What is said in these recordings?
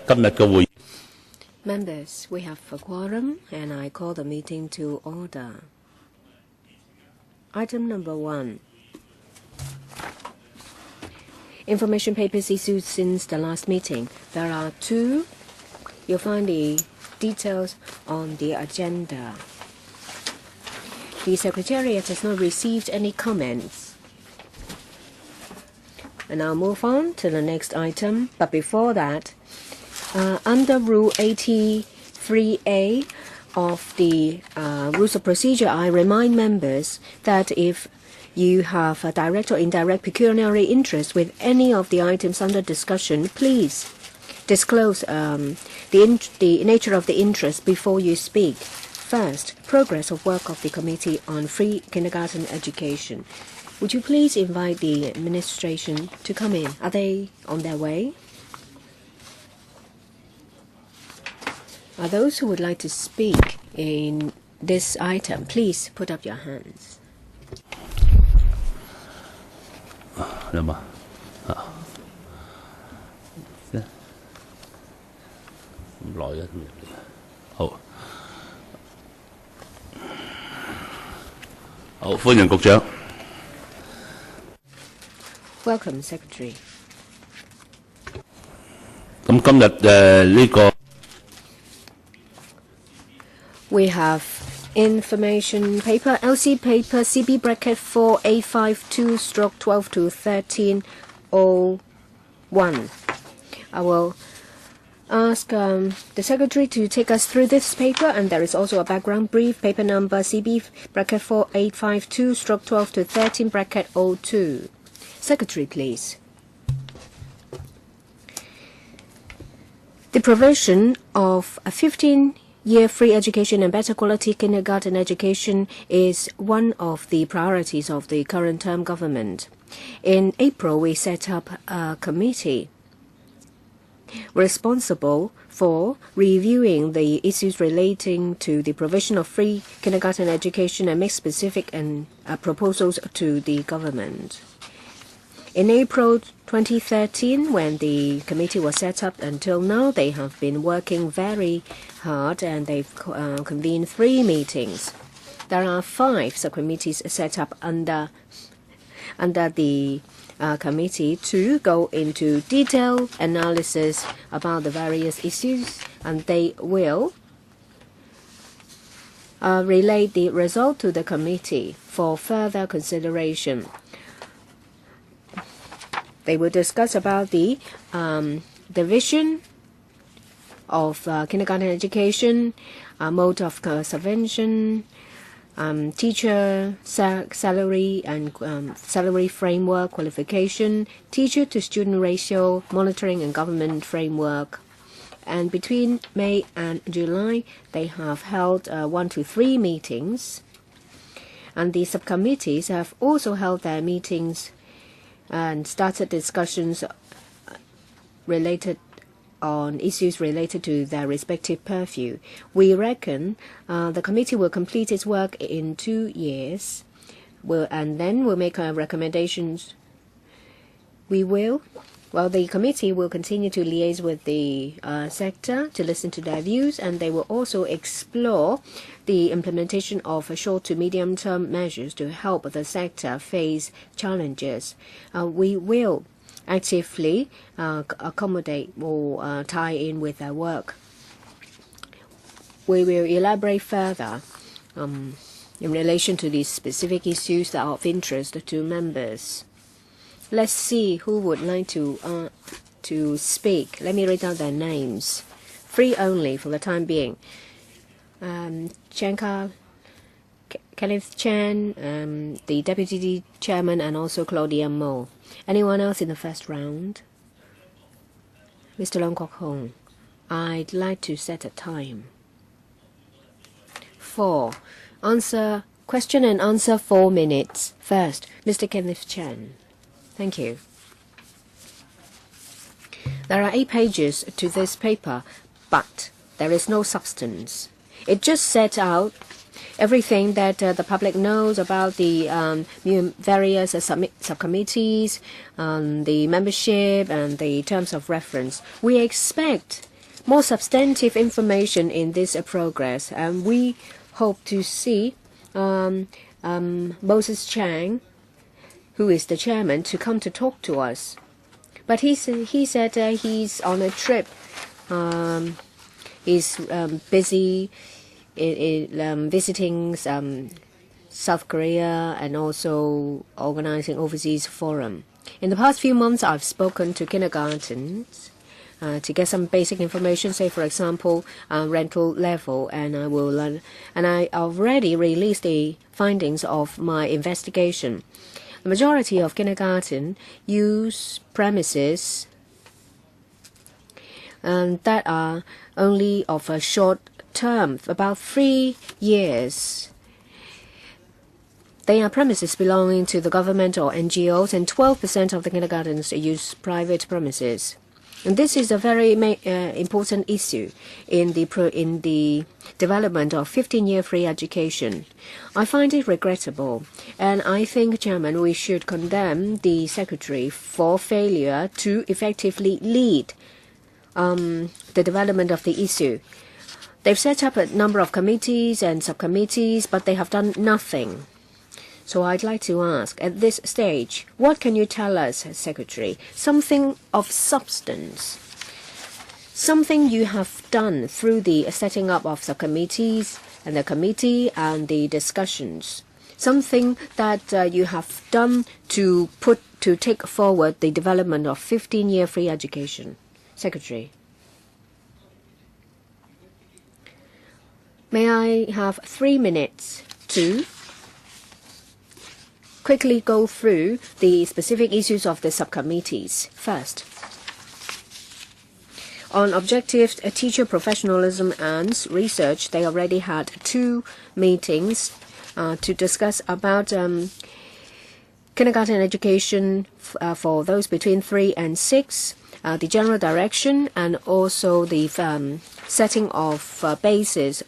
今日嘅會。Members, we have a quorum, and I call the meeting to order. Item number 1. Information papers issued since the last meeting. There are 2. You'll find the details on the agenda. The Secretariat has not received any comments. And I'll move on to the next item. But before that, under Rule 83A of the Rules of Procedure, I remind members that if you have a direct or indirect pecuniary interest with any of the items under discussion, please disclose the nature of the interest before you speak. First, progress of work of the Committee on Free Kindergarten Education. Would you please invite the administration to come in? Are they on their way? Are those who would like to speak in this item, please put up your hands. 有嗎？咁耐嘅，好，好，歡迎局長。Welcome, Secretary. 咁今日呢個 We have information paper, LC paper, CB bracket 4852/12 to 1301. I will ask the Secretary to take us through this paper, and there is also a background brief, paper number CB bracket 4852/12 to 13 bracket 02. Secretary, please. The provision of a 15-year free education and better quality kindergarten education is one of the priorities of the current term government. In April, we set up a committee responsible for reviewing the issues relating to the provision of free kindergarten education and make specific proposals to the government. In April 2013, when the committee was set up until now, they have been working very hard, and they've convened 3 meetings. There are 5 subcommittees set up under the committee to go into detailed analysis about the various issues, and they will relate the result to the committee for further consideration. They will discuss about the division of kindergarten education, mode of subvention, teacher salary and salary framework qualification, teacher-to-student ratio, monitoring and government framework. And between May and July, they have held 1 to 3 meetings. And the subcommittees have also held their meetings and started discussions related on issues related to their respective purview. We reckon the committee will complete its work in 2 years, and then we'll make recommendations. The committee will continue to liaise with the sector to listen to their views, and they will also explore the implementation of short to medium-term measures to help the sector face challenges. We will actively accommodate or tie in with their work. We will elaborate further in relation to these specific issues that are of interest to members. Let's see who would like to speak. Let me read out their names. 3 only for the time being. Kenneth Chan, the Deputy Chairman, and also Claudia Mo. Anyone else in the first round? Mr. Long Kok Hong, I'd like to set a time. 4. Question and answer 4 minutes. First, Mr. Kenneth Chan. Thank you. There are 8 pages to this paper, but there is no substance. It just sets out everything that the public knows about the various subcommittees, the membership, and the terms of reference. We expect more substantive information in this progress, and we hope to see Moses Chang, who is the chairman, to come to talk to us. But he said he's on a trip. He's busy in visiting South Korea and also organizing overseas forum. In the past few months, I've spoken to kindergartens to get some basic information, say for example, rental level, and I already released the findings of my investigation. The majority of kindergarten use premises that are only of a short term, about 3 years. They are premises belonging to the government or NGOs, and 12% of the kindergartens use private premises. And this is a very important issue in the development of 15-year free education. I find it regrettable, and I think, Chairman, we should condemn the Secretary for failure to effectively lead the development of the issue. They've set up a number of committees and subcommittees, but they have done nothing. So I'd like to ask, at this stage, what can you tell us, Secretary? Something of substance. Something you have done through the setting up of subcommittees and the committee and the discussions. Something that you have done to take forward the development of 15-year free education. Secretary. May I have 3 minutes to quickly go through the specific issues of the subcommittees. First, on objective teacher professionalism and research, they already had 2 meetings to discuss about kindergarten education for those between 3 and 6, the general direction, and also the setting of bases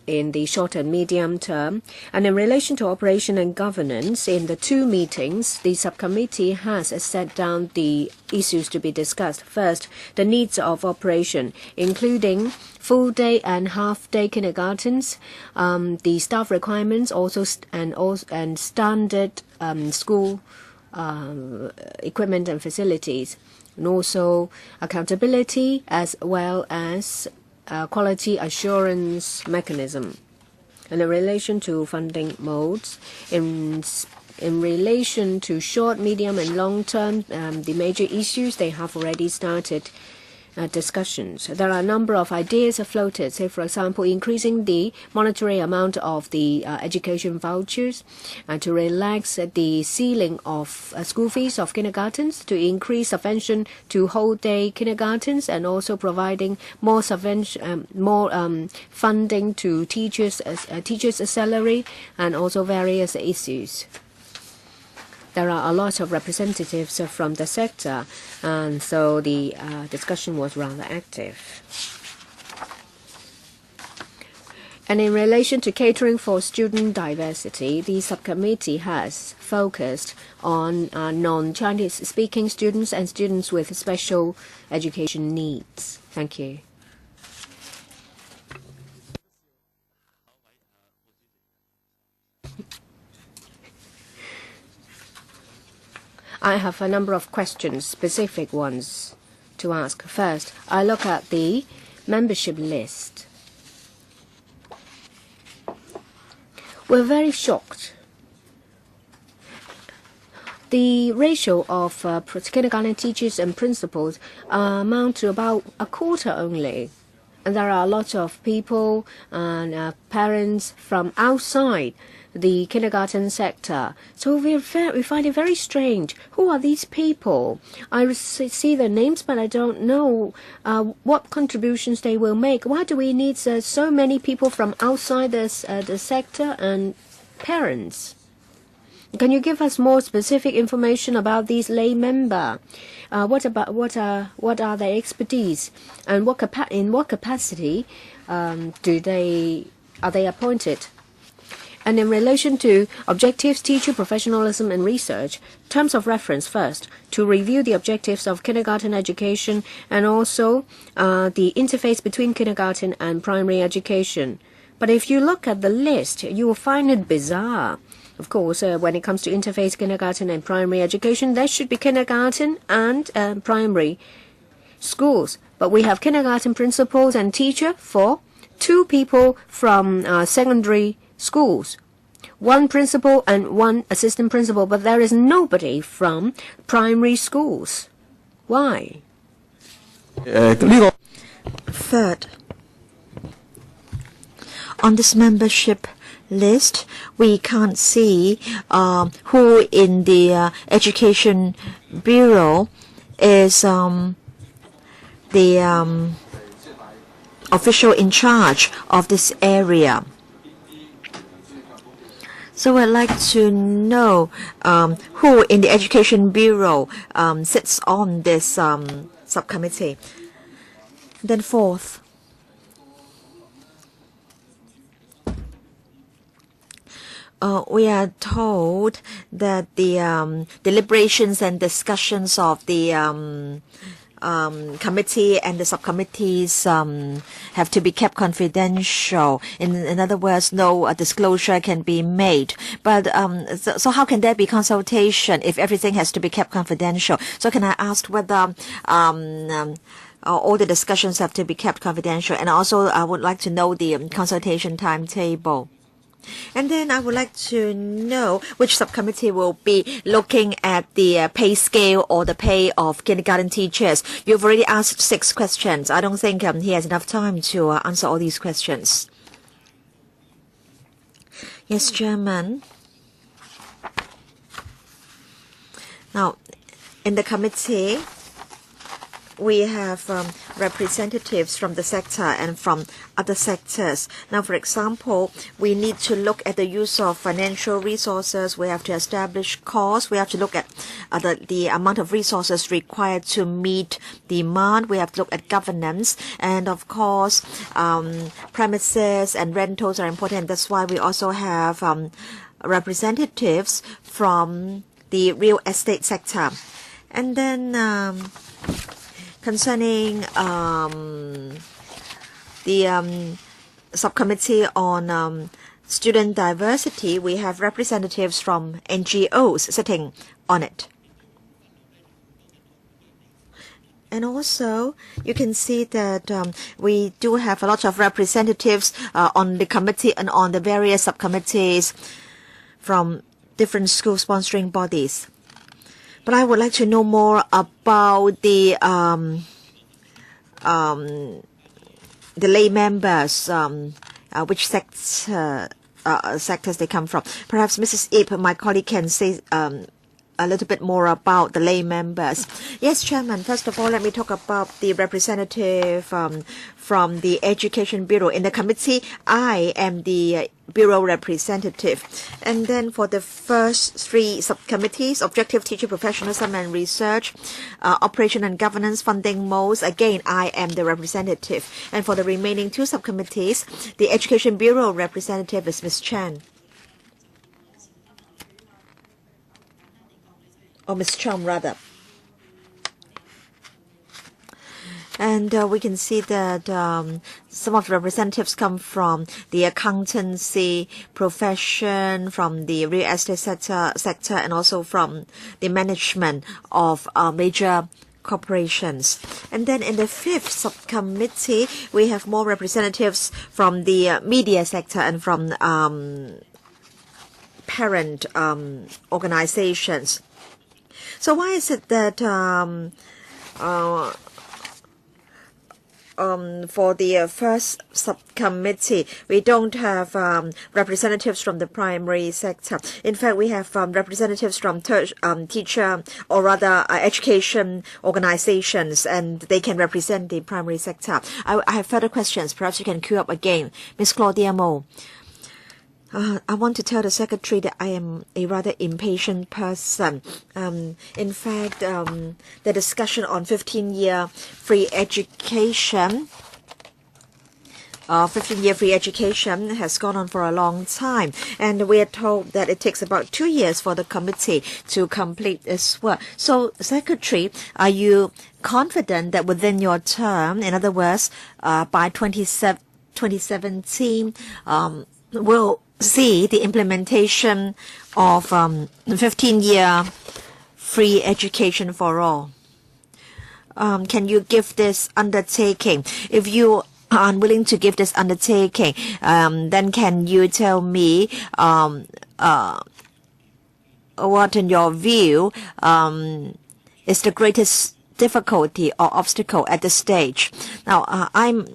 in the short and medium term. And in relation to operation and governance, in the 2 meetings, the subcommittee has set down the issues to be discussed. First, the needs of operation, including full-day and half-day kindergartens, the staff requirements, and standard school equipment and facilities, and also accountability as well as quality assurance mechanism. And in relation to funding modes, in relation to short, medium, and long term, the major issues, they have already started discussions. There are a number of ideas floated, say for example, increasing the monetary amount of the education vouchers, to relax the ceiling of school fees of kindergartens, to increase subvention to whole-day kindergartens, and also providing more funding to teachers' salary, and also various issues. There are a lot of representatives from the sector, and so the discussion was rather active. And in relation to catering for student diversity, the subcommittee has focused on non-Chinese speaking students and students with special education needs. Thank you. I have a number of questions, specific ones, to ask. First, I look at the membership list. We're very shocked. The ratio of kindergarten teachers and principals amount to about a quarter only. And there are a lot of people and parents from outside the kindergarten sector. So we find it very strange. Who are these people? I see their names, but I don't know what contributions they will make. Why do we need so many people from outside the sector and parents? Can you give us more specific information about these lay members? What are their expertise, and in what capacity are they appointed? And in relation to objectives, teacher professionalism and research, terms of reference first, to review the objectives of kindergarten education and also the interface between kindergarten and primary education. But if you look at the list, you will find it bizarre. Of course, when it comes to interface kindergarten and primary education, there should be kindergarten and primary schools. But we have kindergarten principals and teacher for 2 people from secondary schools, 1 principal and 1 assistant principal, but there is nobody from primary schools. Why? Third, on this membership list, we can't see who in the Education Bureau is the official in charge of this area. So I'd like to know who in the Education Bureau sits on this subcommittee. Then fourth, we are told that the deliberations and discussions of the committee and the subcommittees have to be kept confidential. In other words, no disclosure can be made. But so how can there be consultation if everything has to be kept confidential? So can I ask whether all the discussions have to be kept confidential? And also I would like to know the consultation timetable. And then I would like to know which subcommittee will be looking at the pay scale or the pay of kindergarten teachers. You've already asked 6 questions. I don't think he has enough time to answer all these questions. Yes, Chairman. Now, in the committee, we have representatives from the sector and from other sectors. Now, for example, we need to look at the use of financial resources. We have to establish costs. We have to look at the amount of resources required to meet demand. We have to look at governance. And, of course, premises and rentals are important. That's why we also have representatives from the real estate sector. And then concerning the subcommittee on student diversity, we have representatives from NGOs sitting on it. And also, you can see that we do have a lot of representatives on the committee and on the various subcommittees from different school sponsoring bodies. But I would like to know more about the lay members, which sectors they come from. Perhaps Mrs. Ip, my colleague, can say a little bit more about the lay members. Yes, Chairman. First of all, let me talk about the representative from the Education Bureau. In the committee, I am the Bureau representative. And then for the first 3 subcommittees, Objective Teacher Professionalism and Research, Operation and Governance, Funding Modes, again, I am the representative. And for the remaining 2 subcommittees, the Education Bureau representative is Ms. Chan. Or Ms. Chong, rather. And we can see that some of the representatives come from the accountancy profession, from the real estate sector, and also from the management of major corporations. And then in the 5th subcommittee, we have more representatives from the media sector and from parent organizations. So why is it that for the first subcommittee, we don't have representatives from the primary sector? In fact, we have representatives from teacher or rather education organizations, and they can represent the primary sector. I have further questions. Perhaps you can queue up again. Ms. Claudia Mo. I want to tell the secretary that I am a rather impatient person. In fact, the discussion on 15-year free education 15-year free education has gone on for a long time, and we are told that it takes about 2 years for the committee to complete its work. So, Secretary, are you confident that within your term, in other words, by 2017, we'll see the implementation of 15-year free education for all? Can you give this undertaking? If you are unwilling to give this undertaking, then can you tell me what, in your view, is the greatest difficulty or obstacle at this stage? Now, I'm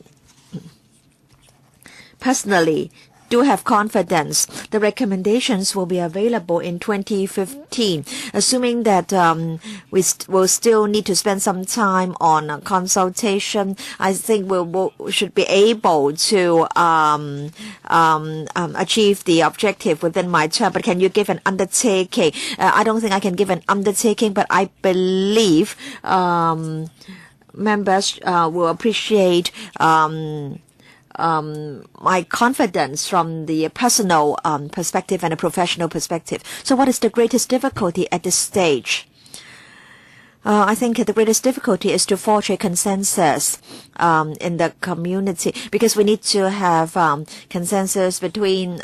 personally do have confidence the recommendations will be available in 2015, assuming that we will still need to spend some time on consultation. I think we should be able to achieve the objective within my term. But can you give an undertaking? I don't think I can give an undertaking, but I believe members will appreciate my confidence from the personal perspective and a professional perspective. So what is the greatest difficulty at this stage? I think the greatest difficulty is to forge a consensus in the community, because we need to have consensus between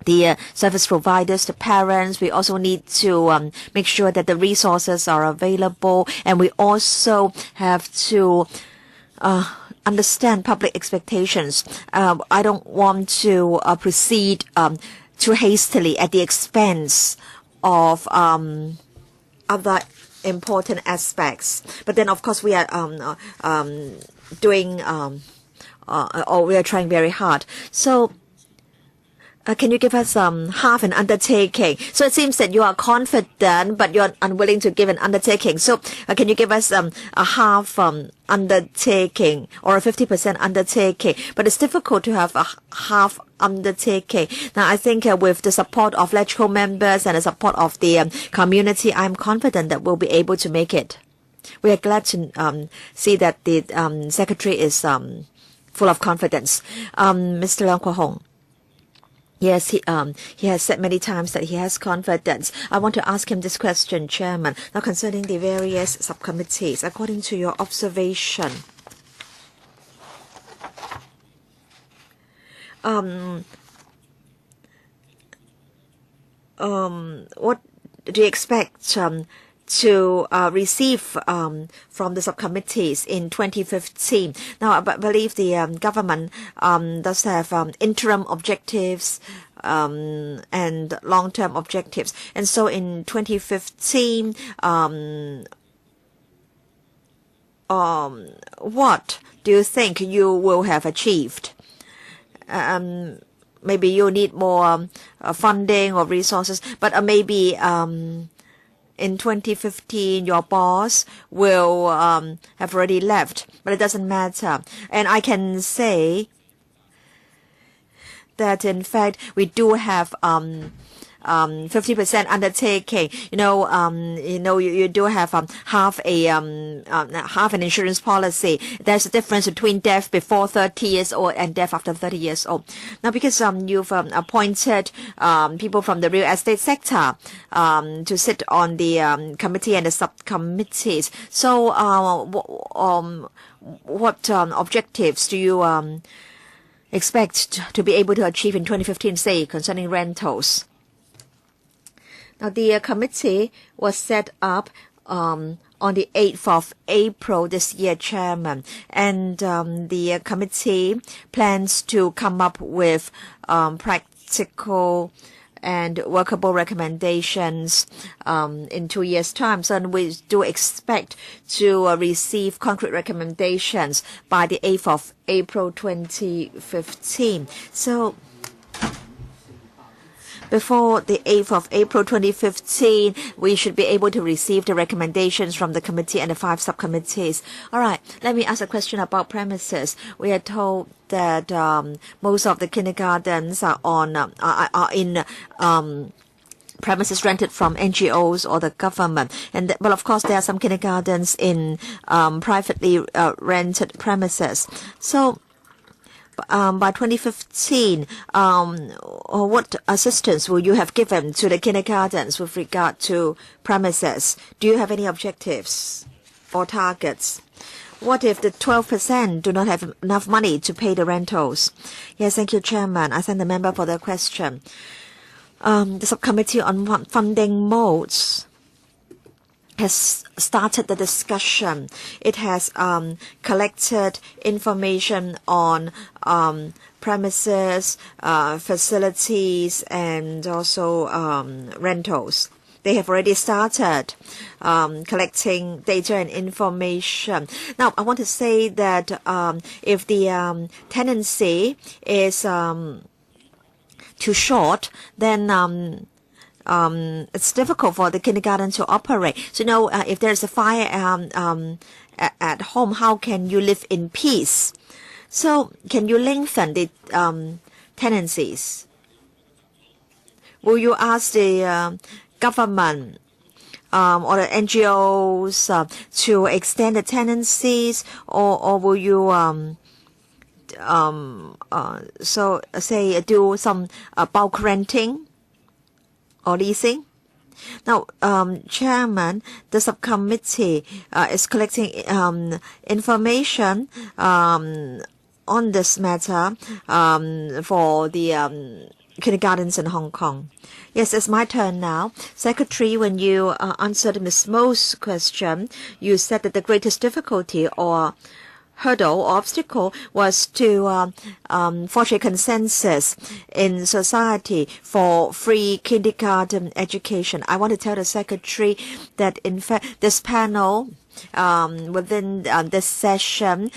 the service providers, the parents. We also need to make sure that the resources are available, and we also have to understand public expectations. I don't want to proceed too hastily at the expense of other important aspects. But then, of course, we are doing or we are trying very hard. So, can you give us half an undertaking? So it seems that you are confident, but you're unwilling to give an undertaking. So can you give us a half undertaking or a 50% undertaking? But it's difficult to have a half undertaking. Now, I think with the support of LegCo members and the support of the community, I'm confident that we'll be able to make it. We are glad to see that the Secretary is full of confidence. Mr. Dr Hon. Yes, he has said many times that he has confidence. I want to ask him this question, Chairman. Now, concerning the various subcommittees, according to your observation, what do you expect to receive from the subcommittees in 2015? Now, I believe the government does have interim objectives and long-term objectives. And so in 2015, what do you think you will have achieved? Maybe you need more funding or resources, but maybe in 2015, your boss will have already left, but it doesn't matter. And I can say that, in fact, we do have 50% undertaking. You do have half an insurance policy. There's a difference between death before 30 years old and death after 30 years old. Now, because you've appointed people from the real estate sector to sit on the committee and the subcommittees. So, what objectives do you expect to be able to achieve in 2015, say, concerning rentals? Now, the committee was set up on the 8th of April this year, Chairman, and the committee plans to come up with practical and workable recommendations in 2 years' time. So we do expect to receive concrete recommendations by the 8th of April 2015. So before the 8th of April 2015, we should be able to receive the recommendations from the committee and the 5 subcommittees. All right, let me ask a question about premises. We are told that most of the kindergartens are in premises rented from NGOs or the government. But of course, there are some kindergartens in privately rented premises. So by 2015, what assistance will you have given to the kindergartens with regard to premises? Do you have any objectives or targets? What if the 12% do not have enough money to pay the rentals? Yes, thank you, Chairman. I thank the member for the question. The subcommittee on funding modes has started the discussion. It has collected information on premises, facilities, and also rentals. They have already started collecting data and information. Now, I want to say that if the tenancy is too short, then it's difficult for the kindergarten to operate. So, if there's a fire at home, how can you live in peace? So, can you lengthen the tenancies? Will you ask the government or the NGOs to extend the tenancies, or will you do some bulk renting or leasing? Now, Chairman, the subcommittee is collecting information on this matter for the kindergartens in Hong Kong. Yes, it's my turn now. Secretary, when you answered Ms. Mo's question, you said that the greatest difficulty or hurdle or obstacle was to forge a consensus in society for free kindergarten education. I want to tell the Secretary that, in fact, this panel within this session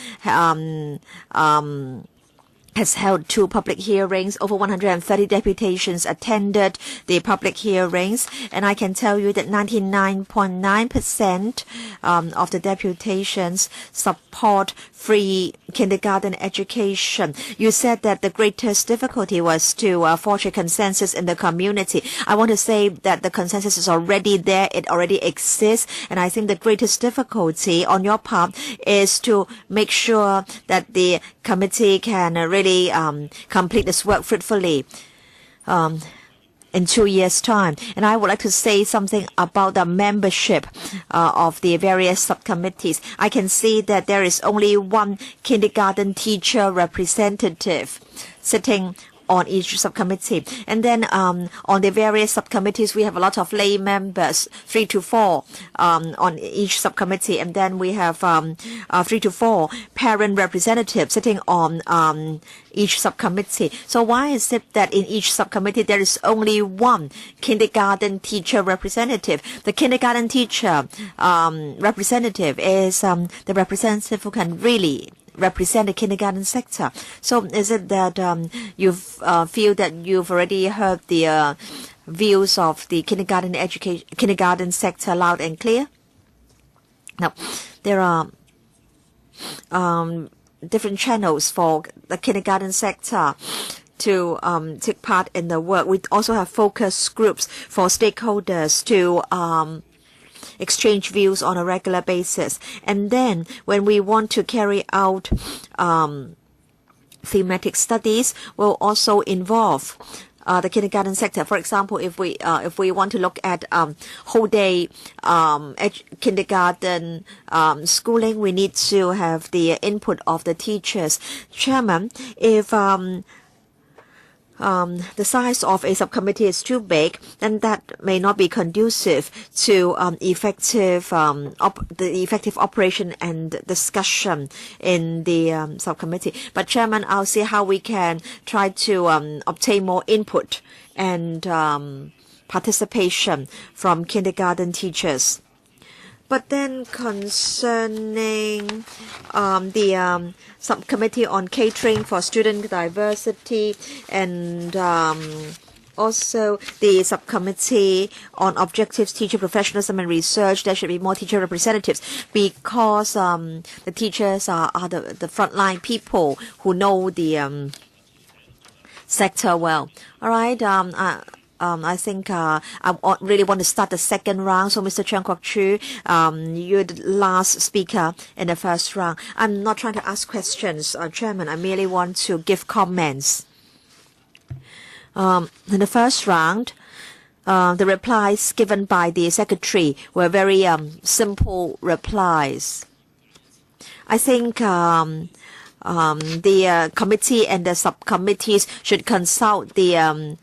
has held 2 public hearings. Over 130 deputations attended the public hearings, and I can tell you that 99.9% of the deputations support free kindergarten education. You said that the greatest difficulty was to forge a consensus in the community. I want to say that the consensus is already there. It already exists, and I think the greatest difficulty on your part is to make sure that the committee can really complete this work fruitfully in 2 years' time. And I would like to say something about the membership of the various subcommittees. I can see that there is only one kindergarten teacher representative sitting on each subcommittee. And then on the various subcommittees, we have a lot of lay members, 3 to 4 on each subcommittee. And then we have 3 to 4 parent representatives sitting on each subcommittee. So why is it that in each subcommittee there is only one kindergarten teacher representative? The kindergarten teacher representative is the representative who can really represent the kindergarten sector. So is it that you feel that you've already heard the views of the kindergarten sector loud and clear? Now, there are different channels for the kindergarten sector to take part in the work. We also have focus groups for stakeholders to exchange views on a regular basis. And then when we want to carry out thematic studies, we'll also involve the kindergarten sector. For example, if we want to look at whole day kindergarten schooling, we need to have the input of the teachers. Chairman, if the size of a subcommittee is too big, then that may not be conducive to effective operation and discussion in the subcommittee. But Chairman, I'll see how we can try to obtain more input and participation from kindergarten teachers. But then concerning the subcommittee on catering for student diversity and also the subcommittee on objectives, teacher professionalism and research, there should be more teacher representatives because the teachers are the frontline people who know the sector well. All right. I think I really want to start the second round. So Mr. Chiang Kwok-chu, you're the last speaker in the first round. I'm not trying to ask questions, Chairman. I merely want to give comments. In the first round, the replies given by the Secretary were very simple replies. I think the committee and the subcommittees should consult the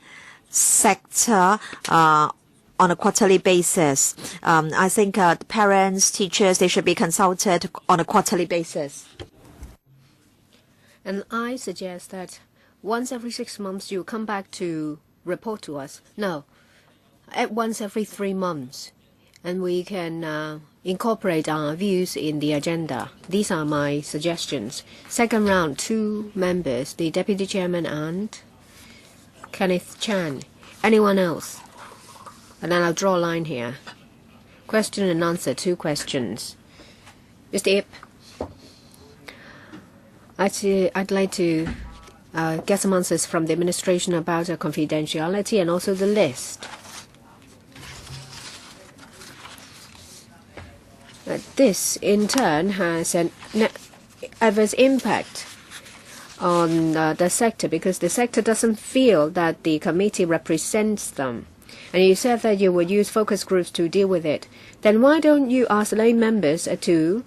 sector on a quarterly basis. I think the parents, teachers, they should be consulted on a quarterly basis. And I suggest that once every 6 months you come back to report to us. No, at once every 3 months. And we can incorporate our views in the agenda. These are my suggestions. Second round, 2 members, the Deputy Chairman and Kenneth Chan. Anyone else? And then I'll draw a line here. Question and answer, 2 questions. Mr. Ip, I'd like to get some answers from the administration about confidentiality and also the list. This, in turn, has an adverse impact on the sector because the sector doesn't feel that the committee represents them. And you said that you would use focus groups to deal with it. Then why don't you ask lay members to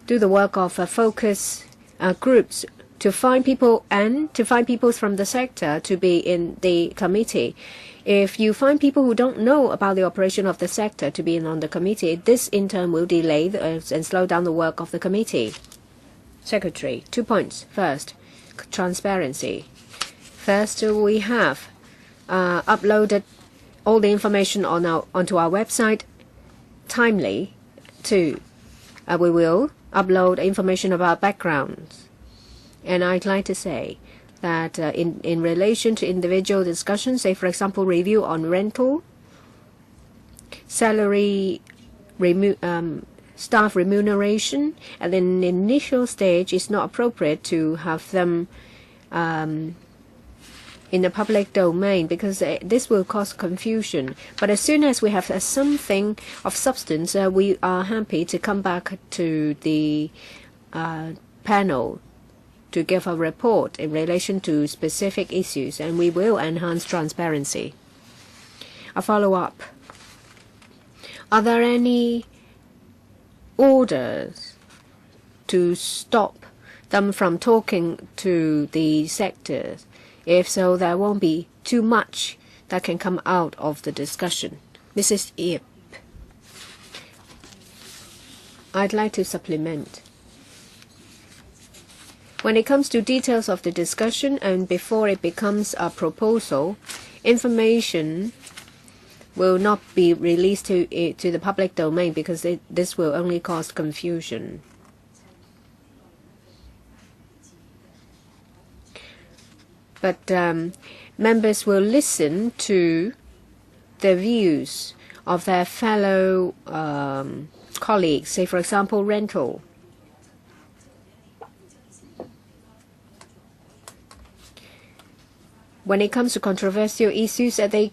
do the work of focus groups to find people and to find people from the sector to be in the committee? If you find people who don't know about the operation of the sector to be on the committee, this in turn will delay and slow down the work of the committee. Secretary, 2 points. First, transparency. First, we have uploaded all the information onto our website timely. 2, we will upload information about backgrounds. And I'd like to say that in relation to individual discussions, say for example review on rental, salary, staff remuneration, at an initial stage it's not appropriate to have them in the public domain because this will cause confusion. But as soon as we have something of substance, we are happy to come back to the panel to give a report in relation to specific issues, and we will enhance transparency. A follow-up. Are there any orders to stop them from talking to the sectors? If so, there won't be too much that can come out of the discussion. Mrs. Yip, I'd like to supplement. When it comes to details of the discussion and before it becomes a proposal, information will not be released to the public domain because this will only cause confusion. But members will listen to the views of their fellow colleagues, say for example rental. When it comes to controversial issues, they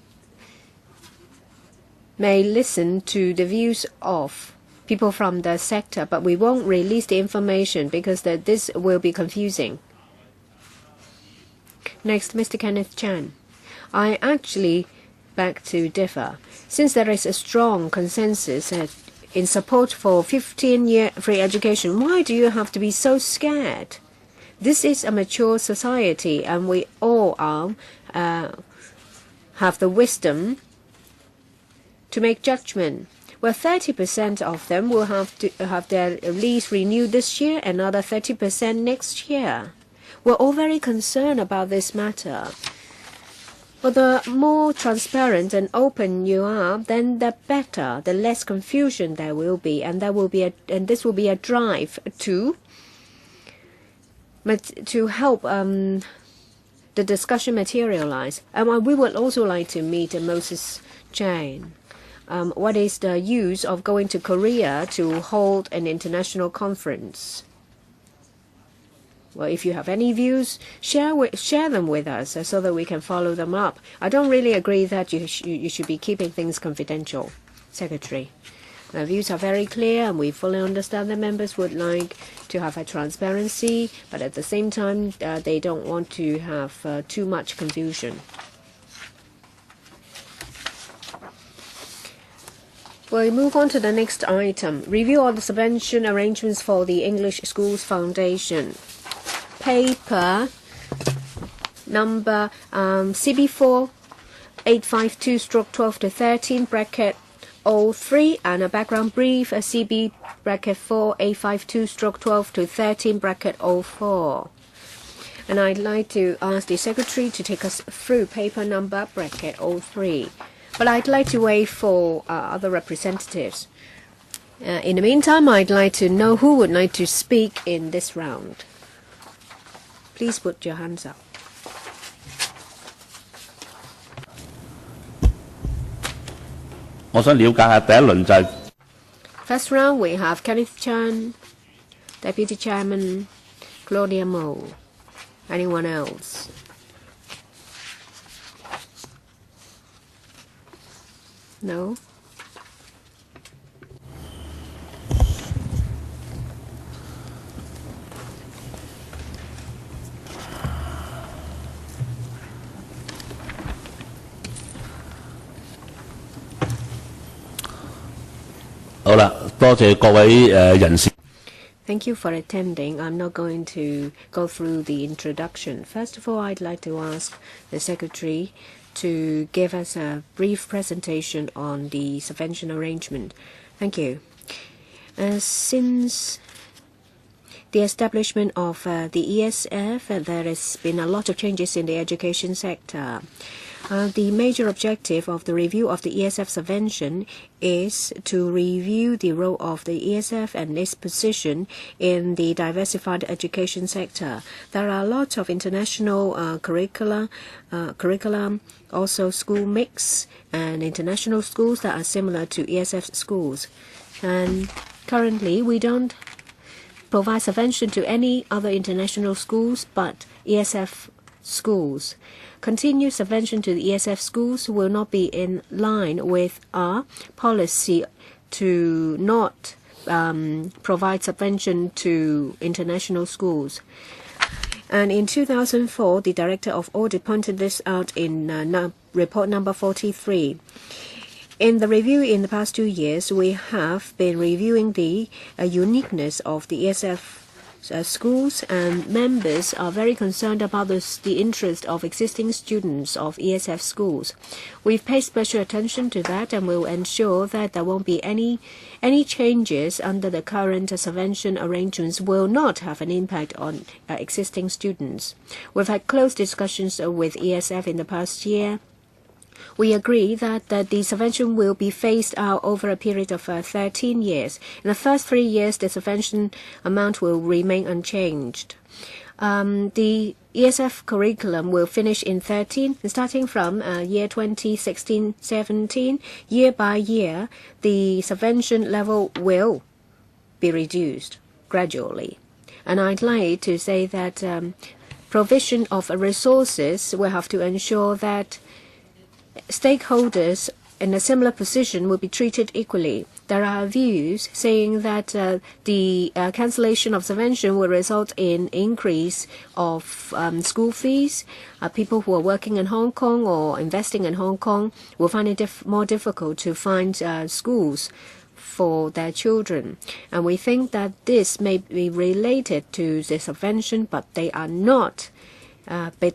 may listen to the views of people from the sector, but we won't release the information because this will be confusing. Next, Mr. Kenneth Chan. I actually beg to differ. Since there is a strong consensus in support for 15-year free education, why do you have to be so scared? This is a mature society, and we all have the wisdom to make judgment. Well, 30% of them will have to have their lease renewed this year, another 30% next year. We're all very concerned about this matter. But the more transparent and open you are, then the better, the less confusion there will be, and this will be a drive to help the discussion materialize. We would also like to meet Moses Chan. What is the use of going to Korea to hold an international conference? Well, if you have any views, share them with us so that we can follow them up. I don't really agree that you should be keeping things confidential, Secretary. The views are very clear, and we fully understand that members would like to have a transparency, but at the same time, they don't want to have too much confusion. We'll move on to the next item. Review of the subvention arrangements for the English Schools Foundation. Paper number CB4 852/12-13 bracket 03 and a background brief CB bracket 4 852/12-13 bracket 04. And I'd like to ask the Secretary to take us through paper number bracket 03. But I'd like to wait for other representatives. In the meantime, I'd like to know who would like to speak in this round. Please put your hands up. First round, we have Kenneth Chan, Deputy Chairman, Claudia Mo. Anyone else? No? Thank you for attending. I'm not going to go through the introduction. First of all, I'd like to ask the Secretary to give us a brief presentation on the subvention arrangement. Thank you. Since the establishment of the ESF, there has been a lot of changes in the education sector. The major objective of the review of the ESF subvention is to review the role of the ESF and its position in the diversified education sector. There are a lot of international curriculum, also school mix and international schools that are similar to ESF schools. And currently, we don't provide subvention to any other international schools but ESF schools. Continued subvention to the ESF schools will not be in line with our policy to not provide subvention to international schools. And in 2004, the Director of Audit pointed this out in report number 43. In the review in the past 2 years, we have been reviewing the uniqueness of the ESF schools, and members are very concerned about the interest of existing students of ESF schools. We've paid special attention to that and will ensure that there won't be any changes under the current subvention arrangements will not have an impact on existing students. We've had close discussions with ESF in the past year. We agree that the subvention will be phased out over a period of 13 years. In the first 3 years, the subvention amount will remain unchanged. The ESF curriculum will finish in 13, starting from year 2016-17. Year by year, the subvention level will be reduced gradually. And I'd like to say that provision of resources will have to ensure that stakeholders in a similar position will be treated equally. There are views saying that the cancellation of subvention will result in increase of school fees. People who are working in Hong Kong or investing in Hong Kong will find it more difficult to find schools for their children. And we think that this may be related to the subvention, but they are not. They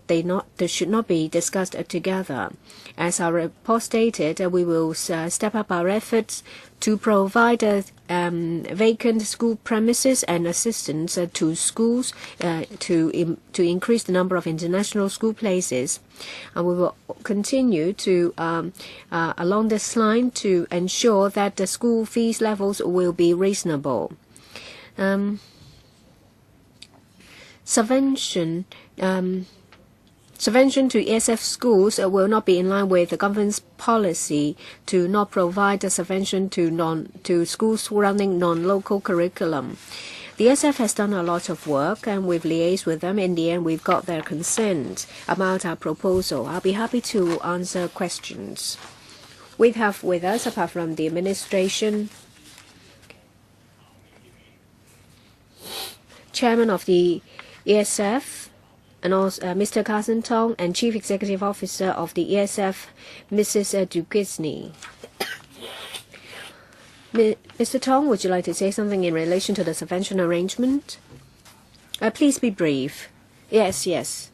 should not be discussed together. As our report stated, we will step up our efforts to provide vacant school premises and assistance to schools to increase the number of international school places. And we will continue to along this line to ensure that the school fees levels will be reasonable. Subvention to ESF schools will not be in line with the government's policy to not provide a subvention to schools running non-local curriculum. The ESF has done a lot of work, and we've liaised with them. In the end, we've got their consent about our proposal. I'll be happy to answer questions. We have with us, apart from the administration, Chairman of the ESF, and also Mr. Carson Tong, and Chief Executive Officer of the ESF, Mrs. Duquesne. Mr. Tong, would you like to say something in relation to the subvention arrangement? Please be brief. Yes.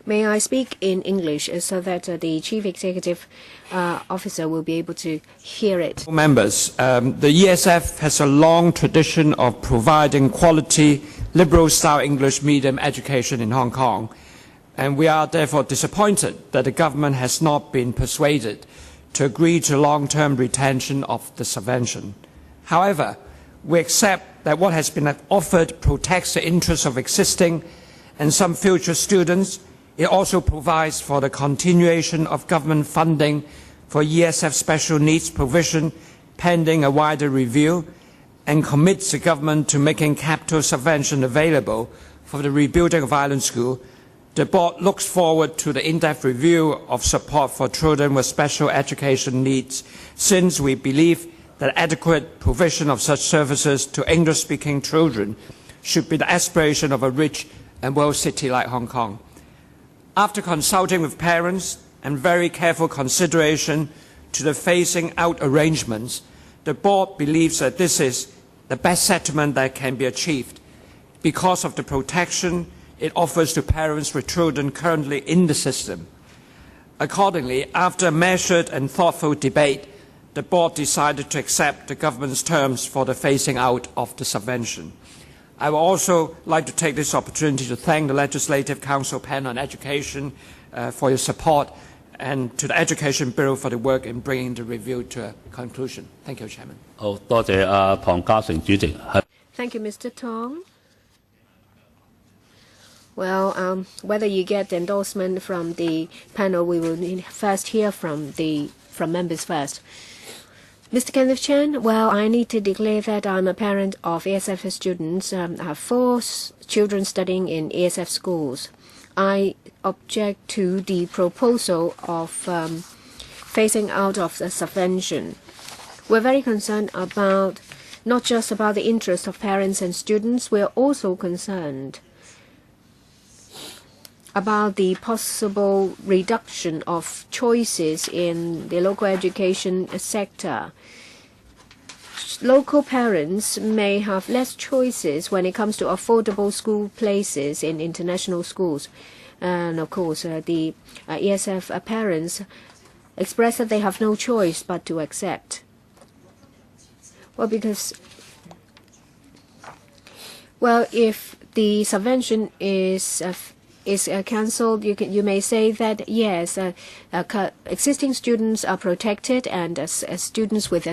May I speak in English so that the Chief Executive Officer will be able to hear it? Members, the ESF has a long tradition of providing quality, liberal-style English medium education in Hong Kong, and we are therefore disappointed that the government has not been persuaded to agree to long-term retention of the subvention. However, we accept that what has been offered protects the interests of existing and some future students. It also provides for the continuation of government funding for ESF special needs provision pending a wider review, and commits the government to making capital subvention available for the rebuilding of Island School. The Board looks forward to the in-depth review of support for children with special education needs, since we believe that adequate provision of such services to English-speaking children should be the aspiration of a rich and world city like Hong Kong. After consulting with parents and very careful consideration to the phasing out arrangements, the Board believes that this is the best settlement that can be achieved because of the protection it offers to parents with children currently in the system. Accordingly, after a measured and thoughtful debate, the Board decided to accept the government's terms for the phasing out of the subvention. I would also like to take this opportunity to thank the Legislative Council Panel on Education for your support, and to the Education Bureau for the work in bringing the review to a conclusion. Thank you, Chairman. 好，多謝龐家成主席。 Thank you, Mr. Tong. Well, whether you get the endorsement from the panel, we will first hear from members first. Mr. Kenneth Chen, well, I need to declare that I'm a parent of ESF students. I have 4 children studying in ESF schools. I object to the proposal of phasing out of the subvention. We're very concerned about not just about the interest of parents and students, we're also concerned about the possible reduction of choices in the local education sector. Local parents may have less choices when it comes to affordable school places in international schools. And of course, the ESF parents express that they have no choice but to accept. Well, because, if the subvention is cancelled, you may say that yes, existing students are protected, and students with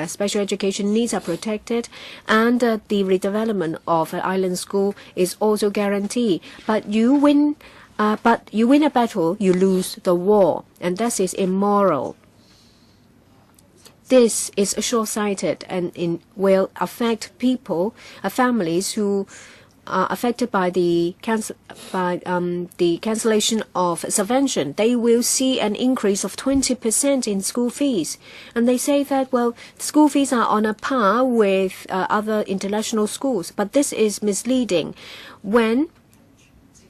special education needs are protected, and the redevelopment of an island school is also guaranteed. But you win a battle, you lose the war, and that is immoral. This is short-sighted, and will affect people, families who are affected by the cancellation of subvention. They will see an increase of 20% in school fees, and they say that school fees are on a par with other international schools. But this is misleading. When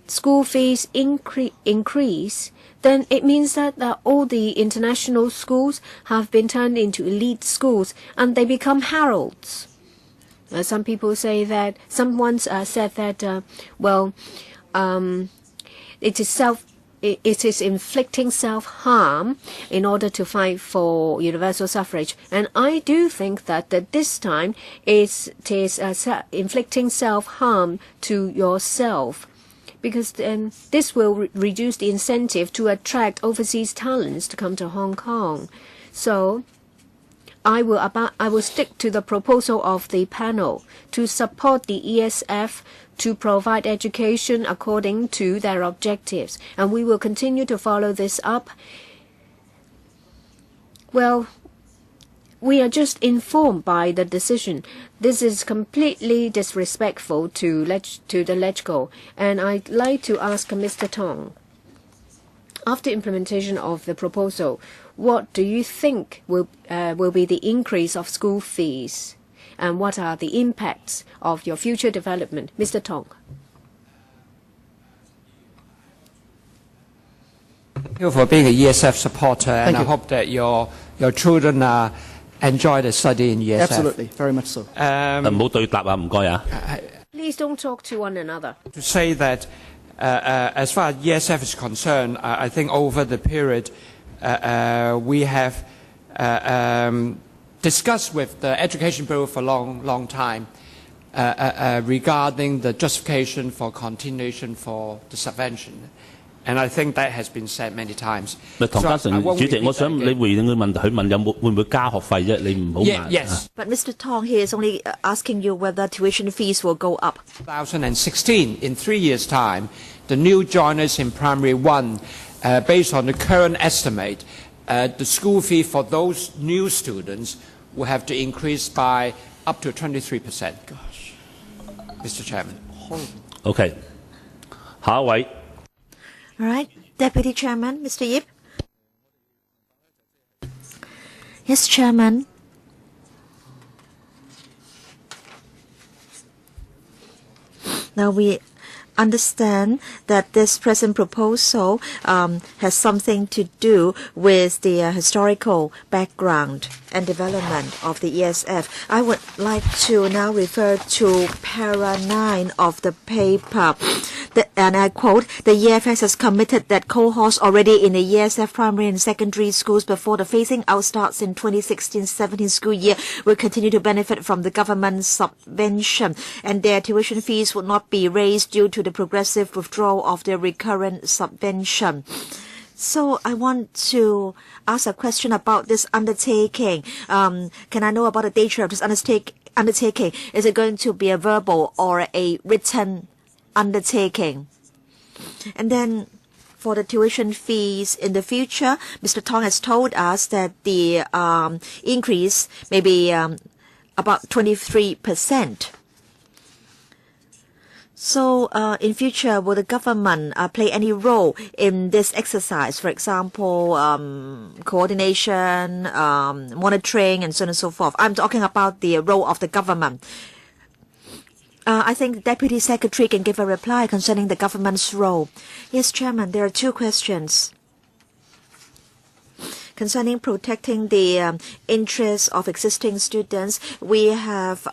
school fees increase, then it means that all the international schools have been turned into elite schools, and they become heralds. Some people say that, someone said that, it is inflicting self-harm in order to fight for universal suffrage. And I do think that this time it is inflicting self-harm to yourself, because then this will reduce the incentive to attract overseas talents to come to Hong Kong. So I will stick to the proposal of the panel to support the ESF to provide education according to their objectives, and we will continue to follow this up. Well, we are just informed by the decision. This is completely disrespectful to the LegCo. And I'd like to ask Mr. Tong, after implementation of the proposal, what do you think will be the increase of school fees? And what are the impacts of your future development? Mr. Tong. Thank you for being a ESF supporter, and I hope that your children enjoy the study in ESF. Absolutely, very much so. 唔好對答啊，唔該啊。Please don't talk to one another. To say that as far as ESF is concerned, I think over the period we have discussed with the Education Bureau for a long time regarding the justification for continuation for the subvention. And I think that has been said many times. 唐家成主席，我想你回應佢問題，佢問會唔會加學費啫？你唔好問。Yes. But Mr. Tong here is only asking you whether tuition fees will go up. 2016, in 3 years' time, the new joiners in Primary 1, based on the current estimate, the school fee for those new students will have to increase by up to 23%. Gosh. Mr. Chairman. OK， 下一位。All right, Deputy Chairman, Mr. Yip. Yes, Chairman. Now we understand that this present proposal has something to do with the historical background and development of the ESF. I would like to now refer to para 9 of the paper. And I quote, the EFS has committed that cohorts already in the ESF primary and secondary schools before the phasing out starts in 2016-17 school year will continue to benefit from the government subvention, and their tuition fees will not be raised due to the progressive withdrawal of their recurrent subvention. So I want to ask a question about this undertaking. Can I know about the nature of this undertaking? Is it going to be a verbal or a written undertaking? And then for the tuition fees in the future, Mr. Tong has told us that the increase may be about 23%. So in future, will the government play any role in this exercise? For example, coordination, monitoring, and so on and so forth. I'm talking about the role of the government. I think the Deputy Secretary can give a reply concerning the government's role. Yes, Chairman, there are two questions. Concerning protecting the interests of existing students, we have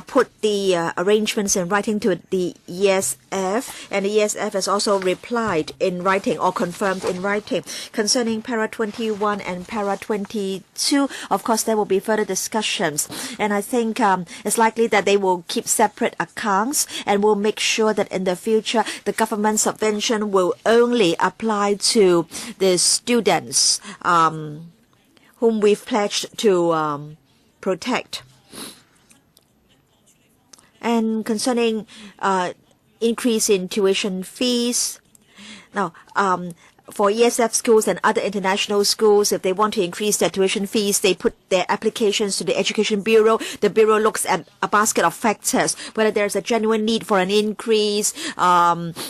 put the arrangements in writing to the ESF, and the ESF has also replied in writing or confirmed in writing. Concerning para 21 and para 22, of course, there will be further discussions, and I think it's likely that they will keep separate accounts and will make sure that in the future the government subvention will only apply to the students whom we've pledged to protect. And concerning increase in tuition fees, now for ESF schools and other international schools, if they want to increase their tuition fees, they put their applications to the Education Bureau. The Bureau looks at a basket of factors, whether there's a genuine need for an increase,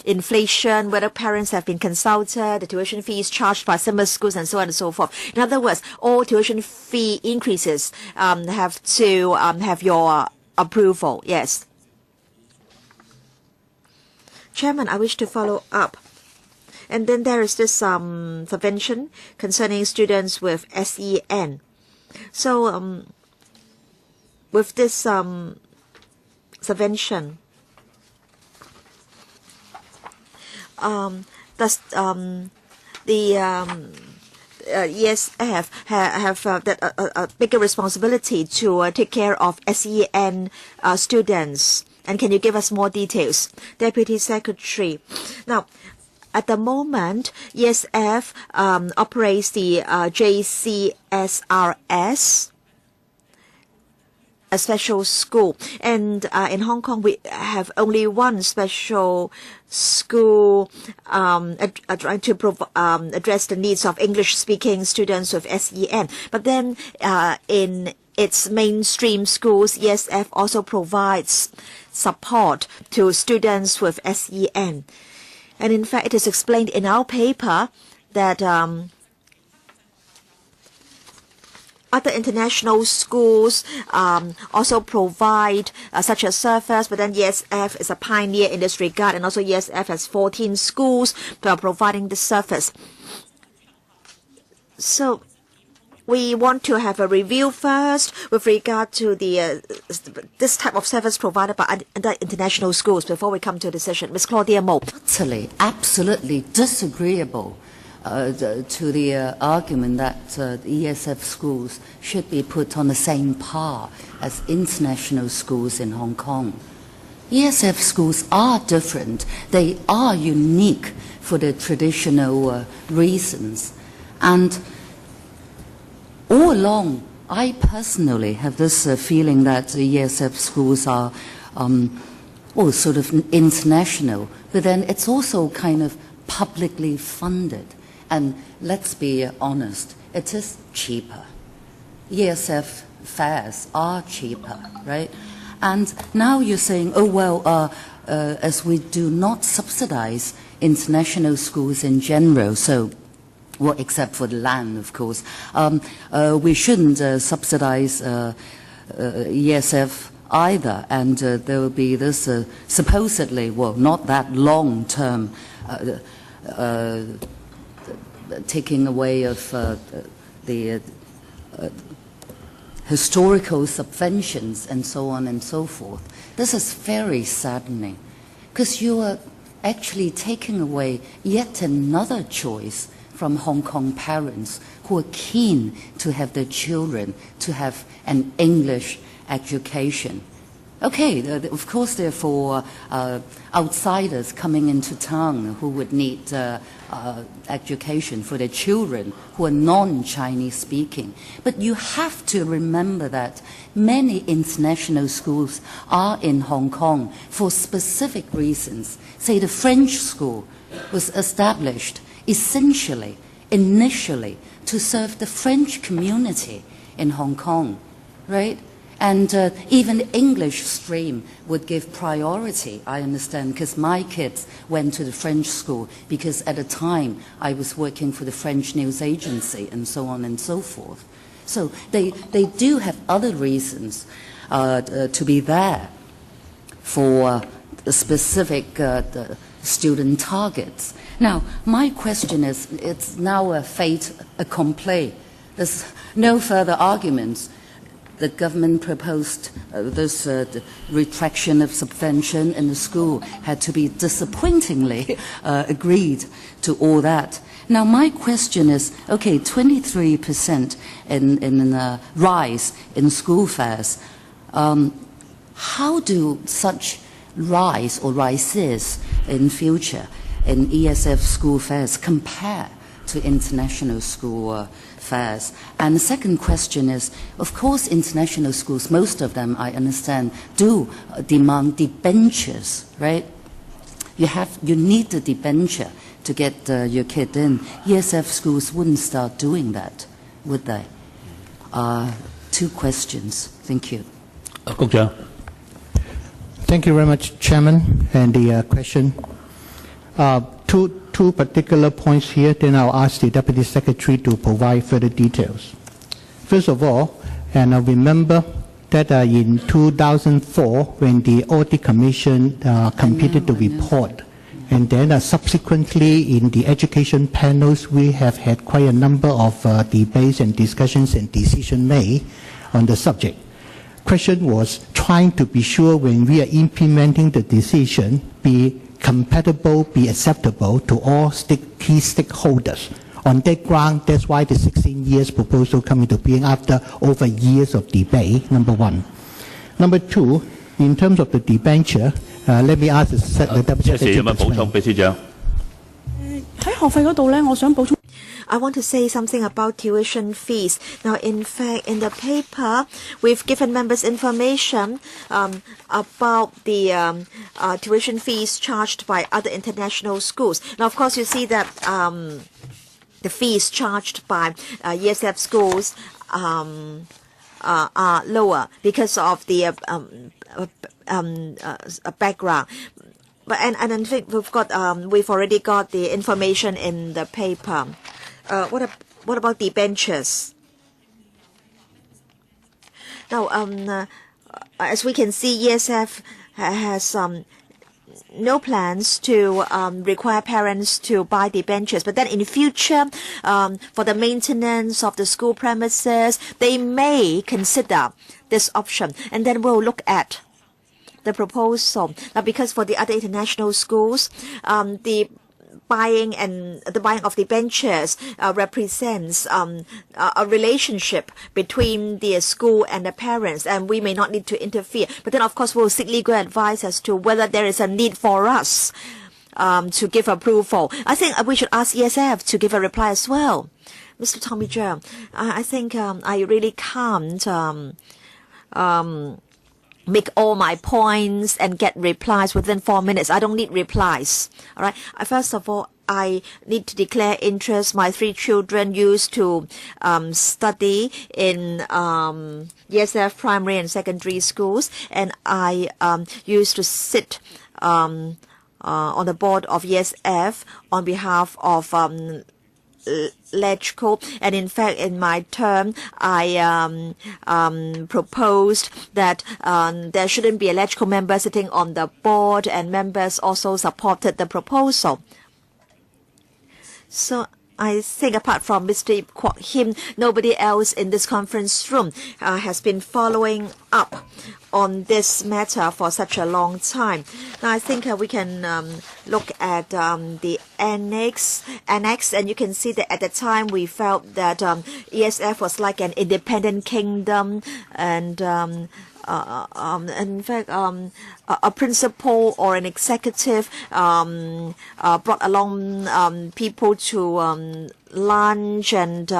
inflation, whether parents have been consulted, the tuition fees charged by similar schools, and so on and so forth. In other words, all tuition fee increases have to have your approval. Yes. Chairman, I wish to follow up. And then there is this subvention concerning students with SEN. So with this subvention, does the ESF have a bigger responsibility to take care of SEN students? And can you give us more details? Deputy Secretary. Now, at the moment, ESF operates the JCSRS a special school. And in Hong Kong, we have only one special school trying to address the needs of English-speaking students with SEN. But then in its mainstream schools, ESF also provides support to students with SEN. And in fact, it is explained in our paper that other international schools also provide such a service, but then ESF is a pioneer in this regard, and also ESF has 14 schools that are providing the service. So we want to have a review first with regard to the this type of service provided by other international schools before we come to a decision. Ms. Claudia Mo. Utterly, absolutely disagreeable to the argument that the ESF schools should be put on the same par as international schools in Hong Kong. ESF schools are different. They are unique for the traditional reasons. And all along, I personally have this feeling that the ESF schools are sort of international, but then it's also kind of publicly funded. And let's be honest, it is cheaper. ESF fares are cheaper, right? And now you're saying, oh, well, as we do not subsidize international schools in general, so well, except for the land, of course. We shouldn't subsidize ESF either, and there will be this supposedly, well, not that long-term taking away of the historical subventions and so on and so forth. This is very saddening, because you are actually taking away yet another choice from Hong Kong parents who are keen to have their children to have an English education. Okay, of course, therefore, outsiders coming into town who would need education for their children who are non-Chinese speaking. But you have to remember that many international schools are in Hong Kong for specific reasons. Say the French school was established essentially, initially, to serve the French community in Hong Kong, right? And even the English stream would give priority, I understand, because my kids went to the French school because at the time I was working for the French news agency and so on and so forth. So they do have other reasons to be there for the specific student targets. Now, my question is, it's now a fait accompli. There's no further arguments. The government proposed this retraction of subvention, and the school had to be disappointingly agreed to all that. Now, my question is, okay, 23% in rise in school fares. How do such rise or rises in future in ESF school fares compare to international school fares? And the second question is, of course, international schools, most of them, I understand, do demand debentures, right? You need the debenture to get your kid in. ESF schools wouldn't start doing that, would they? Two questions. Thank you. Thank you very much, Chairman, and the question. Two particular points here, then I'll ask the Deputy Secretary to provide further details. First of all, and I remember that in 2004, when the Audit Commission completed the report, and then subsequently in the education panels, we have had quite a number of debates and discussions and decisions made on the subject. Question was trying to be sure when we are implementing the decision, be compatible, be acceptable to all key stakeholders. On that ground, that's why the 16 years proposal come into being after over years of debate, number one. Number two, in terms of the debenture, let me ask the Deputy Secretary. I want to say something about tuition fees. Now, in fact, in the paper, we've given members information about the tuition fees charged by other international schools. Now, of course, you see that the fees charged by ESF schools are lower because of the background. But and I think we've already got the information in the paper. What about the benches? Now, as we can see, ESF has no plans to require parents to buy the benches. But then in future, for the maintenance of the school premises, they may consider this option. And then we'll look at the proposal. Now, because for the other international schools, the buying of the benches represents a relationship between the school and the parents, and we may not need to interfere. But then, of course, we'll seek legal advice as to whether there is a need for us to give approval. I think we should ask ESF to give a reply as well. Mr. Tommy Zhang, I think I really can't make all my points and get replies within 4 minutes. I don't need replies. All right. First of all, I need to declare interest. My 3 children used to study in ESF primary and secondary schools, and I used to sit on the board of ESF on behalf of LegCo, and in fact, in my term, I proposed that there shouldn't be a LegCo member sitting on the board, and members also supported the proposal. So I think apart from Mr. Kwok Him, nobody else in this conference room has been following up on this matter for such a long time. Now I think we can look at the annex, and you can see that at the time we felt that ESF was like an independent kingdom, and in fact, a principal or an executive brought along people to lunch, and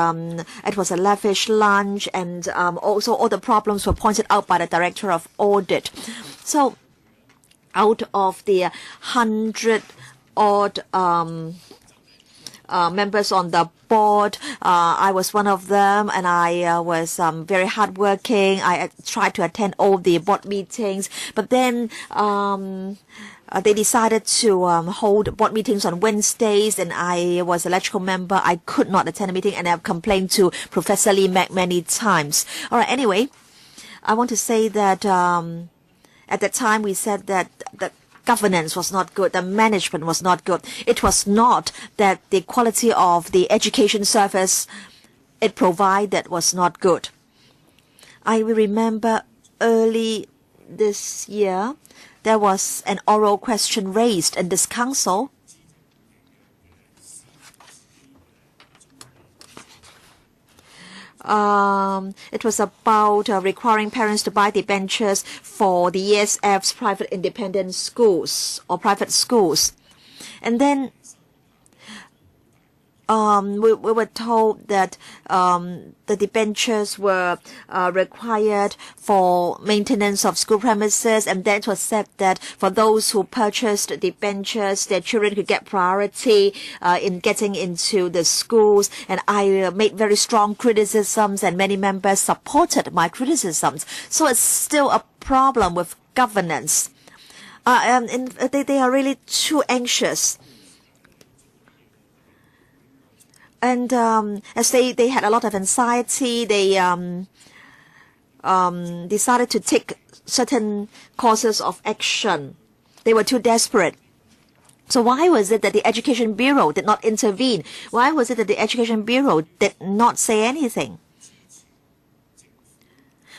it was a lavish lunch, and also all the problems were pointed out by the director of audit. So out of the 100 odd members on the board, I was one of them, and I was very hardworking. I tried to attend all the board meetings, but then they decided to hold board meetings on Wednesdays, and I was a electrical member. I could not attend a meeting, and I've complained to Professor Lee Mack many times. All right, anyway, I want to say that at that time we said that the governance was not good, the management was not good. It was not that the quality of the education service it provided was not good. I remember early this year, there was an oral question raised in this council. It was about requiring parents to buy the benches for the ESF's private independent schools or private schools. And then we were told that the debentures were required for maintenance of school premises, and then it was said that for those who purchased the debentures, their children could get priority in getting into the schools. And I made very strong criticisms, and many members supported my criticisms. So it's still a problem with governance. And they are really too anxious. And as they had a lot of anxiety, they decided to take certain courses of action. They were too desperate. So why was it that the Education Bureau did not intervene? Why was it that the Education Bureau did not say anything?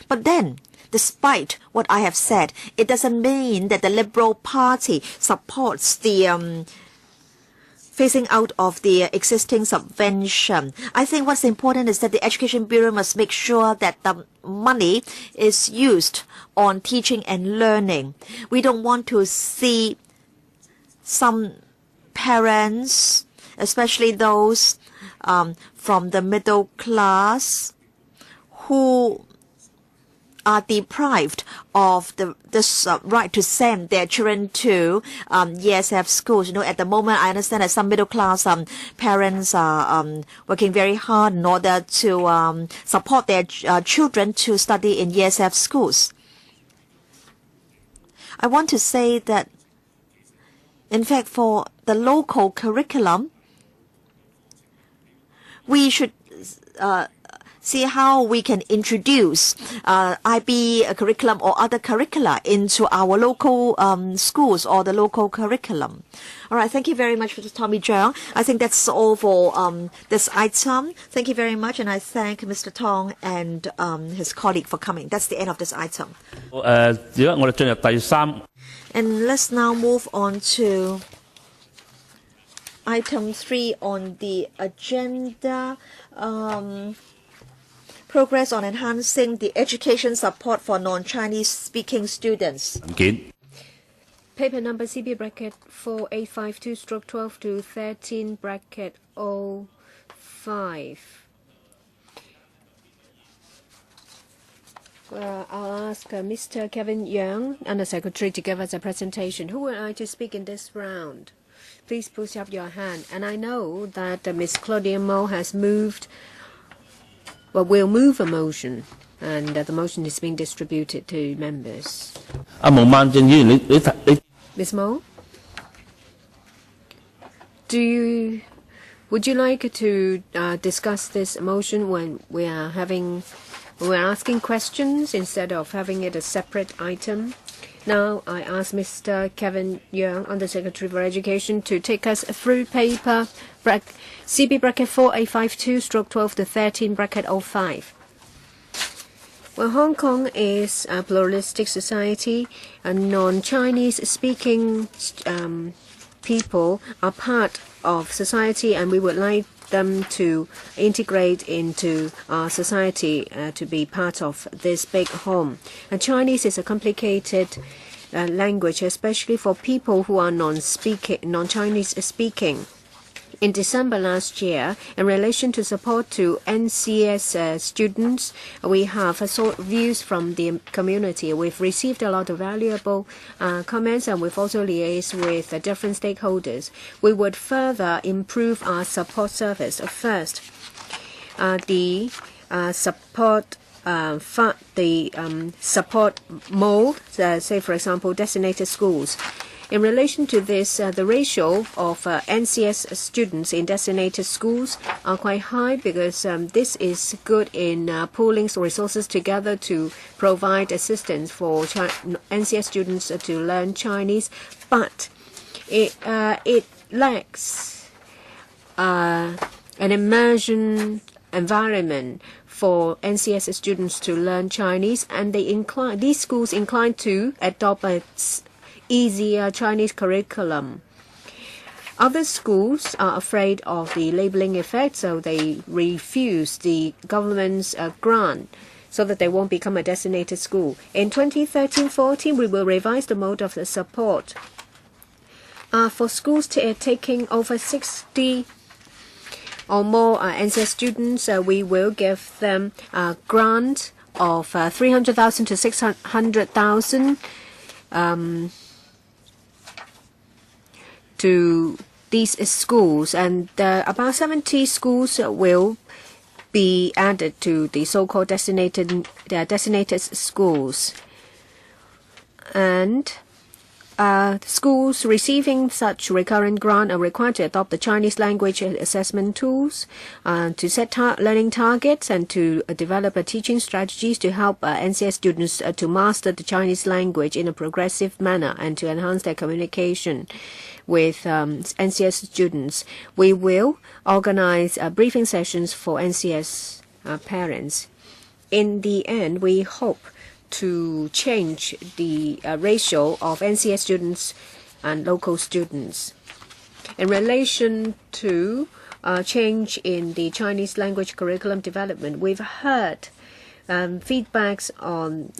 But then, despite what I have said, it doesn't mean that the Liberal Party supports the phasing out of the existing subvention. I think what's important is that the Education Bureau must make sure that the money is used on teaching and learning. We don't want to see some parents, especially those from the middle class who are deprived of this right to send their children to ESF schools. At the moment, I understand that some middle class parents are working very hard in order to support their children to study in ESF schools. I want to say that, in fact, for the local curriculum, we should see how we can introduce IB curriculum or other curricula into our local schools or the local curriculum. All right, thank you very much, Mr. Tommy Zhang. I think that's all for this item. Thank you very much, and I thank Mr. Tong and his colleague for coming. That's the end of this item. And let's now move on to item 3 on the agenda. Progress on enhancing the education support for non-Chinese speaking students. Paper number CB bracket 4852/12 to 13 bracket 05. I'll ask Mr. Kevin Young, Under Secretary, to give us a presentation. Who would like to speak in this round? Please push up your hand. And I know that Ms. Claudia Mo has moved. Well, we'll move a motion, and the motion is being distributed to members. Ms. Mo, would you like to discuss this motion when we're asking questions instead of having it a separate item? Now I ask Mr. Kevin Young, Under Secretary for Education, to take us through paper CB bracket 4852/12 to 13 bracket 05. Well, Hong Kong is a pluralistic society, and non-Chinese speaking people are part of society, and we would like them to integrate into our society to be part of this big home. And Chinese is a complicated language, especially for people who are non-Chinese speaking. In December last year, in relation to support to NCS students, we have sought views from the community. We've received a lot of valuable comments, and we've also liaised with different stakeholders. We would further improve our support service. First, the support support mode, say for example, designated schools. In relation to this, the ratio of NCS students in designated schools are quite high because this is good in pooling resources together to provide assistance for NCS students to learn Chinese, but it lacks an immersion environment for NCS students to learn Chinese, and these schools incline to adopt a easier Chinese curriculum. Other schools are afraid of the labeling effect, so they refuse the government's grant so that they won't become a designated school. In 2013-14, we will revise the mode of the support. For schools taking over 60 or more NCS students, we will give them a grant of 300,000 to 600,000 to these schools, and about 70 schools will be added to the so-called designated schools. And schools receiving such recurrent grant are required to adopt the Chinese language assessment tools, to set learning targets, and to develop teaching strategies to help NCS students to master the Chinese language in a progressive manner and to enhance their communication with NCS students. We will organize briefing sessions for NCS parents. In the end, we hope to change the ratio of NCS students and local students. In relation to change in the Chinese language curriculum development, we've heard feedbacks on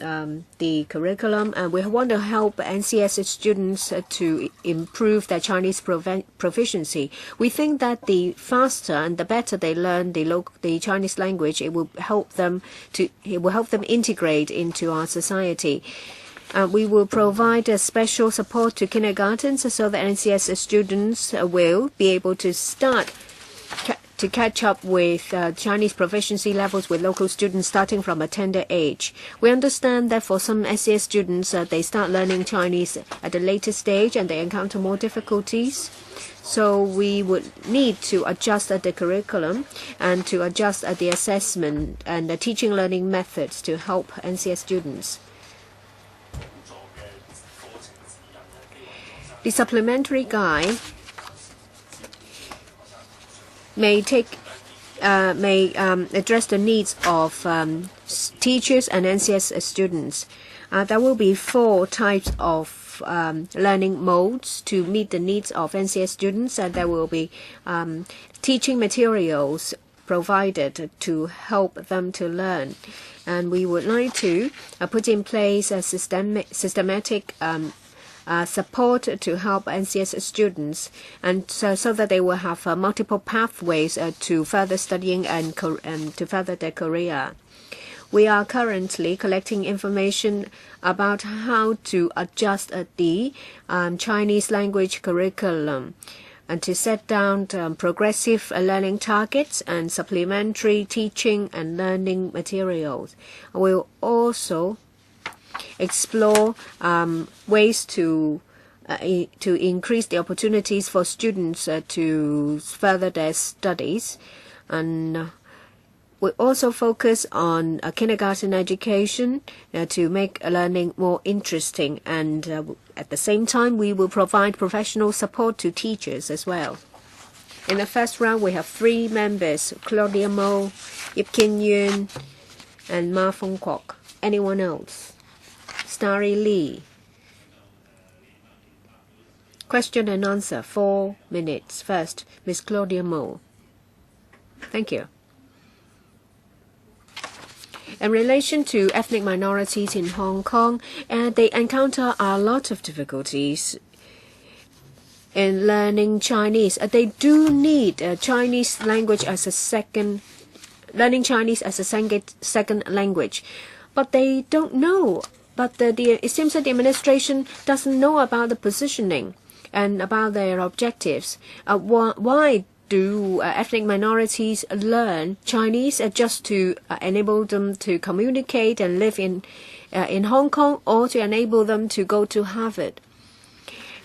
the curriculum, and we want to help NCS students to improve their Chinese proficiency. We think that the faster and the better they learn the Chinese language, it will help them integrate into our society. We will provide a special support to kindergartens so that NCS students will be able to start to catch up with Chinese proficiency levels with local students starting from a tender age. We understand that for some NCS students, they start learning Chinese at a later stage and they encounter more difficulties. So we would need to adjust the curriculum and to adjust the assessment and the teaching learning methods to help NCS students. The supplementary guide may address the needs of teachers and NCS students. There will be 4 types of learning modes to meet the needs of NCS students, and there will be teaching materials provided to help them to learn. And we would like to put in place a systematic support to help NCS students, and so that they will have multiple pathways to further studying and to further their career. We are currently collecting information about how to adjust the Chinese language curriculum and to set down progressive learning targets and supplementary teaching and learning materials. We'll also explore ways to increase the opportunities for students to further their studies, and we also focus on kindergarten education to make learning more interesting, and at the same time we will provide professional support to teachers as well. In the first round we have 3 members: Claudia Mo, Yip Kin Yun, and Ma Fong Kwok. Anyone else? Starry Lee. Question and answer, 4 minutes. First, Ms. Claudia Mo. Thank you. In relation to ethnic minorities in Hong Kong, they encounter a lot of difficulties in learning Chinese. They do need Chinese language as a second language, but they don't know. But it seems that the administration doesn't know about the positioning and about their objectives. Why do ethnic minorities learn Chinese just to enable them to communicate and live in Hong Kong, or to enable them to go to Harvard?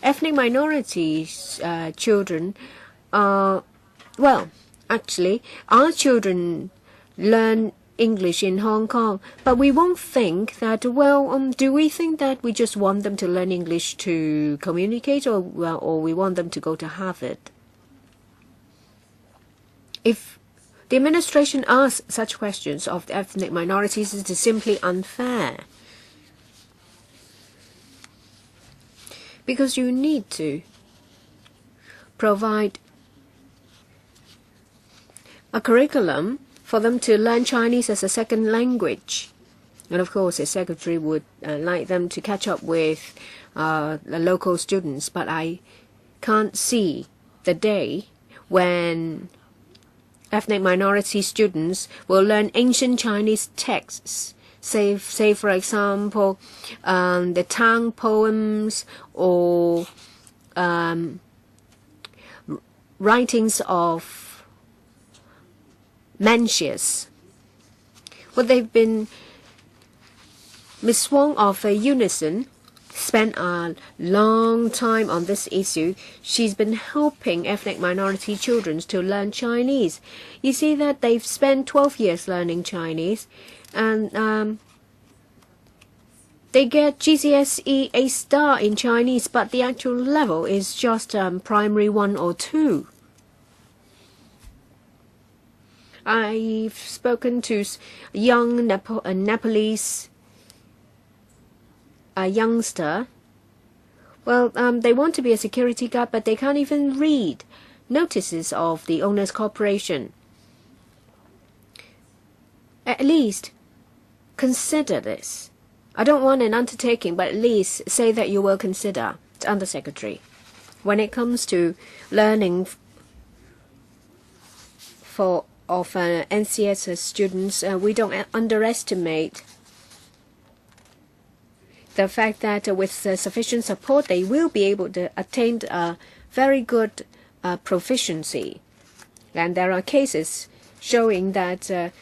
Ethnic minorities children, actually, our children learn English in Hong Kong, but we won't think that, do we think that we just want them to learn English to communicate, or we want them to go to Harvard? If the administration asks such questions of the ethnic minorities, it is simply unfair. Because you need to provide a curriculum for them to learn Chinese as a second language. And of course, the secretary would like them to catch up with the local students, but I can't see the day when ethnic minority students will learn ancient Chinese texts, say for example, the Tang poems or writings of Mencius. Well, they've been. Ms. Wong of Unison spent a long time on this issue. She's been helping ethnic minority children to learn Chinese. You see that they've spent 12 years learning Chinese, and they get GCSE A star in Chinese, but the actual level is just primary 1 or 2. I've spoken to young Nepalese youngster. Well, they want to be a security guard, but they can't even read notices of the owner's corporation. At least consider this. I don't want an undertaking, but at least say that you will consider, Undersecretary. When it comes to learning of NCS students, we don't underestimate the fact that with sufficient support, they will be able to attain a very good proficiency. And there are cases showing that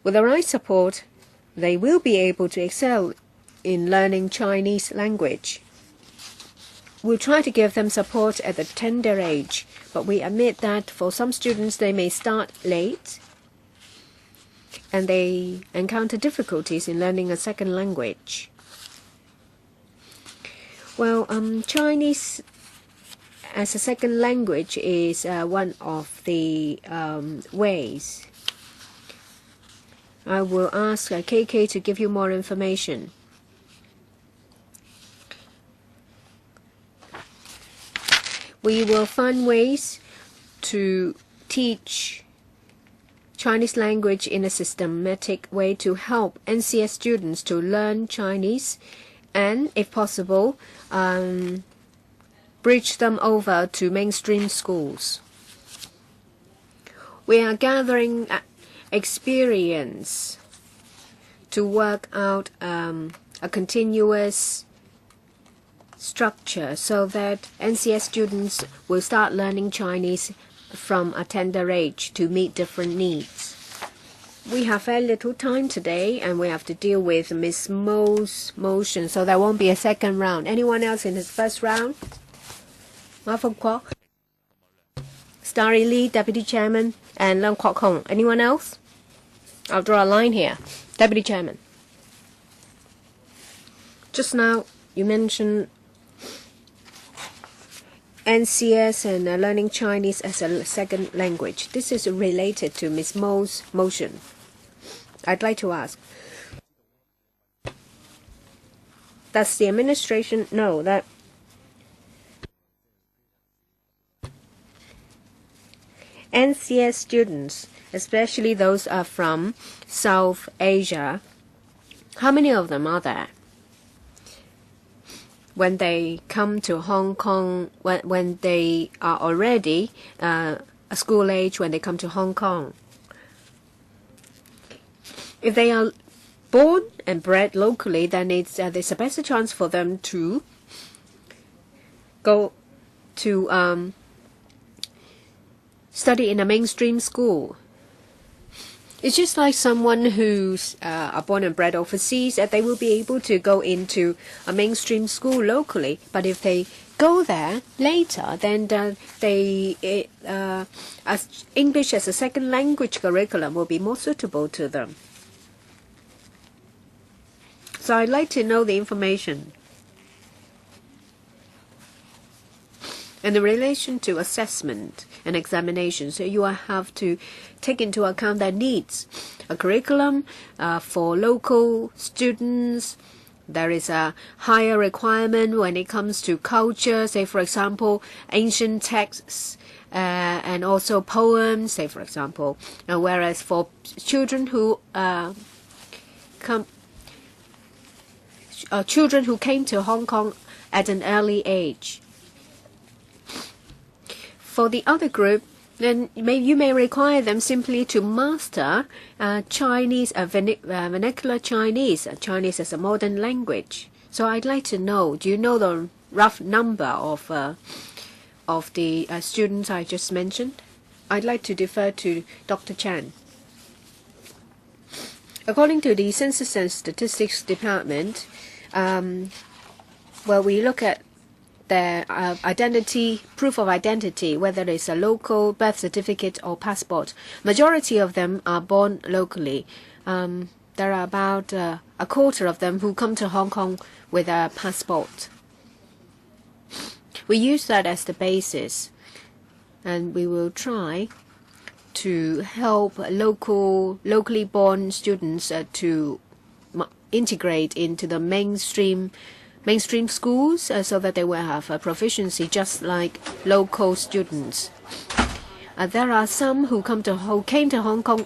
with the right support, they will be able to excel in learning Chinese language. We'll try to give them support at the tender age, but we admit that for some students they may start late and they encounter difficulties in learning a second language. Well, Chinese as a second language is one of the ways. I will ask KK to give you more information. We will find ways to teach Chinese language in a systematic way to help NCS students to learn Chinese and, if possible, bridge them over to mainstream schools. We are gathering experience to work out a continuous structure so that NCS students will start learning Chinese from a tender age to meet different needs. We have very little time today and we have to deal with Ms. Mo's motion, so there won't be a second round. Anyone else in this first round? Ma Fung Kwok, Starry Lee, Deputy Chairman, and Leung Kwok Hong. Anyone else? I'll draw a line here. Deputy Chairman. Just now you mentioned NCS and learning Chinese as a second language. This is related to Ms. Mo's motion. I'd like to ask, does the administration know that NCS students, especially those from South Asia, how many of them are there? When they come to Hong Kong, when they are already a school age, when they come to Hong Kong, if they are born and bred locally, then there's a better chance for them to go to study in a mainstream school. It's just like someone who's are born and bred overseas, that they will be able to go into a mainstream school locally. But if they go there later, then as English as a second language curriculum will be more suitable to them. So I'd like to know the information. And in relation to assessment and examination, so you have to take into account their needs. A curriculum for local students. There is a higher requirement when it comes to culture, say for example, ancient texts and also poems, say for example. Whereas for children who came to Hong Kong at an early age. For the other group, then you may require them simply to master Chinese, vernacular Chinese, Chinese as a modern language. So I'd like to know, do you know the rough number of the students I just mentioned? I'd like to defer to Dr. Chan. According to the Census and Statistics Department, we look at their identity, proof of identity, whether it's a local birth certificate or passport. Majority of them are born locally. There are about a quarter of them who come to Hong Kong with a passport. We use that as the basis, and we will try to help locally born students to integrate into the mainstream schools so that they will have a proficiency just like local students. There are some who came to Hong Kong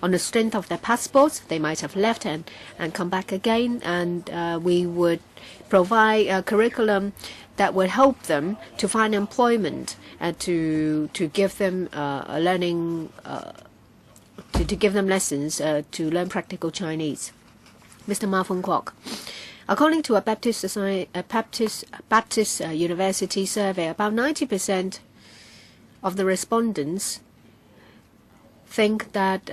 on the strength of their passports. They might have left and come back again, and we would provide a curriculum that would help them to find employment and to give them a learning to give them lessons to learn practical Chinese. Mr. Ma Fung Kwok. According to a Baptist University survey, about 90% of the respondents think that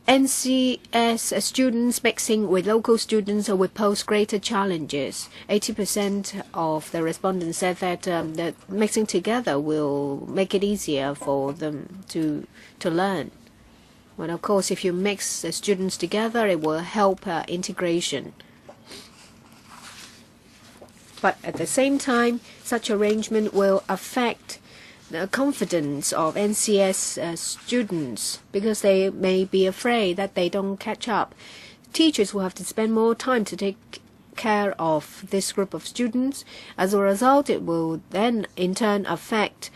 NCS students mixing with local students would pose greater challenges. 80% of the respondents said that that mixing together will make it easier for them to learn. Well, of course, if you mix the students together, it will help integration. But at the same time, such arrangement will affect the confidence of NCS students because they may be afraid that they don't catch up. Teachers will have to spend more time to take care of this group of students. As a result, it will then in turn affect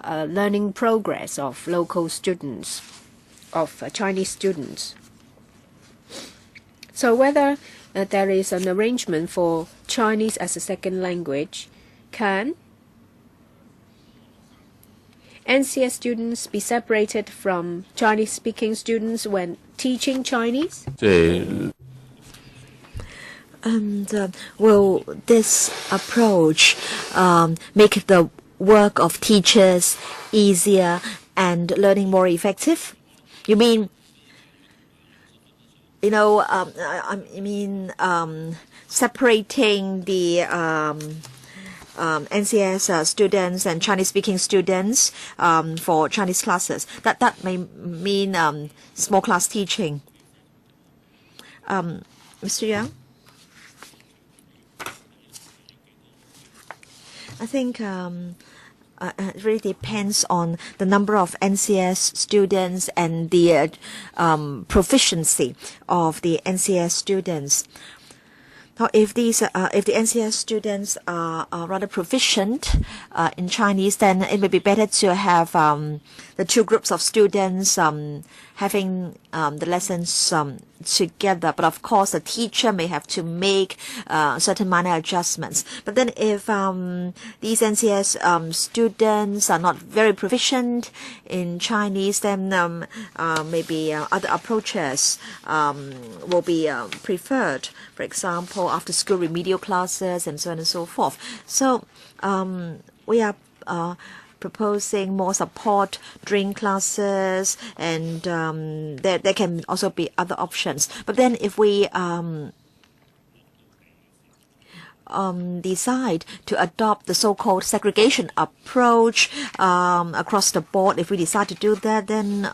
learning progress of local students, of Chinese students. So whether there is an arrangement for Chinese as a second language, can NCS students be separated from Chinese-speaking students when teaching Chinese? And will this approach make the work of teachers easier and learning more effective? You mean, separating the NCS students and Chinese-speaking students for Chinese classes. That may mean small class teaching. Mr. Yang? I think it really depends on the number of NCS students and the proficiency of the NCS students. Now, if the NCS students are rather proficient in Chinese, then it may be better to have the two groups of students having the lessons together. But of course, the teacher may have to make certain minor adjustments. But then if these NCS students are not very proficient in Chinese, then maybe other approaches will be preferred. For example, after-school remedial classes and so on and so forth. So we are proposing more support during classes, and there can also be other options. But then if we decide to adopt the so-called segregation approach across the board, if we decide to do that, then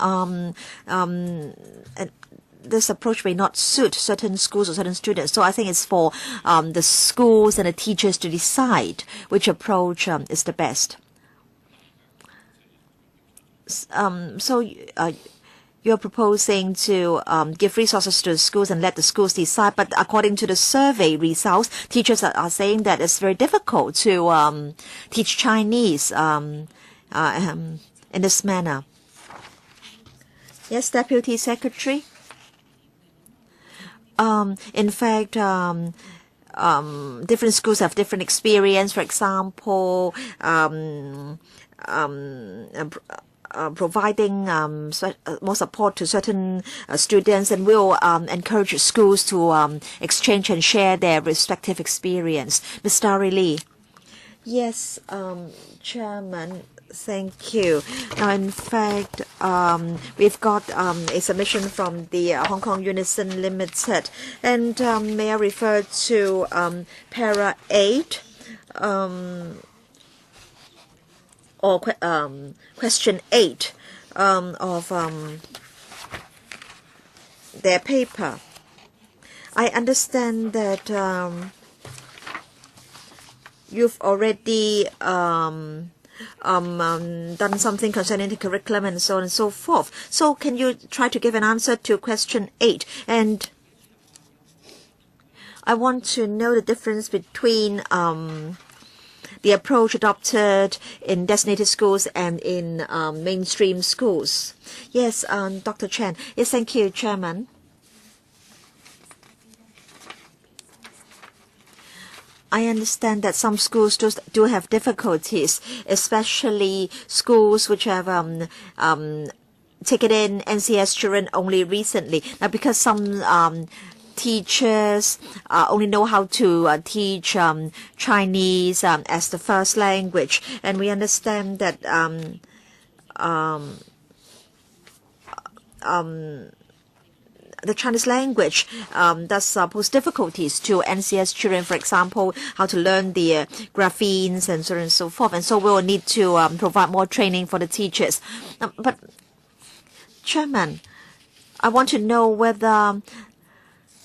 this approach may not suit certain schools or certain students. So I think it's for the schools and the teachers to decide which approach is the best. So you're proposing to give resources to the schools and let the schools decide. But according to the survey results, teachers are saying that it's very difficult to teach Chinese in this manner. Yes, Deputy Secretary. In fact, different schools have different experience. For example, providing more support to certain students, and will encourage schools to exchange and share their respective experience. Ms. Starry Lee. Yes, Chairman. Thank you. Now, in fact, we've got a submission from the Hong Kong Unison Limited, and may I refer to para 8 or question 8 of their paper. I understand that you've already done something concerning the curriculum and so on and so forth. So can you try to give an answer to question 8? And I want to know the difference between the approach adopted in designated schools and in mainstream schools. Yes, Dr. Chen. Yes, thank you, Chairman. I understand that some schools do have difficulties, especially schools which have taken in NCS children only recently. Now, because some teachers only know how to teach Chinese as the first language, and we understand that the Chinese language does pose difficulties to NCS children, for example, how to learn the graphemes and so on and so forth. And so we will need to provide more training for the teachers. But, Chairman, I want to know whether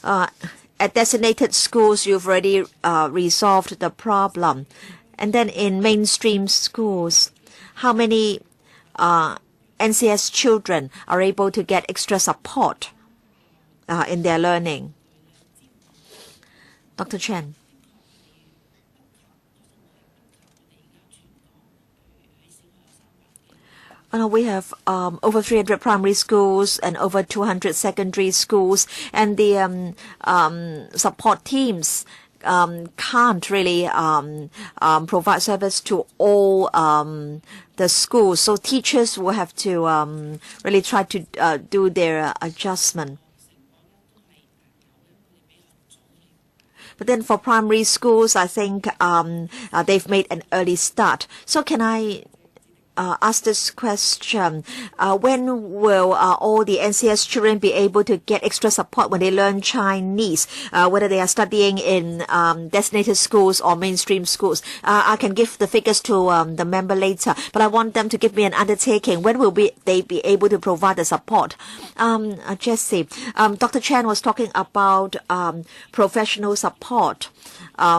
at designated schools you've already resolved the problem. And then in mainstream schools, how many NCS children are able to get extra support in their learning? Dr. Chen. We have over 300 primary schools and over 200 secondary schools, and the support teams can't really provide service to all the schools. So teachers will have to really try to do their adjustment. But then for primary schools, I think they've made an early start. So can I ask this question? When will all the NCS children be able to get extra support when they learn Chinese, whether they are studying in designated schools or mainstream schools? I can give the figures to the member later, but I want them to give me an undertaking. When will they be able to provide the support? Jessie, Dr. Chen was talking about professional support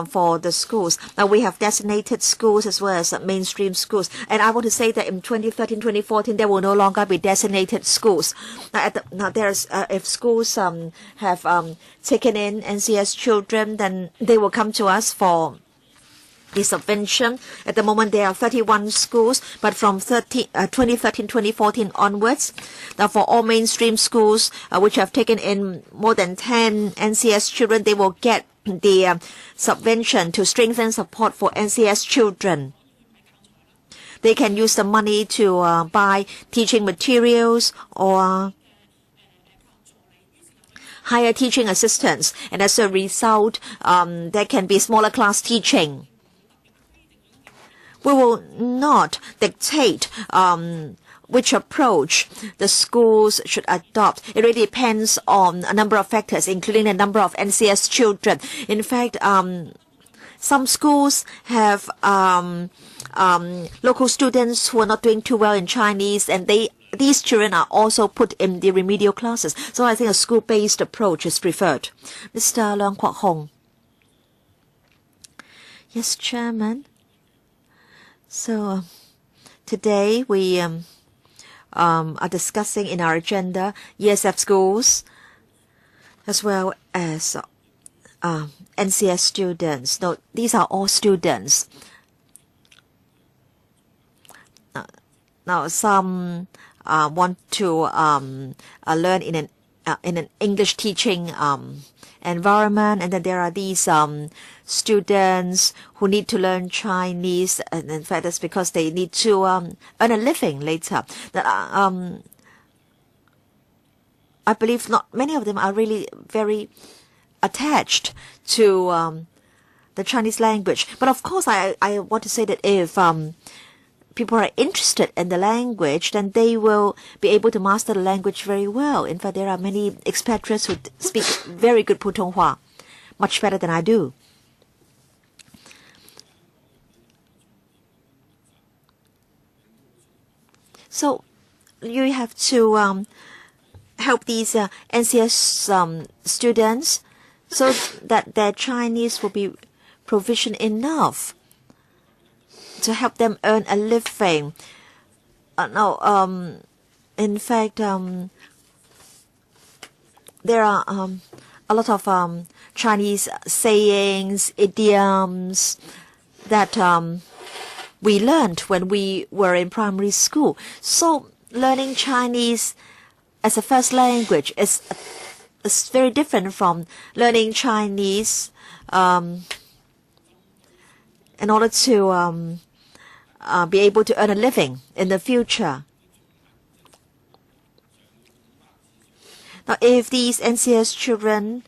for the schools. Now we have designated schools as well as mainstream schools, and I want to say that in 2013-2014 there will no longer be designated schools. Now there's if schools have taken in NCS children, then they will come to us for the subvention. At the moment there are 31 schools, but from 2013-2014 onwards, now for all mainstream schools which have taken in more than 10 NCS children, they will get the subvention to strengthen support for NCS children. They can use the money to buy teaching materials or hire teaching assistants, and as a result, there can be smaller class teaching. We will not dictate which approach the schools should adopt. It really depends on a number of factors, including the number of NCS children. In fact, some schools have local students who are not doing too well in Chinese, and these children are also put in the remedial classes. So I think a school-based approach is preferred. Mr. Leung Kwok Hong. Yes, Chairman. So today we are discussing in our agenda ESF schools as well as NCS students. No, these are all students. Now some want to learn in an English teaching environment, and then there are these students who need to learn Chinese, and in fact that's because they need to earn a living later. I believe not many of them are really very attached to the Chinese language. But of course I want to say that if people are interested in the language, then they will be able to master the language very well. In fact, there are many expatriates who speak very good Putonghua, much better than I do. So you have to help these NCS students so that their Chinese will be proficient enough to help them earn a living. In fact, there are a lot of Chinese sayings, idioms that we learned when we were in primary school. So learning Chinese as a first language is very different from learning Chinese in order to be able to earn a living in the future. Now, if these NCS children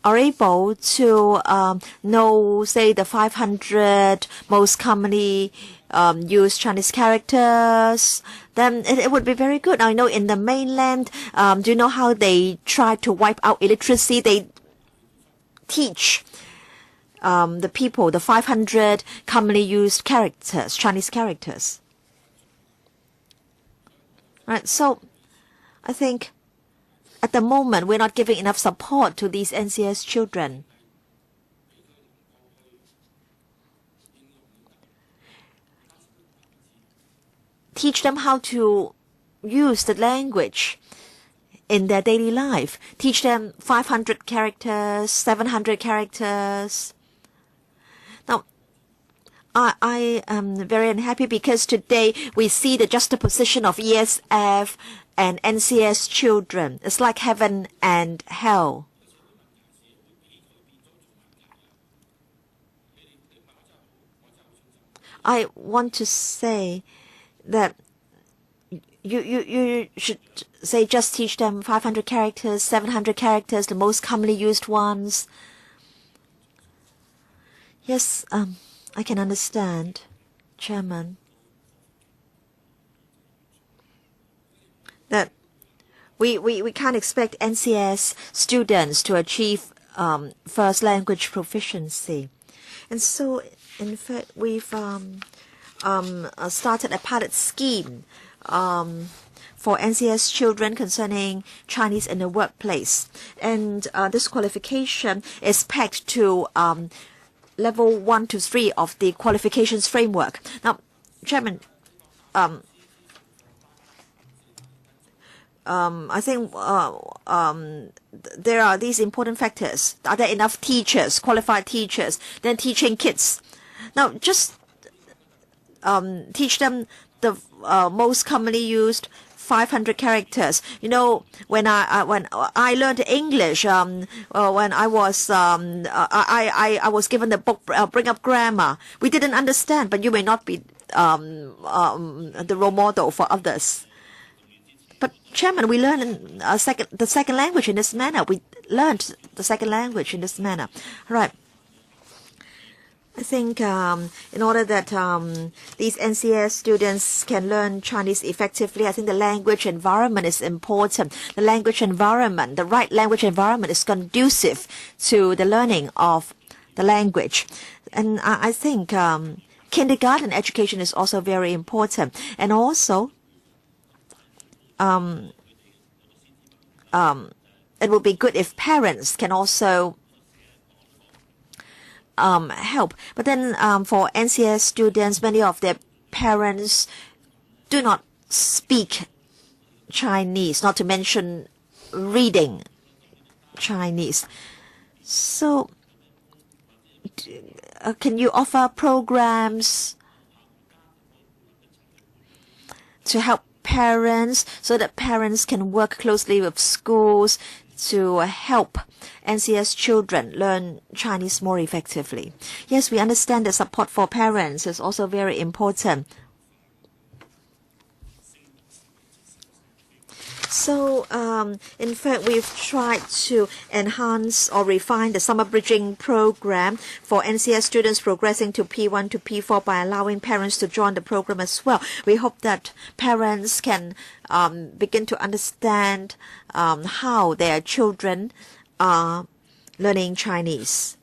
are able to know, say, the 500 most commonly used Chinese characters, then it would be very good. Now, I know in the mainland, do you know how they try to wipe out illiteracy? They teach the people the 500 commonly used characters, Chinese characters. Right, so I think at the moment, we're not giving enough support to these NCS children. Teach them how to use the language in their daily life. Teach them 500 characters, 700 characters. Now, I am very unhappy because today we see the juxtaposition of ESF and NCS children. It's like heaven and hell. I want to say that you should say just teach them 500 characters, 700 characters, the most commonly used ones. Yes, I can understand, Chairman, that we can't expect NCS students to achieve first language proficiency. And so, in fact, we've started a pilot scheme for NCS children concerning Chinese in the workplace. And this qualification is pegged to level 1 to 3 of the qualifications framework. Now, Chairman, I think there are these important factors. Are there enough teachers, qualified teachers? Then teaching kids. Now, just teach them the most commonly used 500 characters. You know, when I learned English, when I was I was given the book Bring Up Grammar. We didn't understand, but you may not be the role model for others. But Chairman, we learned the second language in this manner. We learned the second language in this manner. All right. I think in order that these NCS students can learn Chinese effectively, I think the language environment is important. The language environment, the right language environment is conducive to the learning of the language. And I think kindergarten education is also very important. And also, it would be good if parents can also help. But then for NCS students, many of their parents do not speak Chinese, not to mention reading Chinese. So can you offer programs to help parents so that parents can work closely with schools to help NCS children learn Chinese more effectively? Yes, we understand that support for parents is also very important. So, in fact, we've tried to enhance or refine the summer bridging program for NCS students progressing to P1 to P4 by allowing parents to join the program as well. We hope that parents can begin to understand how their children are learning Chinese.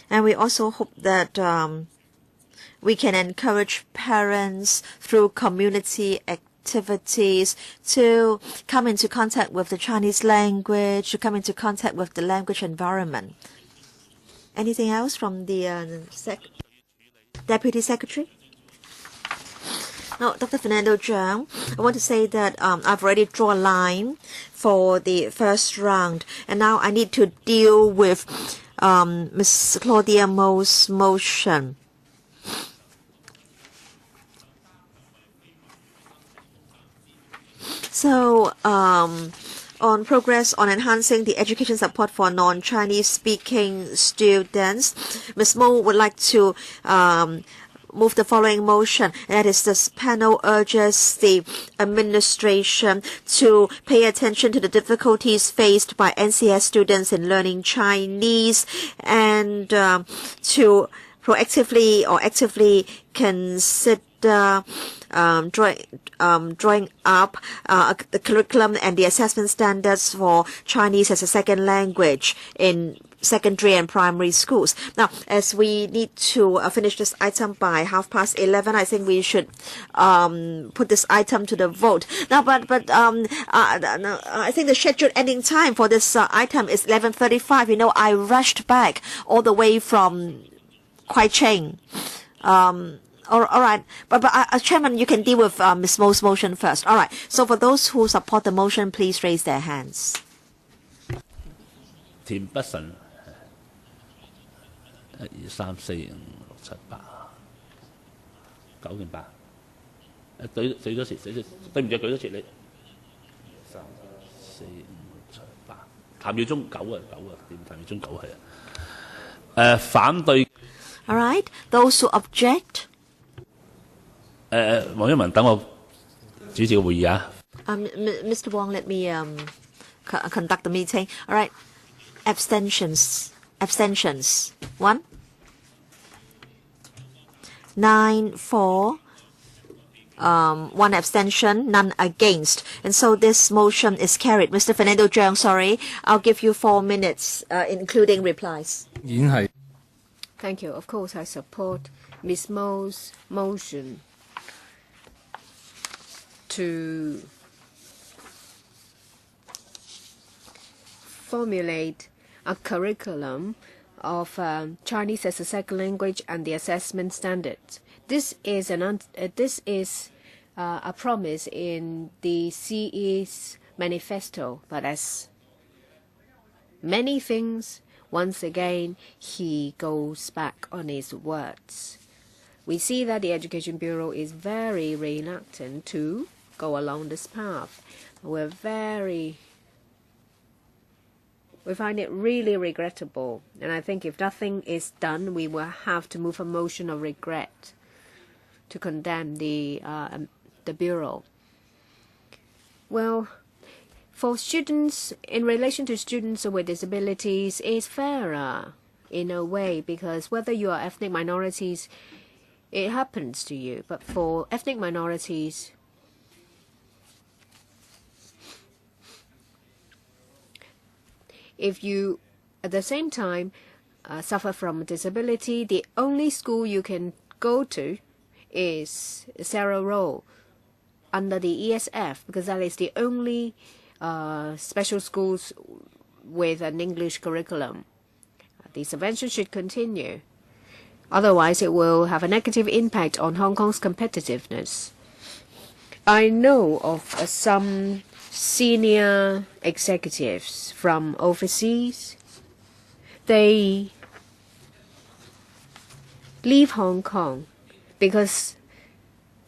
And we also hope that we can encourage parents through community activities to come into contact with the Chinese language, to come into contact with the language environment. Anything else from the Deputy Secretary? No, Dr. Fernando Zhang, I want to say that I've already drawn a line for the first round, and now I need to deal with Ms. Claudia Mo's motion. So, on progress on enhancing the education support for non-Chinese speaking students, Ms. Mo would like to move the following motion. That is, this panel urges the administration to pay attention to the difficulties faced by NCS students in learning Chinese and to proactively or actively consider drawing up the curriculum and the assessment standards for Chinese as a second language in secondary and primary schools. Now, as we need to finish this item by 11:30, I think we should put this item to the vote. Now, but I think the scheduled ending time for this item is 11:35. You know, I rushed back all the way from Kwai Ching. All right, but Chairman, you can deal with Ms. Mo's motion first. All right. So for those who support the motion, please raise their hands. 田北辰1、2、3、4、5、6、7、8、9定8？舉多次，對唔住，舉多次你。3、4、5、6、7、8。譚耀宗9啊，譚耀宗9係啊。反對。All right. Those who object. 黃一文，等我主持個會議啊。Mr. Wong, let me conduct the meeting. All right. Abstentions. 1. 9, 4. 1 abstention, none against. And so this motion is carried. Mr. Fernando Zhang, sorry. I'll give you 4 minutes, including replies. Thank you. Of course, I support Ms. Mo's motion to formulate a curriculum of Chinese as a second language and the assessment standards. This is a promise in the CE's manifesto, but as many things, once again, he goes back on his words. We see that the Education Bureau is very reluctant to go along this path. We find it really regrettable, and I think if nothing is done, we will have to move a motion of regret to condemn the Bureau. Well, for students, in relation to students with disabilities, it's fairer in a way, because whether you are ethnic minorities, it happens to you. But for ethnic minorities, if you at the same time suffer from disability, the only school you can go to is Sarah Rowe under the ESF, because that is the only special schools with an English curriculum. The subvention should continue. Otherwise, it will have a negative impact on Hong Kong's competitiveness. I know of some senior executives from overseas. They leave Hong Kong because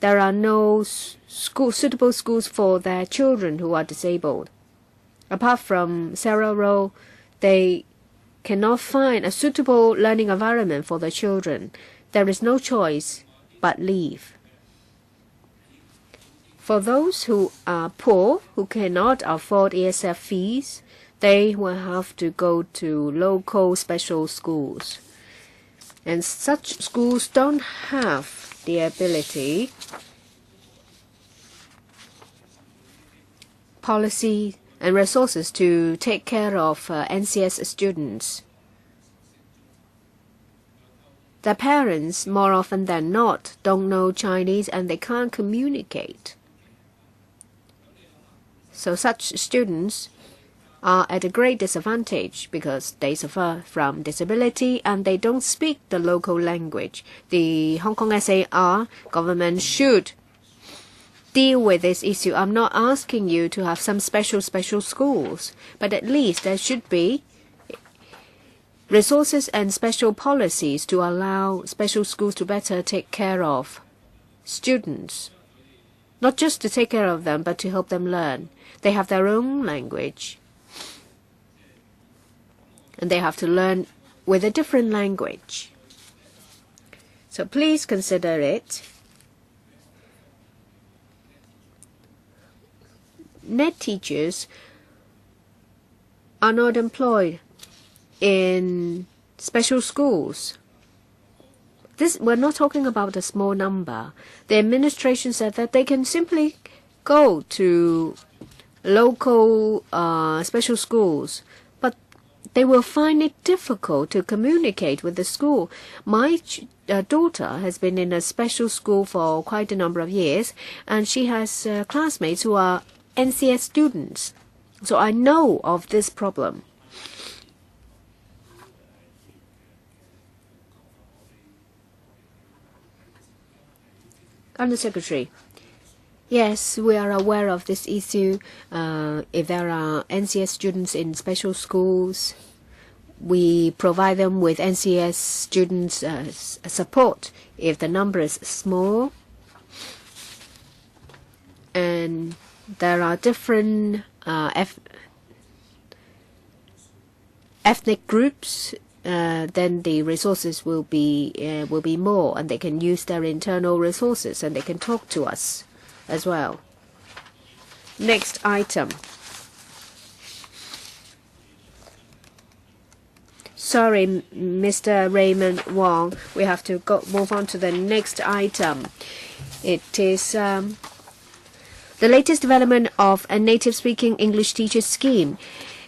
there are no suitable schools for their children who are disabled. Apart from Sarah Rowe, they cannot find a suitable learning environment for the children. There is no choice but leave. For those who are poor, who cannot afford ESF fees, they will have to go to local special schools. And such schools don't have the ability, policy, and resources to take care of NCS students. Their parents, more often than not, don't know Chinese and they can't communicate. So such students are at a great disadvantage because they suffer from disability and they don't speak the local language. The Hong Kong SAR government should deal with this issue. I'm not asking you to have some special schools, but at least there should be resources and special policies to allow special schools to better take care of students. Not just to take care of them, but to help them learn. They have their own language. And they have to learn with a different language. So please consider it. Net teachers are not employed in special schools. We're not talking about a small number. The administration said that they can simply go to local special schools, but they will find it difficult to communicate with the school. My daughter has been in a special school for quite a number of years, and she has classmates who are NCS students. So I know of this problem. Undersecretary. Yes, we are aware of this issue. If there are NCS students in special schools, we provide them with NCS students support if the number is small. And there are different ethnic groups. Then the resources will be more, and they can use their internal resources, and they can talk to us as well. Next item. Sorry, Mr. Raymond Wong, we have to move on to the next item. It is the latest development of a native-speaking English teacher scheme.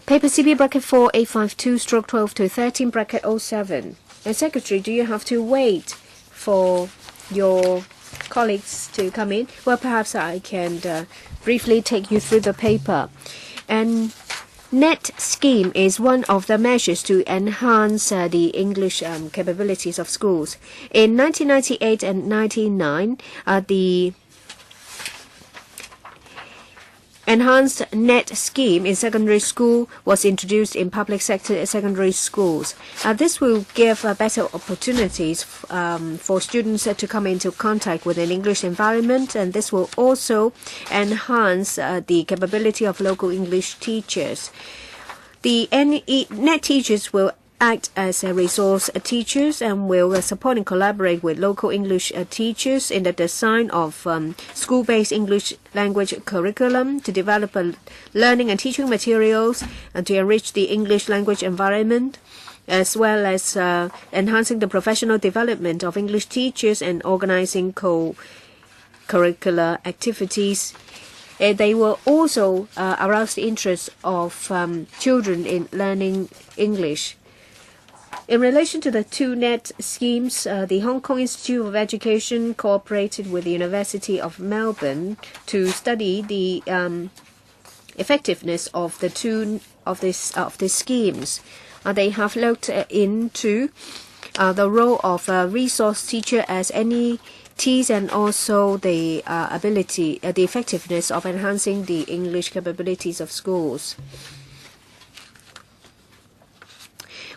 Paper CB bracket 4852/12-13 07. Secretary, do you have to wait for your colleagues to come in? Well, perhaps I can briefly take you through the paper. And NET scheme is one of the measures to enhance the English capabilities of schools. In 1998 and 1999, the enhanced NET scheme in secondary school was introduced in public sector secondary schools. This will give better opportunities for students to come into contact with an English environment, and this will also enhance the capability of local English teachers. The NET teachers will act as resource teachers and will support and collaborate with local English teachers in the design of school-based English language curriculum to develop learning and teaching materials and to enrich the English language environment, as well as enhancing the professional development of English teachers and organizing co-curricular activities. They will also arouse the interest of children in learning English. In relation to the two NET schemes, the Hong Kong Institute of Education cooperated with the University of Melbourne to study the effectiveness of the two of these schemes. They have looked into the role of a resource teacher as NETs and also the the effectiveness of enhancing the English capabilities of schools.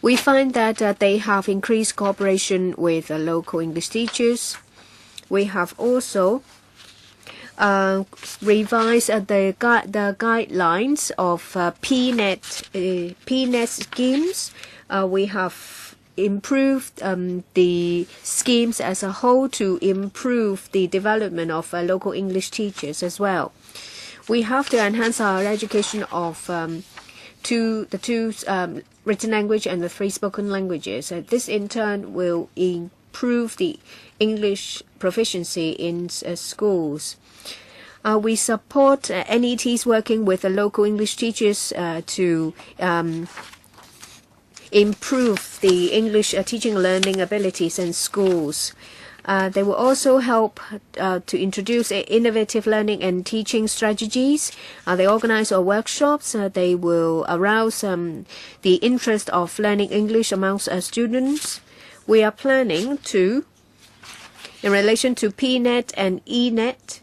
We find that they have increased cooperation with local English teachers. We have also revised the guidelines of PNET schemes. We have improved the schemes as a whole to improve the development of local English teachers as well. We have to enhance our education of the two written language and the three spoken languages. This in turn will improve the English proficiency in schools. We support NETs working with the local English teachers to improve the English teaching and learning abilities in schools. They will also help to introduce innovative learning and teaching strategies. They organize workshops. They will arouse the interest of learning English amongst students. We are planning to, in relation to PNET and ENET,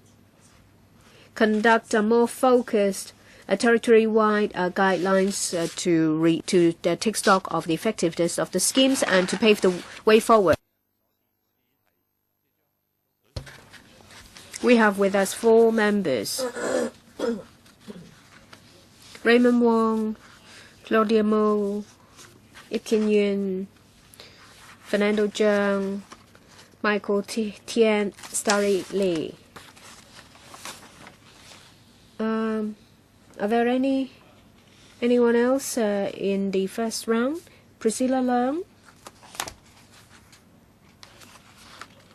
conduct a more focused territory-wide guidelines to take stock of the effectiveness of the schemes and to pave the way forward. We have with us 4 members: Raymond Wong, Claudia Mo, Ip Kian Yuen, Fernando Zhang, Michael Tian, Starry Lee. Are there anyone else in the first round? Priscilla Leung.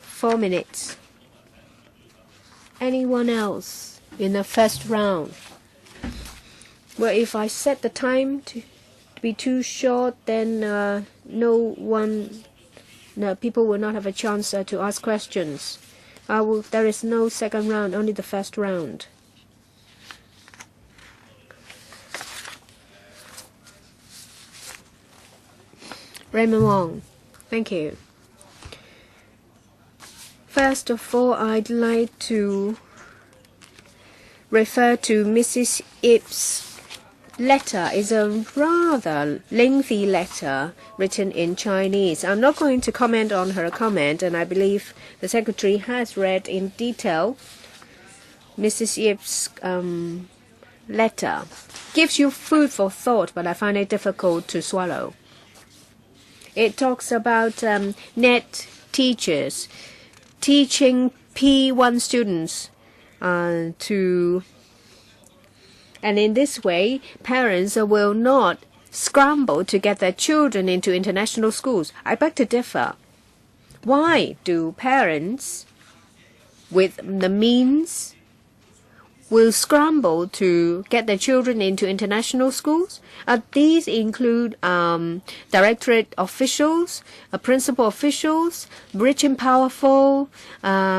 4 minutes. Anyone else in the first round? Well, if I set the time to be too short, then people will not have a chance to ask questions. There is no second round, only the first round. Raymond Wong, thank you. First of all, I'd like to refer to Mrs. Yip's letter. It's a rather lengthy letter written in Chinese. I'm not going to comment on her comment, and I believe the Secretary has read in detail Mrs. Yip's letter. Gives you food for thought, but I find it difficult to swallow. It talks about net teachers teaching P1 students and in this way, parents will not scramble to get their children into international schools. I beg to differ. Why do parents with the means will scramble to get their children into international schools? These include directorate officials, principal officials, rich and powerful,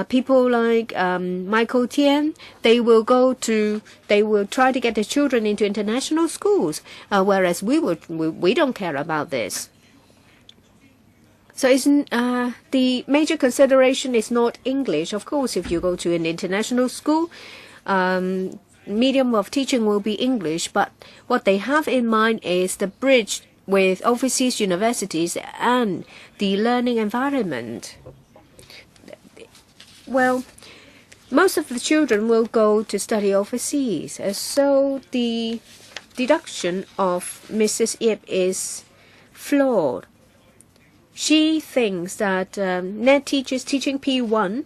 people like Michael Tian. They will try to get their children into international schools, whereas we don't care about this. So the major consideration is not English. Of course, if you go to an international school, medium of teaching will be English, but what they have in mind is the bridge with overseas universities and the learning environment. Well, most of the children will go to study overseas, so the deduction of Mrs. Yip is flawed. She thinks that net teachers teaching P1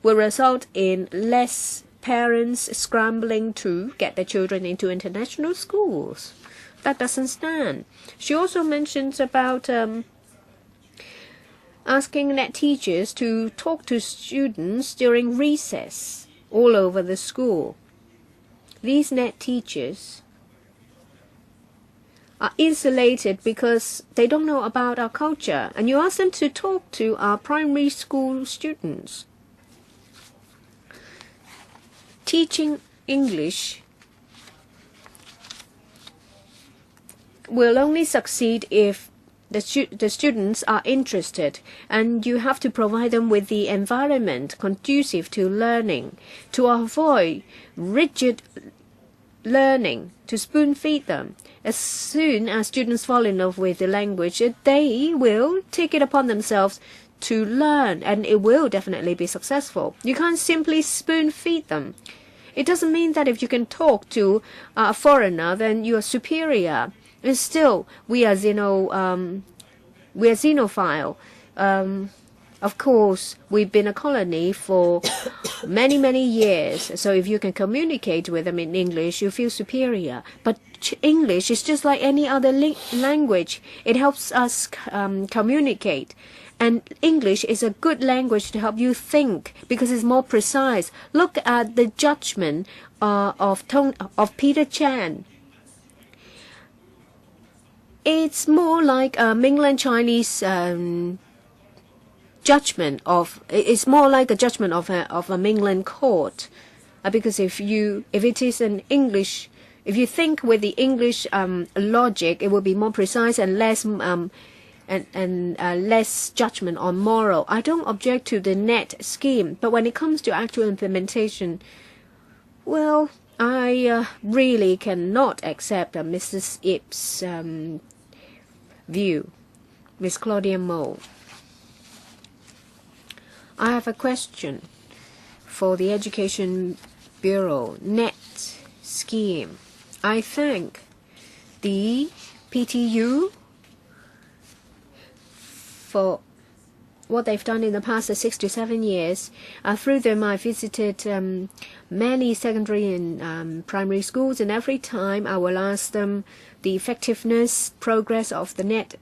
will result in less parents scrambling to get their children into international schools. That doesn't stand. She also mentions about asking net teachers to talk to students during recess all over the school. These net teachers are insulated because they don't know about our culture, and you ask them to talk to our primary school students. Teaching English will only succeed if the students are interested, and you have to provide them with the environment conducive to learning, to avoid rigid learning, to spoon-feed them. As soon as students fall in love with the language, they will take it upon themselves to learn, and it will definitely be successful. You can't simply spoon-feed them. It doesn't mean that if you can talk to a foreigner, then you are superior. And still, we are xenophile. Of course, we've been a colony for many, many years. So if you can communicate with them in English, you feel superior. But English is just like any other language. It helps us communicate. And English is a good language to help you think because it's more precise. Look at the judgment of Peter Chan. It's more like a mainland Chinese judgment of. It's more like a judgment of a mainland court, because if it is an English, if you think with the English logic, it will be more precise and less. Less judgment on moral. I don't object to the net scheme, but when it comes to actual implementation, well, I really cannot accept Mrs. Yip's view, Ms. Claudia Mo. I have a question for the Education Bureau net scheme. I think the PTU, for what they've done in the past 6 to 7 years, through them I visited many secondary and primary schools, and every time I will ask them the effectiveness, progress of the net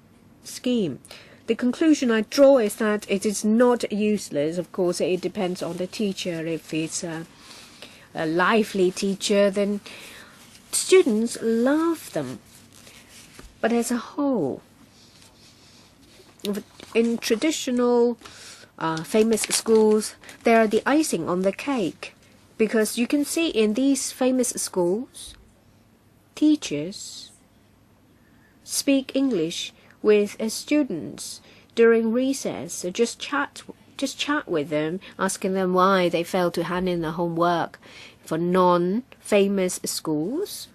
scheme. The conclusion I draw is that it is not useless. Of course, it depends on the teacher. If it's a lively teacher, then students love them. But as a whole, in traditional famous schools, they are the icing on the cake, because you can see in these famous schools, teachers speak English with students during recess. Just chat with them, asking them why they failed to hand in the homework. For non-famous schools,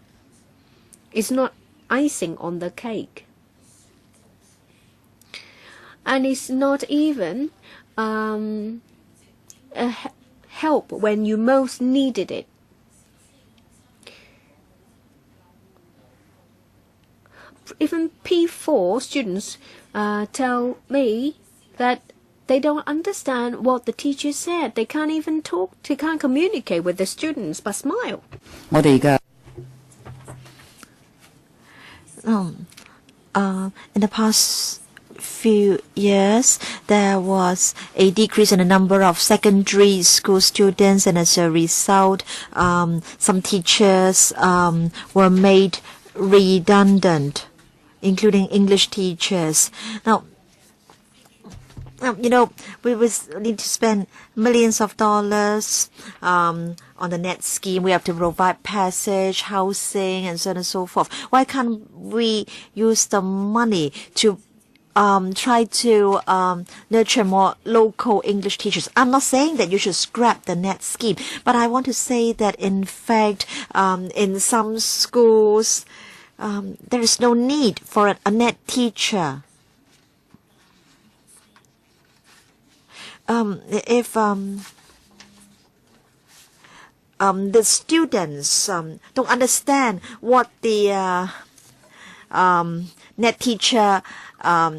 it's not icing on the cake. And it's not even a help when you most needed it. Even P4 students tell me that they don't understand what the teacher said. They can't even talk, they can't communicate with the students, but smile. In the past few years, there was a decrease in the number of secondary school students, and as a result, some teachers were made redundant, including English teachers. Now, you know, we need to spend millions of dollars on the net scheme. We have to provide passage, housing, and so on and so forth. Why can't we use the money to try to nurture more local English teachers? I'm not saying that you should scrap the net scheme, but I want to say that in fact, in some schools, there is no need for a net teacher. If the students don't understand what the net teacher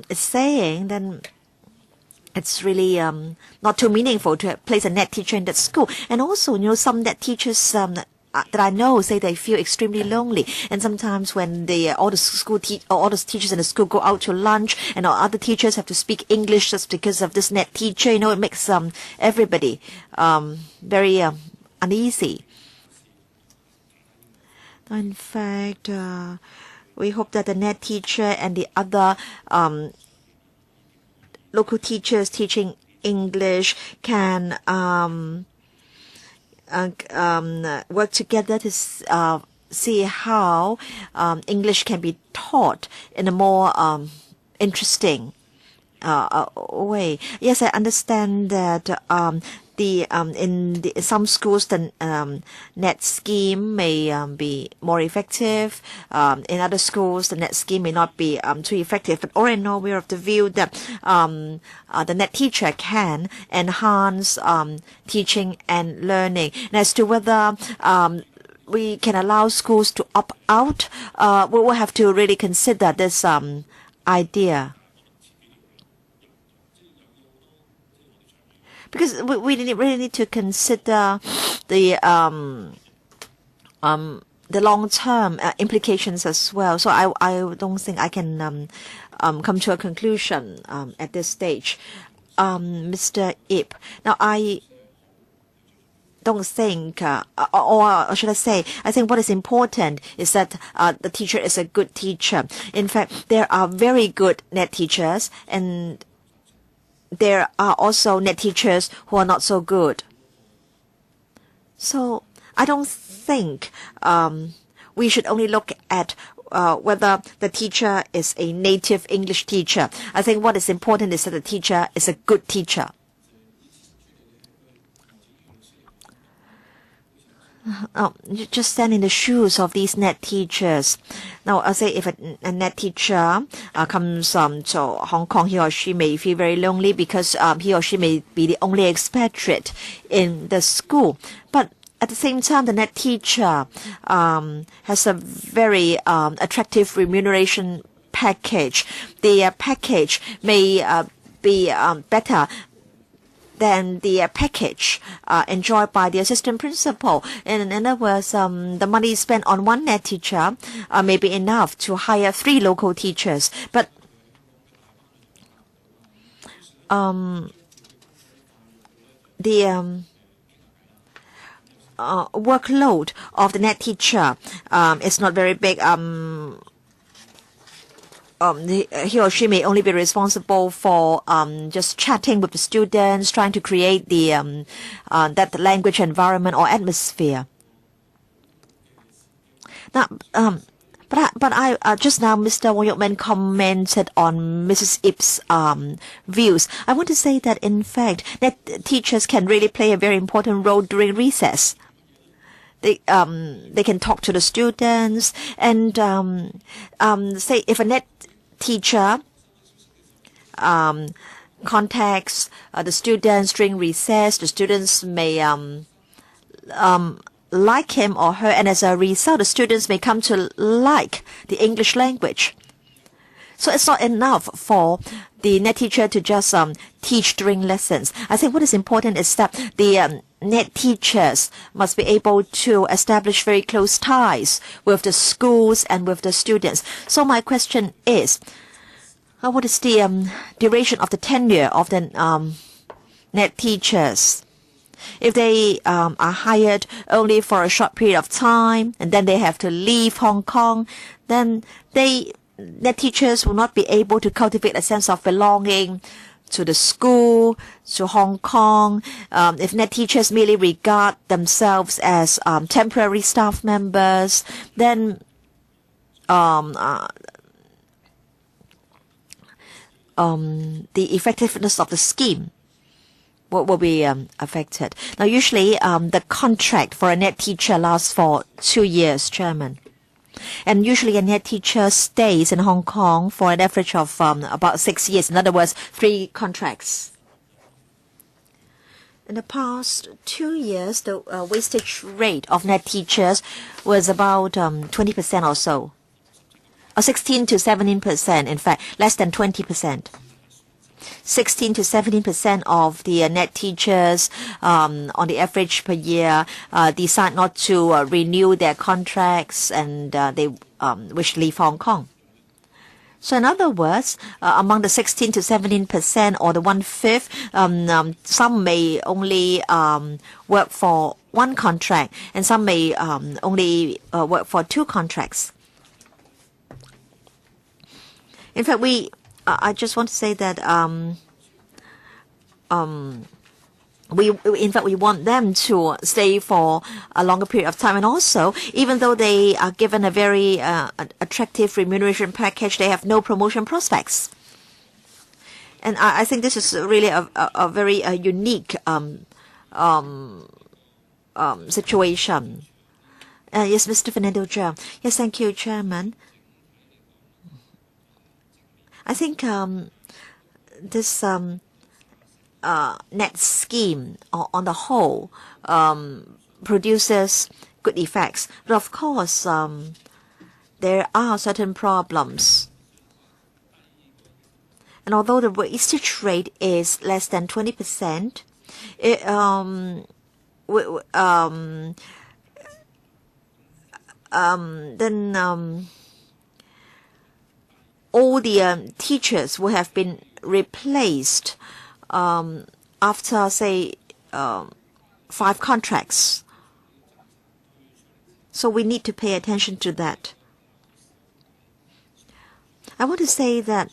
is saying, then it's really not too meaningful to place a net teacher in that school. And also, you know, some net teachers that I know say they feel extremely lonely, and sometimes when all the teachers in the school go out to lunch, and our other teachers have to speak English just because of this net teacher, you know, it makes everybody very uneasy. In fact, we hope that the net teacher and the other local teachers teaching English can work together to see how English can be taught in a more interesting way. Yes, I understand that in some schools the net scheme may be more effective. In other schools, the net scheme may not be too effective. But all in all, we are of the view that the net teacher can enhance teaching and learning. And as to whether we can allow schools to opt out, we will have to really consider this idea. Because we really need to consider the long-term implications as well. So I don't think I can come to a conclusion at this stage. Mr. Ip, now I don't think, or should I say, I think what is important is that the teacher is a good teacher. In fact, there are very good net teachers, and there are also net teachers who are not so good. So I don't think we should only look at whether the teacher is a native English teacher. I think what is important is that the teacher is a good teacher. just stand in the shoes of these net teachers. Now, I'll say if a net teacher comes to Hong Kong, he or she may feel very lonely because he or she may be the only expatriate in the school. But at the same time, the net teacher has a very attractive remuneration package. The package may be better than the package enjoyed by the assistant principal. In other words, the money spent on one net teacher may be enough to hire 3 local teachers. But the workload of the net teacher is not very big. He or she may only be responsible for just chatting with the students, trying to create the that language environment or atmosphere. Now, but I just now, Mr. Wong commented on Mrs. Ip's views. I want to say that in fact, that teachers can really play a very important role during recess. They can talk to the students and say if a net teacher contacts the students during recess, the students may like him or her, and as a result, the students may come to like the English language. So it's not enough for the net teacher to just teach during lessons. I think what is important is that the net teachers must be able to establish very close ties with the schools and with the students. So my question is, what is the duration of the tenure of the net teachers? If they are hired only for a short period of time and then they have to leave Hong Kong, then net teachers will not be able to cultivate a sense of belonging to the school, to Hong Kong. If net teachers merely regard themselves as temporary staff members, then the effectiveness of the scheme will be affected. Now, usually the contract for a net teacher lasts for 2 years, Chairman. And usually a net teacher stays in Hong Kong for an average of about 6 years. In other words, 3 contracts. In the past 2 years, the wastage rate of net teachers was about 20% or so. Or 16 to 17%, in fact, less than 20%. 16 to 17% of the net teachers on the average per year decide not to renew their contracts and they wish to leave Hong Kong. So in other words, among the 16 to 17% or the 1/5, some may only work for 1 contract and some may only work for 2 contracts. In fact, I just want to say that we want them to stay for a longer period of time, and also even though they are given a very attractive remuneration package, they have no promotion prospects. And I think this is really a very unique situation. Yes, Mr. Fernando Zhang. Yes, thank you, Chairman. I think this net scheme on the whole produces good effects. But of course, there are certain problems. And although the wastage rate is less than 20%, then all the teachers will have been replaced after, say, 5 contracts. So we need to pay attention to that. I want to say that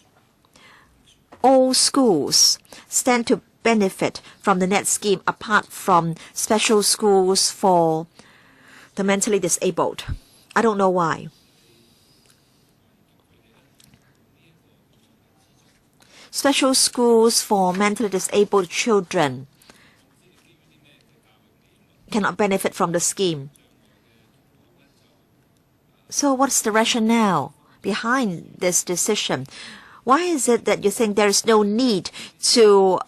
all schools stand to benefit from the net scheme apart from special schools for the mentally disabled. I don't know why. Special schools for mentally disabled children cannot benefit from the scheme. So what's the rationale behind this decision? Why is it that you think there is no need to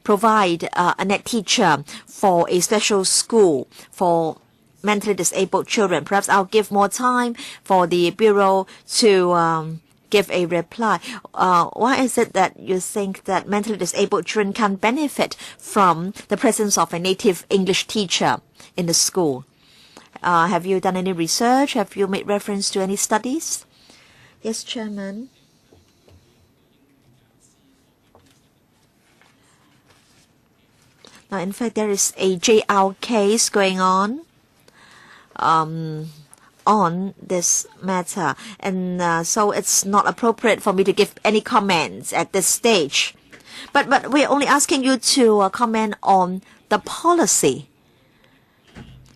provide a net teacher for a special school for mentally disabled children? Perhaps I'll give more time for the Bureau to give a reply. Why is it that you think that mentally disabled children can benefit from the presence of a native English teacher in the school? Have you done any research? Have you made reference to any studies? Yes, Chairman. Now, in fact, there is a JR case going on this matter, and so it's not appropriate for me to give any comments at this stage. But we're only asking you to comment on the policy.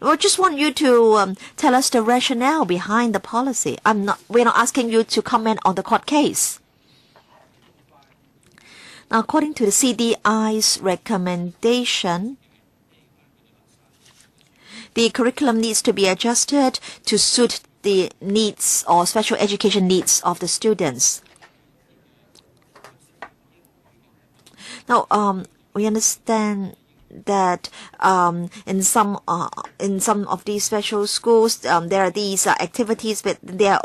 We just want you to tell us the rationale behind the policy. We're not asking you to comment on the court case. Now, according to the CDI's recommendation, the curriculum needs to be adjusted to suit the needs or special education needs of the students. Now, we understand that in some of these special schools there are these activities, but they are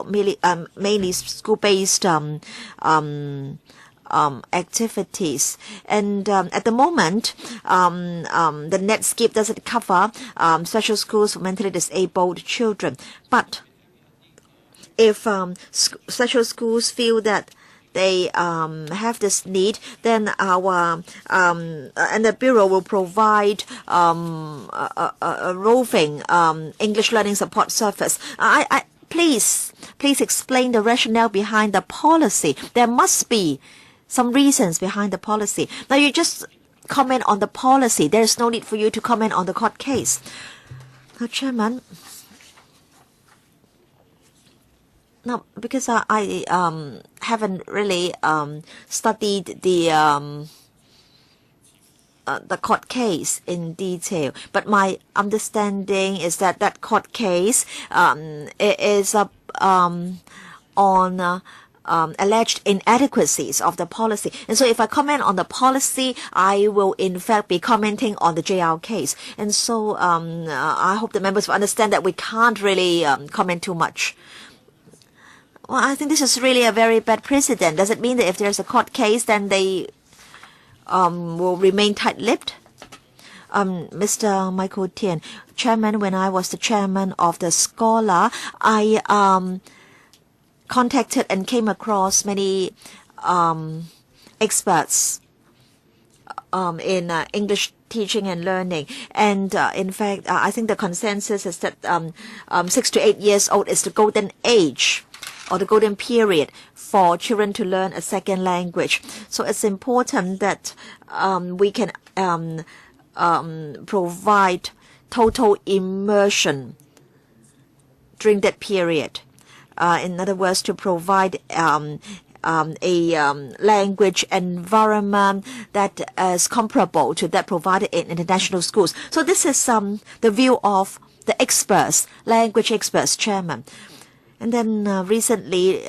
mainly school-based activities, and at the moment the net scheme doesn't cover special schools for mentally disabled children. But if special schools feel that they have this need, then our and the Bureau will provide a roving English learning support service. Please explain the rationale behind the policy. There must be some reasons behind the policy. Now, you just comment on the policy. There is no need for you to comment on the court case. Now, Chairman, no, because I haven't really studied the court case in detail, but my understanding is that that court case is on alleged inadequacies of the policy. And so if I comment on the policy, I will in fact be commenting on the JR case. And so I hope the members will understand that we can't really comment too much. Well, I think this is really a very bad precedent. Does it mean that if there's a court case, then they will remain tight-lipped? Mr. Michael Tian, Chairman, when I was the chairman of the Scholar, I contacted and came across many experts in English teaching and learning. And in fact, I think the consensus is that 6 to 8 years old is the golden age or the golden period for children to learn a second language. So it's important that we can provide total immersion during that period. In other words, to provide a language environment that is comparable to that provided in international schools. So this is the view of the experts, language experts, Chairman. And then recently,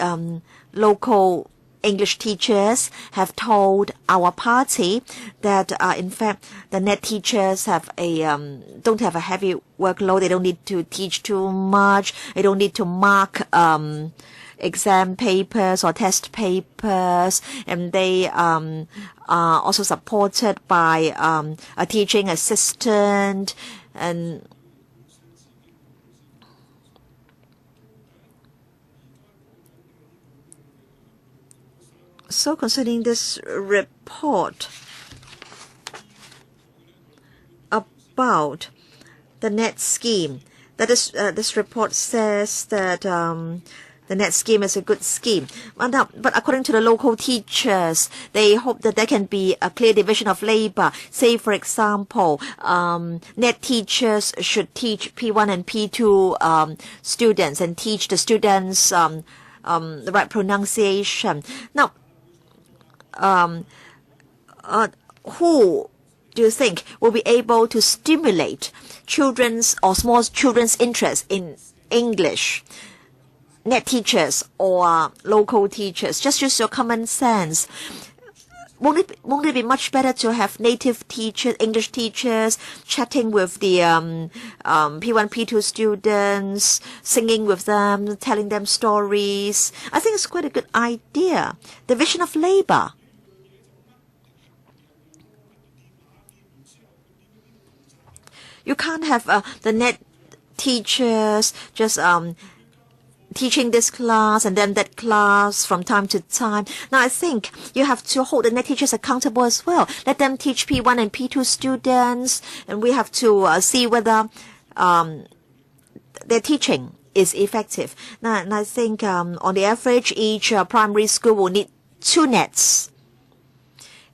local English teachers have told our party that in fact the net teachers have don't have a heavy workload. They don't need to teach too much. They don't need to mark exam papers or test papers, and they are also supported by a teaching assistant. And so concerning this report about the net scheme, that is, this report says that the net scheme is a good scheme. But according to the local teachers, they hope that there can be a clear division of labor. Say, for example, net teachers should teach P1 and P2 students and teach the students the right pronunciation. Now, who do you think will be able to stimulate children's or small children's interest in English? net teachers or local teachers. Just use your common sense. Won't it be much better to have native teachers, English teachers, chatting with the P1, P2 students, singing with them, telling them stories? I think it's quite a good idea. Division of labor. You can't have the net teachers just teaching this class and then that class from time to time. Now, I think you have to hold the net teachers accountable as well. Let them teach P1 and P2 students, and we have to see whether their teaching is effective. Now, and I think on the average, each primary school will need 2 nets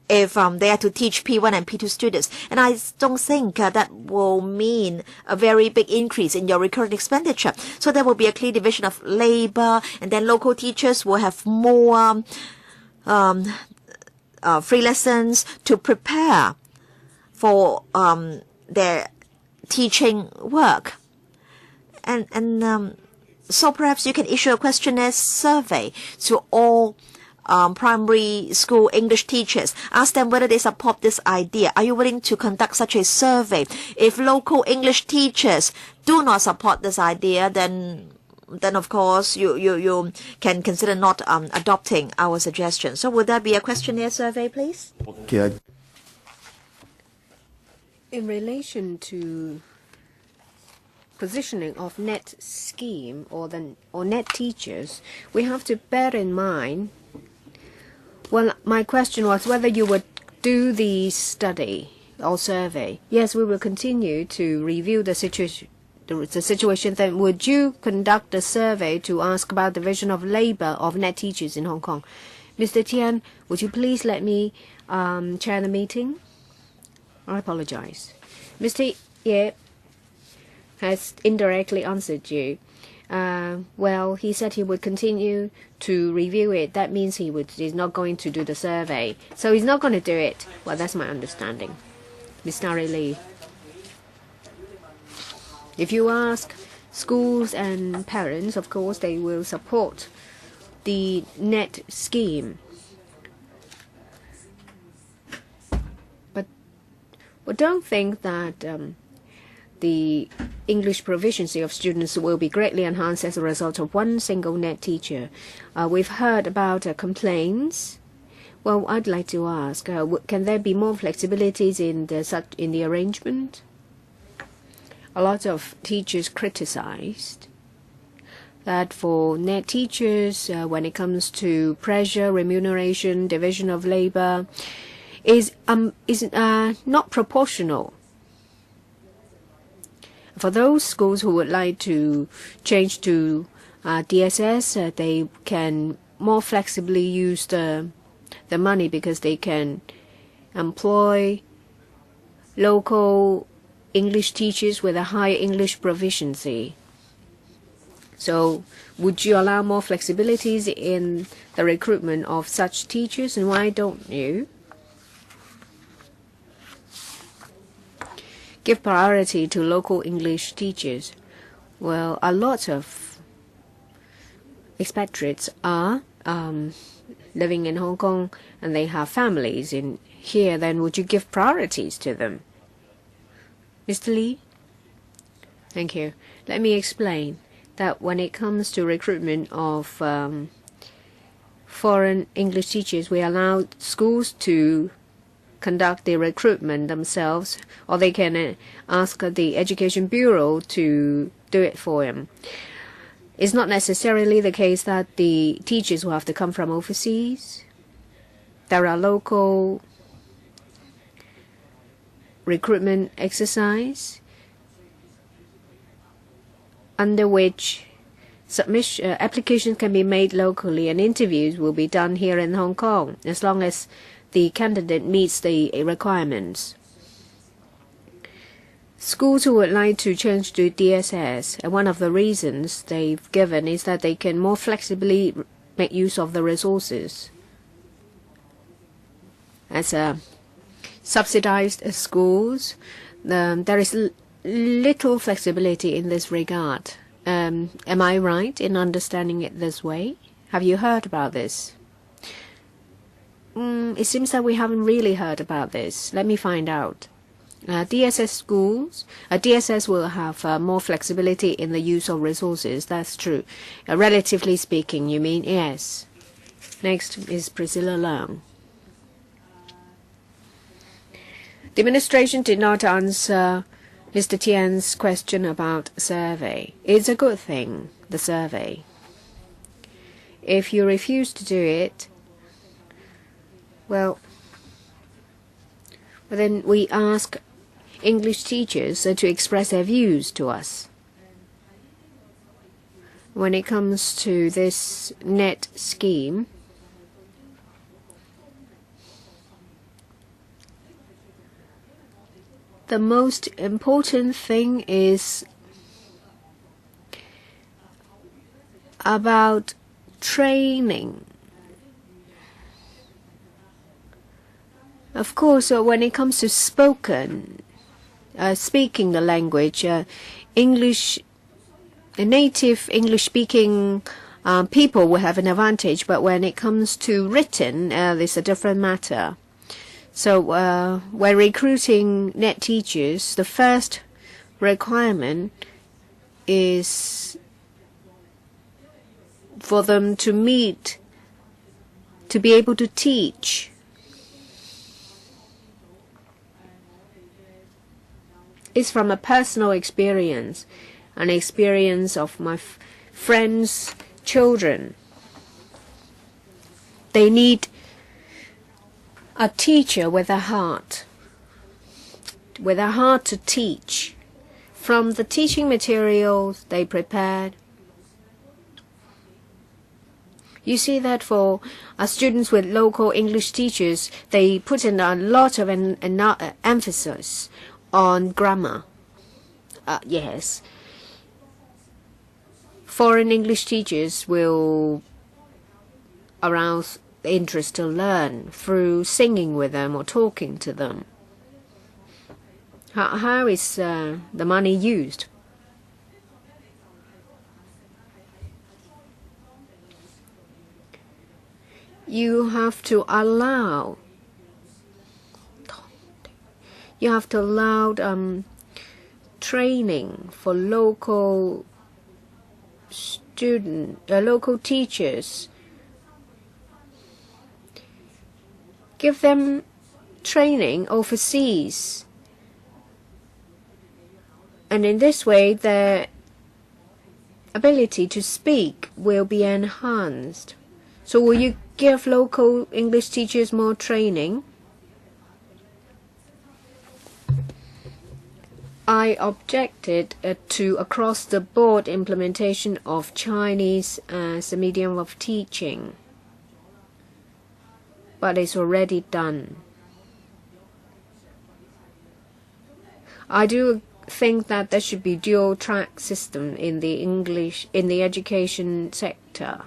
if they are to teach P1 and P2 students. And I don't think that will mean a very big increase in your recurrent expenditure. So there will be a clear division of labor, and then local teachers will have more free lessons to prepare for their teaching work. And so perhaps you can issue a questionnaire survey to all primary school English teachers. Ask them whether they support this idea. Are you willing to conduct such a survey? If local English teachers do not support this idea, then of course you can consider not adopting our suggestion. So would there be a questionnaire survey, please? In relation to positioning of net scheme or net teachers, we have to bear in mind. Well, my question was whether you would do the study or survey. Yes, we will continue to review the situation. Then would you conduct a survey to ask about division of labor of net teachers in Hong Kong? Mr. Tian, would you please let me chair the meeting? I apologize. Mr. Ye has indirectly answered you. Well, he said he would continue to review it. That means he's not going to do the survey. So he's not going to do it. Well, that's my understanding. Ms. Nari Lee. If you ask schools and parents, of course, they will support the net scheme. But we don't think that the English proficiency of students will be greatly enhanced as a result of one single net teacher. We've heard about complaints. Well, I'd like to ask, can there be more flexibilities in the arrangement? A lot of teachers criticized that for net teachers, when it comes to pressure, remuneration, division of labor, is not proportional. For those schools who would like to change to DSS, they can more flexibly use the money because they can employ local English teachers with a high English proficiency. So would you allow more flexibilities in the recruitment of such teachers, and why don't you? Give priority to local English teachers. Well, a lot of expatriates are living in Hong Kong and they have families in here. Then would you give priorities to them? Mr. Lee? Thank you. Let me explain that when it comes to recruitment of foreign English teachers, we allow schools to conduct the recruitment themselves, or they can ask the Education Bureau to do it for them. It's not necessarily the case that the teachers will have to come from overseas. There are local recruitment exercise under which applications can be made locally and interviews will be done here in Hong Kong as long as the candidate meets the requirements. Schools who would like to change to DSS, and one of the reasons they've given is that they can more flexibly make use of the resources. As subsidized schools, there is little flexibility in this regard. Am I right in understanding it this way? Have you heard about this? It seems that we haven't really heard about this. Let me find out. DSS schools, DSS will have more flexibility in the use of resources. That's true. Relatively speaking, you mean? Yes. Next is Priscilla Leung. The administration did not answer Mr. Tian's question about survey. It's a good thing, the survey. If you refuse to do it, well, then we ask English teachers to express their views to us. When it comes to this net scheme, the most important thing is about training. Of course, when it comes to speaking the language, native English-speaking people will have an advantage, but when it comes to written, it's a different matter. So when recruiting net teachers, the first requirement is for them to be able to teach. It's from a personal experience, an experience of my friends' children. They need a teacher with a heart to teach. From the teaching materials they prepared, you see that for students with local English teachers, they put in a lot of emphasis on grammar. Yes. Foreign English teachers will arouse interest to learn through singing with them or talking to them. How is the money used? You have to allow training for local local teachers. Give them training overseas, and in this way their ability to speak will be enhanced. So will you give local English teachers more training? I objected to across-the-board implementation of Chinese as a medium of teaching, but it's already done. I do think that there should be dual-track system in the education sector.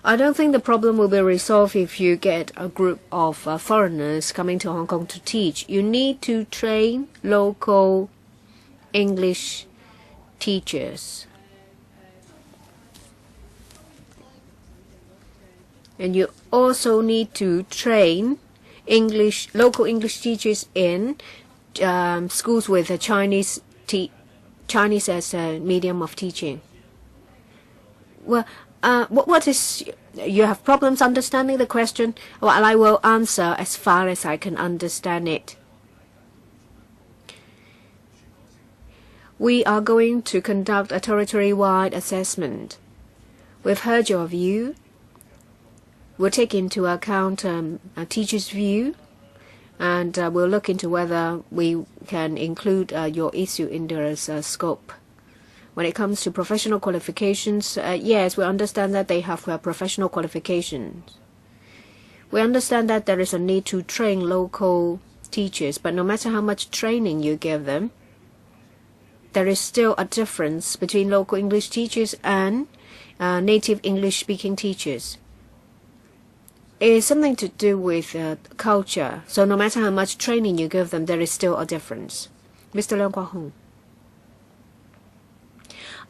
I don't think the problem will be resolved if you get a group of foreigners coming to Hong Kong to teach. You need to train local English teachers. And you also need to train local English teachers in schools with a Chinese as a medium of teaching. Well, what is, you have problems understanding the question? Well, I will answer as far as I can understand it. We are going to conduct a territory-wide assessment. We've heard your view. We'll take into account a teacher's view, and we'll look into whether we can include your issue in their scope. When it comes to professional qualifications, yes, we understand that they have professional qualifications. We understand that there is a need to train local teachers, but no matter how much training you give them, there is still a difference between local English teachers and native English-speaking teachers. is something to do with culture. So no matter how much training you give them, there is still a difference. Mr. Leung Kwok-hung.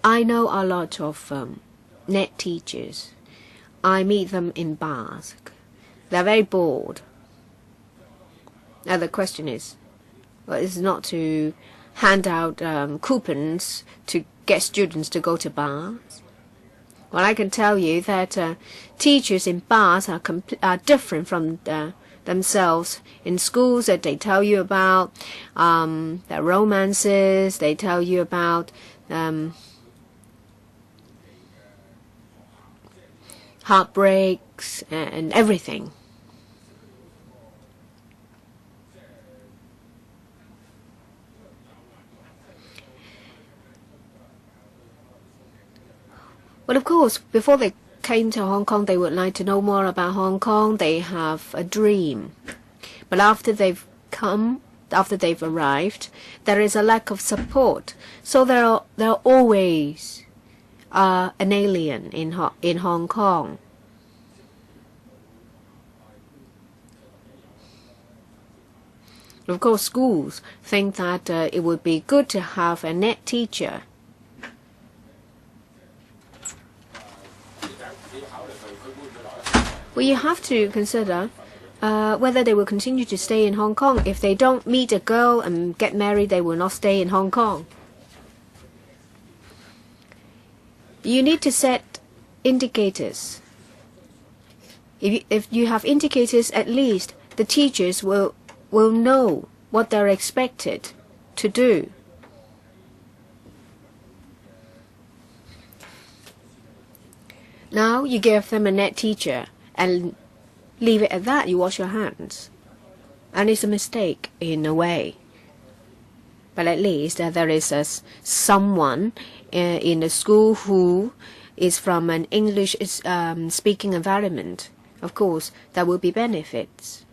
I know a lot of net teachers. I meet them in bars. They're very bored. Now the question is, well, it's not to hand out coupons to get students to go to bars. Well, I can tell you that teachers in bars are different from themselves in schools. That they tell you about their romances. They tell you about heartbreaks and everything. Well, of course, before they came to Hong Kong, they would like to know more about Hong Kong. They have a dream. But after they've arrived, there is a lack of support. So they're always an alien in Hong Kong. Of course, schools think that it would be good to have a net teacher. Well, you have to consider whether they will continue to stay in Hong Kong. If they don't meet a girl and get married, they will not stay in Hong Kong. You need to set indicators. If you have indicators, at least the teachers will know what they're expected to do. Now you give them a net teacher and leave it at that. You wash your hands. And it's a mistake in a way. But at least there is someone in the school who is from an English speaking environment. Of course, there will be benefits.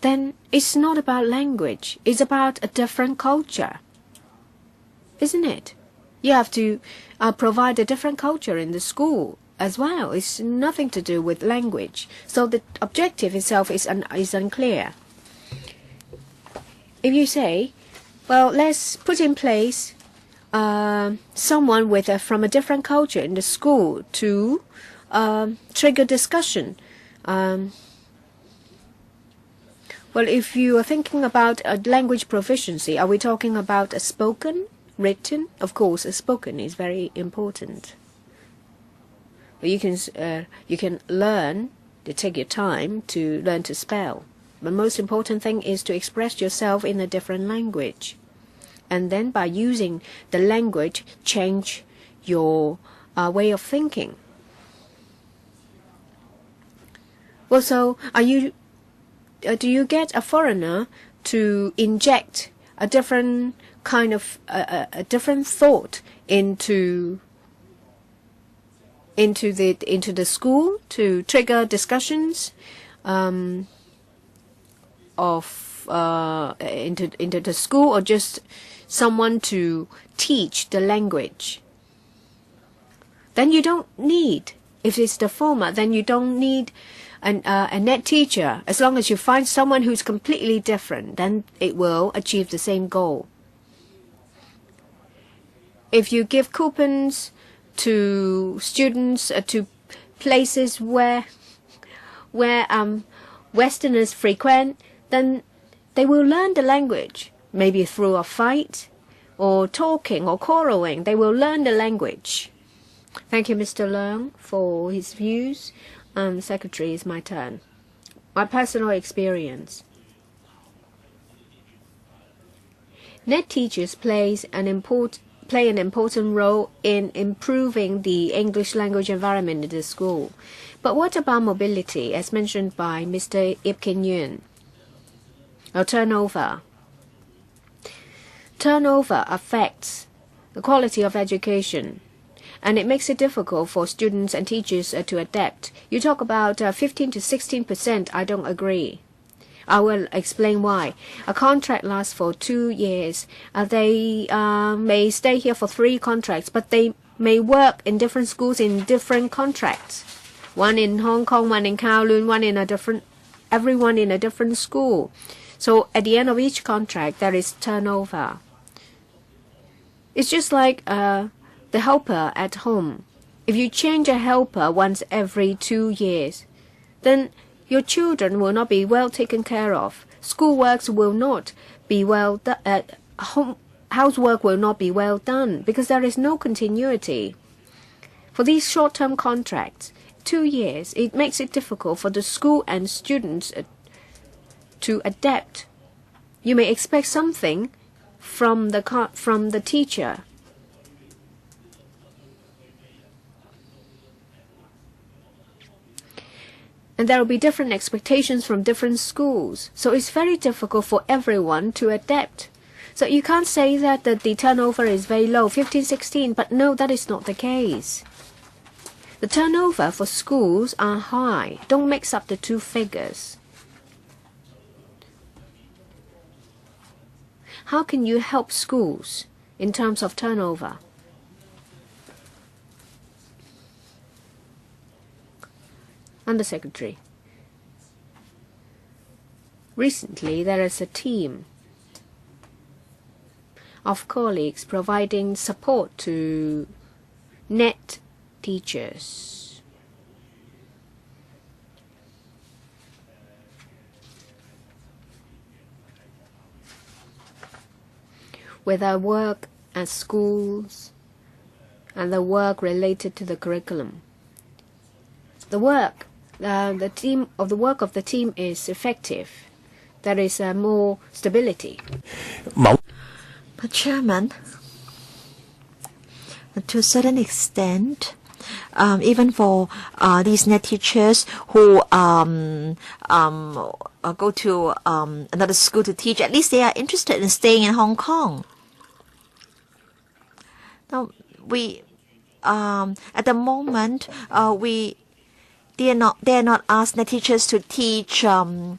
Then it's not about language. It's about a different culture. Isn't it? You have to provide a different culture in the school as well. It's nothing to do with language. So the objective itself is unclear. If you say, well, let's put in place someone from a different culture in the school to trigger discussion. Well, if you are thinking about a language proficiency, are we talking about a spoken, written? Of course, a spoken is very important. You can learn to take your time to learn to spell. The most important thing is to express yourself in a different language. And then by using the language, change your way of thinking. Well, so do you get a foreigner to inject a different kind of a different thought into the school to trigger discussions into the school, or just someone to teach the language? Then you don't need, if it's the former, then you don't need a net teacher. As long as you find someone who's completely different, then it will achieve the same goal. If you give coupons to students to places where Westerners frequent, then they will learn the language. Maybe through a fight or talking or quarreling, they will learn the language. Thank you, Mr. Leung, for his views. Secretary, it's my turn. My personal experience. Net teachers play an important role in improving the English language environment in the school. But what about mobility, as mentioned by Mr. Ip Kin Yuen? Or turnover. Turnover affects the quality of education, and it makes it difficult for students and teachers to adapt. You talk about 15 to 16%. I don't agree. I will explain why. A contract lasts for 2 years. They may stay here for 3 contracts, but they may work in different schools in different contracts. one in Hong Kong, one in Kowloon, everyone in a different school. So at the end of each contract, there is turnover. It's just like the helper at home. If you change a helper once every 2 years, then your children will not be well taken care of. Schoolworks will not be well done. Housework will not be well done because there is no continuity. For these short-term contracts, 2 years, it makes it difficult for the school and students to adapt. You may expect something from the teacher. And there will be different expectations from different schools. So it's very difficult for everyone to adapt. So you can't say that the turnover is very low, 15, 16, but no, that is not the case. The turnover for schools are high. Don't mix up the two figures. How can you help schools in terms of turnover? Undersecretary. Recently, there is a team of colleagues providing support to net teachers. With our work at schools and the work related to the curriculum. The work of the team is effective. There is more stability. But Chairman, to a certain extent, even for these net teachers who go to another school to teach, at least they are interested in staying in Hong Kong. Now, we at the moment they are not asked net teachers to teach in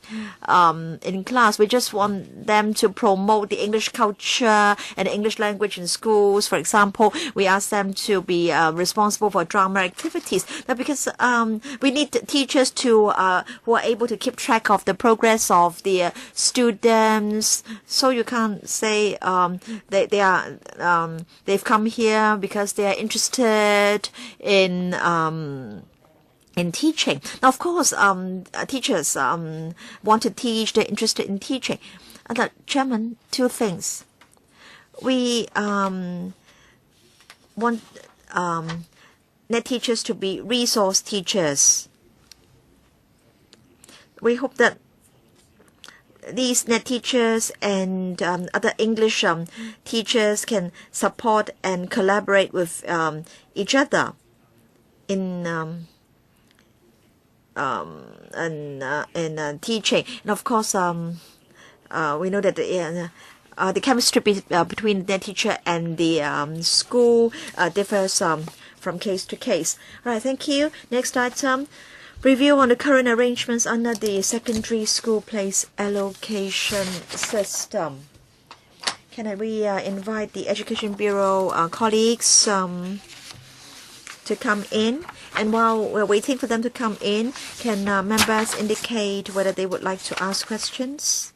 class. We just want them to promote the English culture and the English language in schools. For example, we ask them to be responsible for drama activities. Now, because we need teachers to who are able to keep track of the progress of the students. So you can't say they've come here because they are interested in teaching. Now, of course, teachers want to teach, they're interested in teaching. And Chairman, two things. We want net teachers to be resource teachers. We hope that these net teachers and other English teachers can support and collaborate with each other in teaching. And of course, we know that the chemistry between the teacher and the school differs from case to case. All right, thank you. Next item, review on the current arrangements under the secondary school place allocation system. Can we invite the Education Bureau colleagues to come in? And while we're waiting for them to come in, can members indicate whether they would like to ask questions?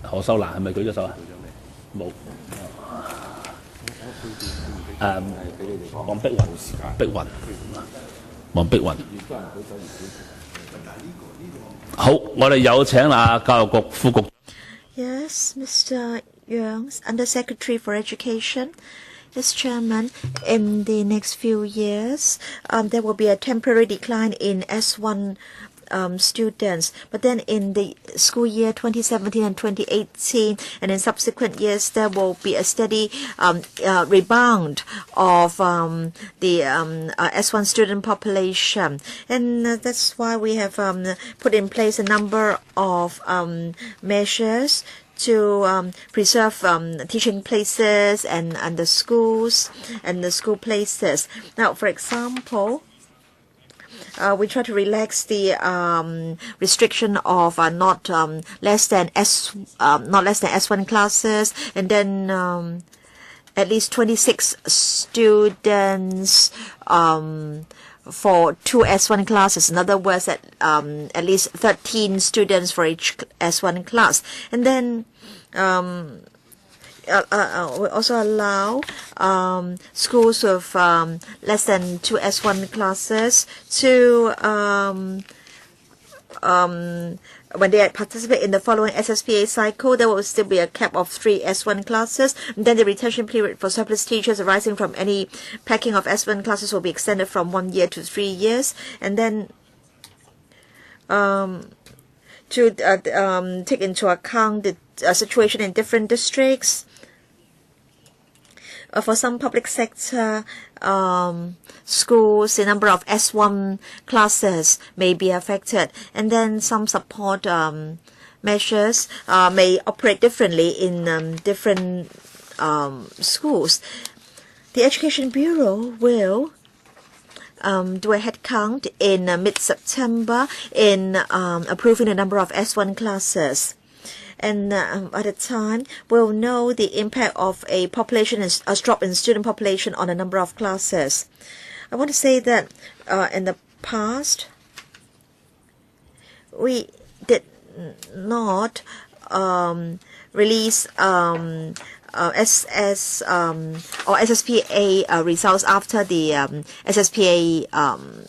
何秀蘭係咪舉咗手啊？冇。黃碧雲。好，我哋有請教育局副局。Yes, Mr. Yang, Undersecretary for Education. Yes, Chairman, in the next few years, there will be a temporary decline in S1 students. But then in the school year 2017 and 2018, and in subsequent years, there will be a steady rebound of the S1 student population. And that's why we have put in place a number of measures to preserve teaching places and the schools and the school places. Now, for example, we try to relax the restriction of not less than S1 classes, and then at least 26 students for 2 S1 classes. In other words, at least 13 students for each S1 class. And then we also allow schools with less than 2 S1 classes to when they participate in the following SSPA cycle, there will still be a cap of 3 S1 classes. And then the retention period for surplus teachers arising from any packing of S1 classes will be extended from 1 year to 3 years. And then to take into account the situation in different districts. For some public sector schools, the number of S1 classes may be affected, and then some support measures may operate differently in different schools. The Education Bureau will do a head count in mid-September in approving the number of S1 classes. And at the time, we'll know the impact of a drop in student population on the number of classes. I want to say that in the past, we did not release SSPA results after the SSPA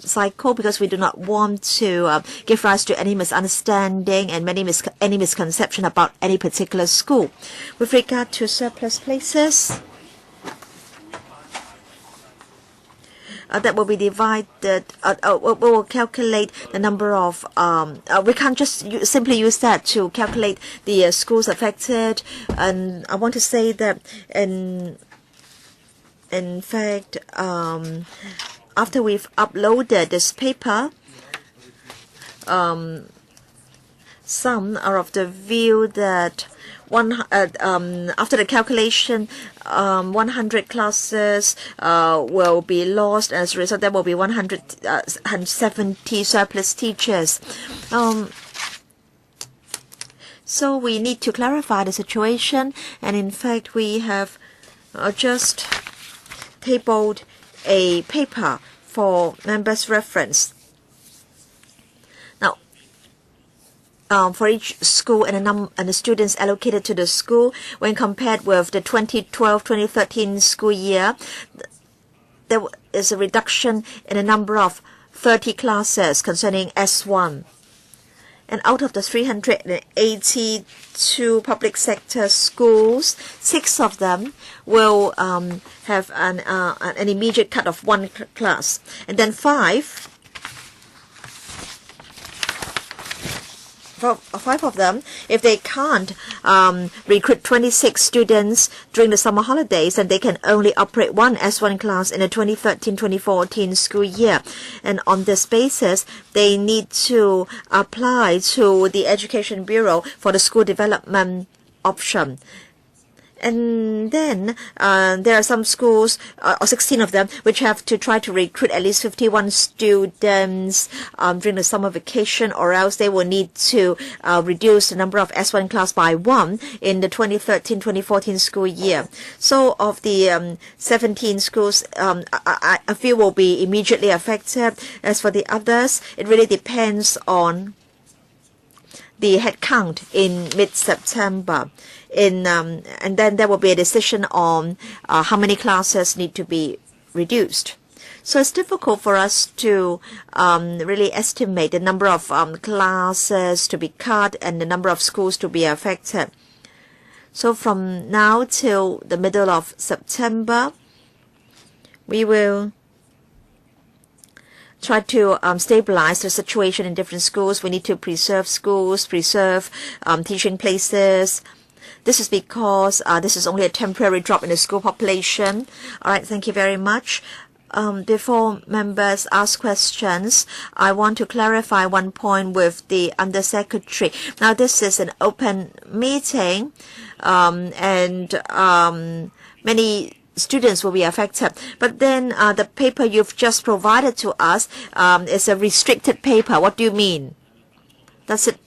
cycle, because we do not want to give rise to any misunderstanding and any misconception about any particular school. With regard to surplus places, that will be divided. We will calculate the number of. We can't just simply use that to calculate the schools affected. And I want to say that, in fact, after we've uploaded this paper, some are of the view that after the calculation, 100 classes will be lost. As a result, there will be 170 surplus teachers. So we need to clarify the situation, and in fact, we have just tabled a paper for members' reference. For each school and the students allocated to the school, when compared with the 2012-2013 school year, there is a reduction in the number of 30 classes concerning S1. And out of the 382 public sector schools, 6 of them will have an immediate cut of 1 class, and then 5 of them, if they can't recruit 26 students during the summer holidays, then they can only operate 1 S1 class in the 2013-2014 school year. And on this basis, they need to apply to the Education Bureau for the school development option. And then there are some schools, or 16 of them, which have to try to recruit at least 51 students during the summer vacation, or else they will need to reduce the number of S1 class by 1 in the 2013-2014 school year. So of the 17 schools, a few will be immediately affected. As for the others, it really depends on the head count in mid-September. And then there will be a decision on how many classes need to be reduced. So it's difficult for us to really estimate the number of classes to be cut and the number of schools to be affected. So from now till the middle of September, we will try to stabilize the situation in different schools. We need to preserve schools, preserve teaching places. This is because this is only a temporary drop in the school population. All right, thank you very much. Before members ask questions, I want to clarify one point with the Undersecretary. Now, this is an open meeting, and many students will be affected. But then the paper you've just provided to us is a restricted paper. What do you mean? Is it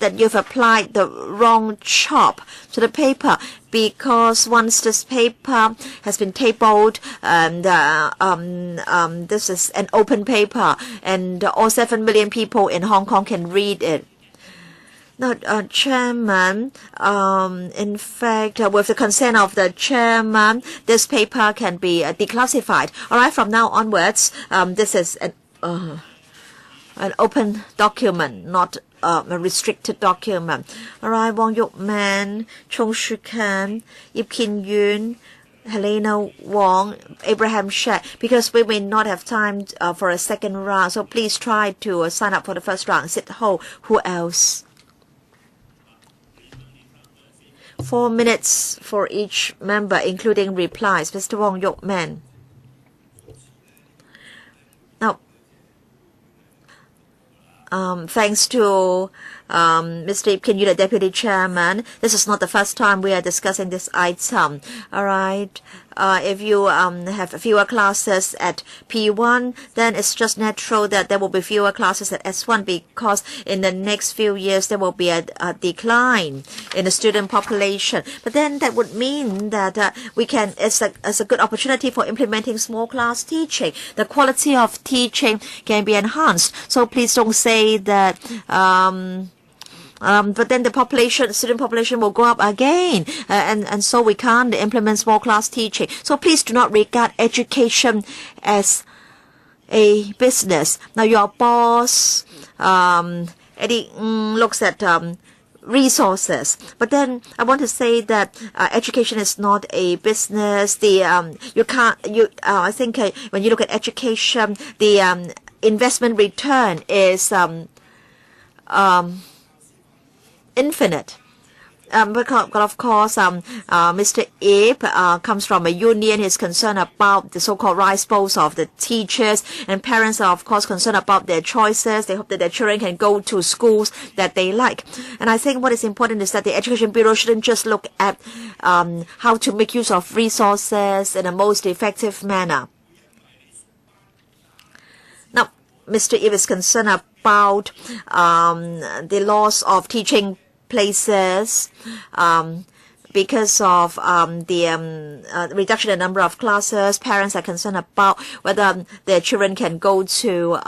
that you've applied the wrong chop to the paper? Because once this paper has been tabled, and this is an open paper, and all 7 million people in Hong Kong can read it. Now, Chairman, in fact, with the consent of the Chairman, this paper can be declassified. All right, from now onwards, this is an open document, not a restricted document. All right, Wong Yuk Man, Chung Shu Kan, Ip Kin Yun, Helena Wong, Abraham Shek, because we may not have time for a second round, so please try to sign up for the first round. Sit Ho, who else? 4 minutes for each member, including replies. Mr. Wong Yuk Man. Now, thanks to Mr. Ip Kin Yu, the Deputy Chairman, this is not the first time we are discussing this item. All right. If you have fewer classes at P1, then it's just natural that there will be fewer classes at S1, because in the next few years there will be a decline in the student population. But then that would mean that we can, it's a good opportunity for implementing small class teaching. The quality of teaching can be enhanced. So please don't say that but then the student population will go up again, and so we can't implement small class teaching. So please do not regard education as a business. Now your boss, Eddie looks at resources, but then I want to say that education is not a business. I think when you look at education, the investment return is infinite. But of course, Mr. Ip comes from a union. He's concerned about the so-called rice bowls of the teachers, and parents are of course concerned about their choices. They hope that their children can go to schools that they like. And I think what is important is that the Education Bureau shouldn't just look at how to make use of resources in a most effective manner. Now, Mr. Ip is concerned about the loss of teaching places because of the reduction in the number of classes. Parents are concerned about whether their children can go to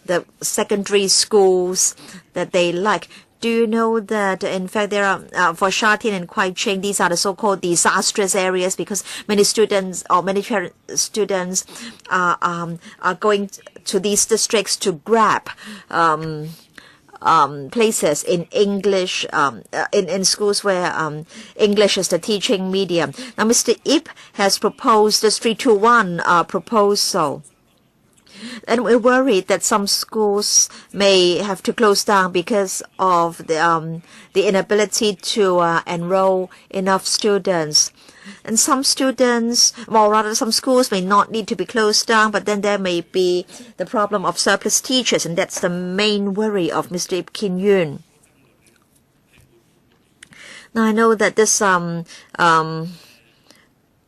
the secondary schools that they like. Do you know that, in fact, there are, for Sha Tin and Kwai Ching, these are the so-called disastrous areas, because many students or many students are going to these districts to grab places in English, in schools where English is the teaching medium. Now, Mr. Ip has proposed this 3-2-1 proposal. And we're worried that some schools may have to close down because of the inability to enroll enough students. And some students, or rather some schools may not need to be closed down, but then there may be the problem of surplus teachers, and that's the main worry of Mr. Ip Kin Yun. Now, I know that this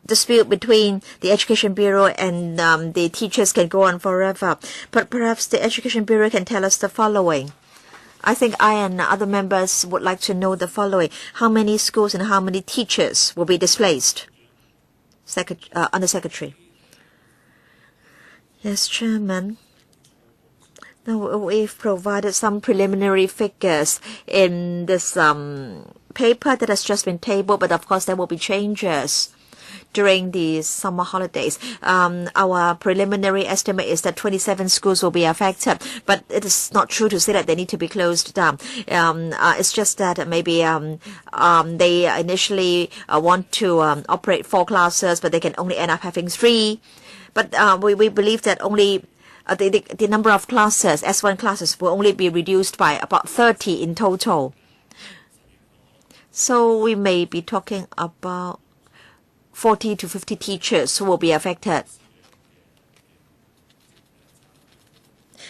dispute between the Education Bureau and the teachers can go on forever, but perhaps the Education Bureau can tell us the following. I think I and other members would like to know the following. How many schools and how many teachers will be displaced? Under Secretary. Yes, Chairman. Now, we've provided some preliminary figures in this paper that has just been tabled, but of course there will be changes during the summer holidays. Our preliminary estimate is that 27 schools will be affected, but it is not true to say that they need to be closed down. It's just that maybe they initially want to operate 4 classes, but they can only end up having 3. But we believe that only the number of classes, S1 classes, will only be reduced by about 30 in total. So we may be talking about 40 to 50 teachers who will be affected.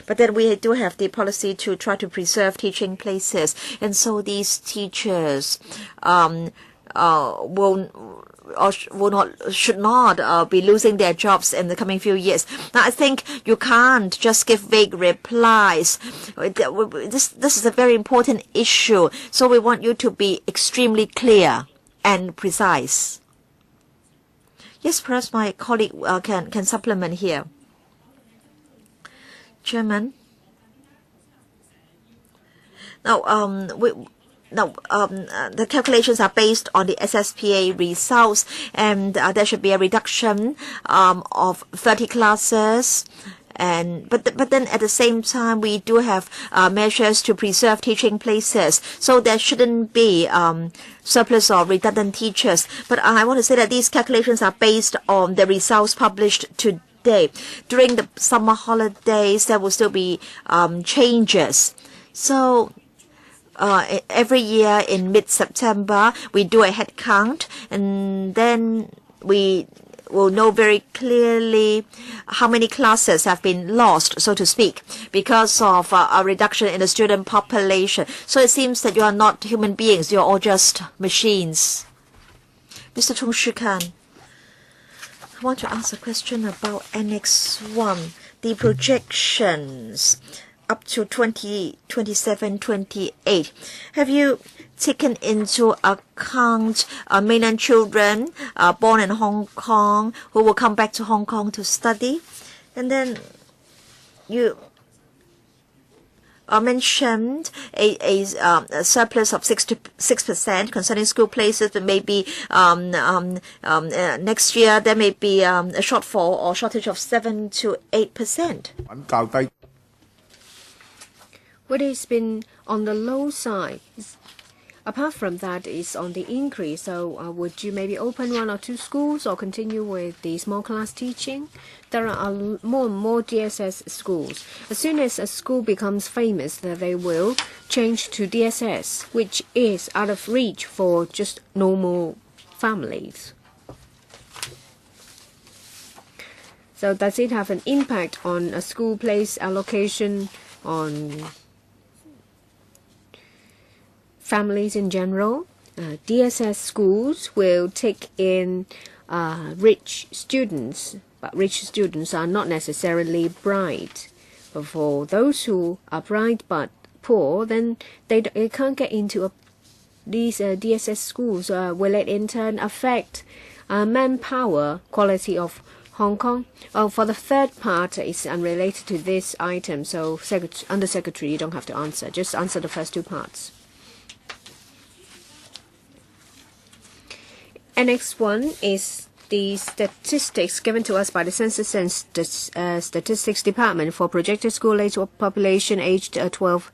But then we do have the policy to try to preserve teaching places. And so these teachers should not be losing their jobs in the coming few years. Now, I think you can't just give vague replies. This is a very important issue, so we want you to be extremely clear and precise. Yes, perhaps my colleague can supplement here. Chairman. Now, the calculations are based on the SSPA results, and there should be a reduction of 30 classes. But then at the same time, we do have measures to preserve teaching places, so there shouldn't be surplus or redundant teachers. But I want to say that these calculations are based on the results published today. During the summer holidays, there will still be changes. So every year in mid-September, we do a head count, and then we will know very clearly how many classes have been lost, so to speak, because of a reduction in the student population. So it seems that you are not human beings, you are all just machines. Mr. Chung Shikan, I want to ask a question about Annex 1, the projections up to 2027-28. Have you taken into account mainland children born in Hong Kong who will come back to Hong Kong to study? And then you mentioned a surplus of 6% concerning school places, but maybe next year there may be a shortfall or shortage of 7 to 8%. What has been on the low side, apart from that, is on the increase. So would you maybe open 1 or 2 schools or continue with the small class teaching? There are more and more DSS schools. As soon as a school becomes famous, they will change to DSS, which is out of reach for just normal families. So does it have an impact on a school place allocation, on families in general? DSS schools will take in rich students, but rich students are not necessarily bright. But for those who are bright but poor, then they can't get into these DSS schools. Will it in turn affect manpower quality of Hong Kong? For the third part, it's unrelated to this item, so Under Secretary, you don't have to answer. Just answer the first 2 parts. Annex 1 is the statistics given to us by the Census and Statistics Department for projected school-age population aged 12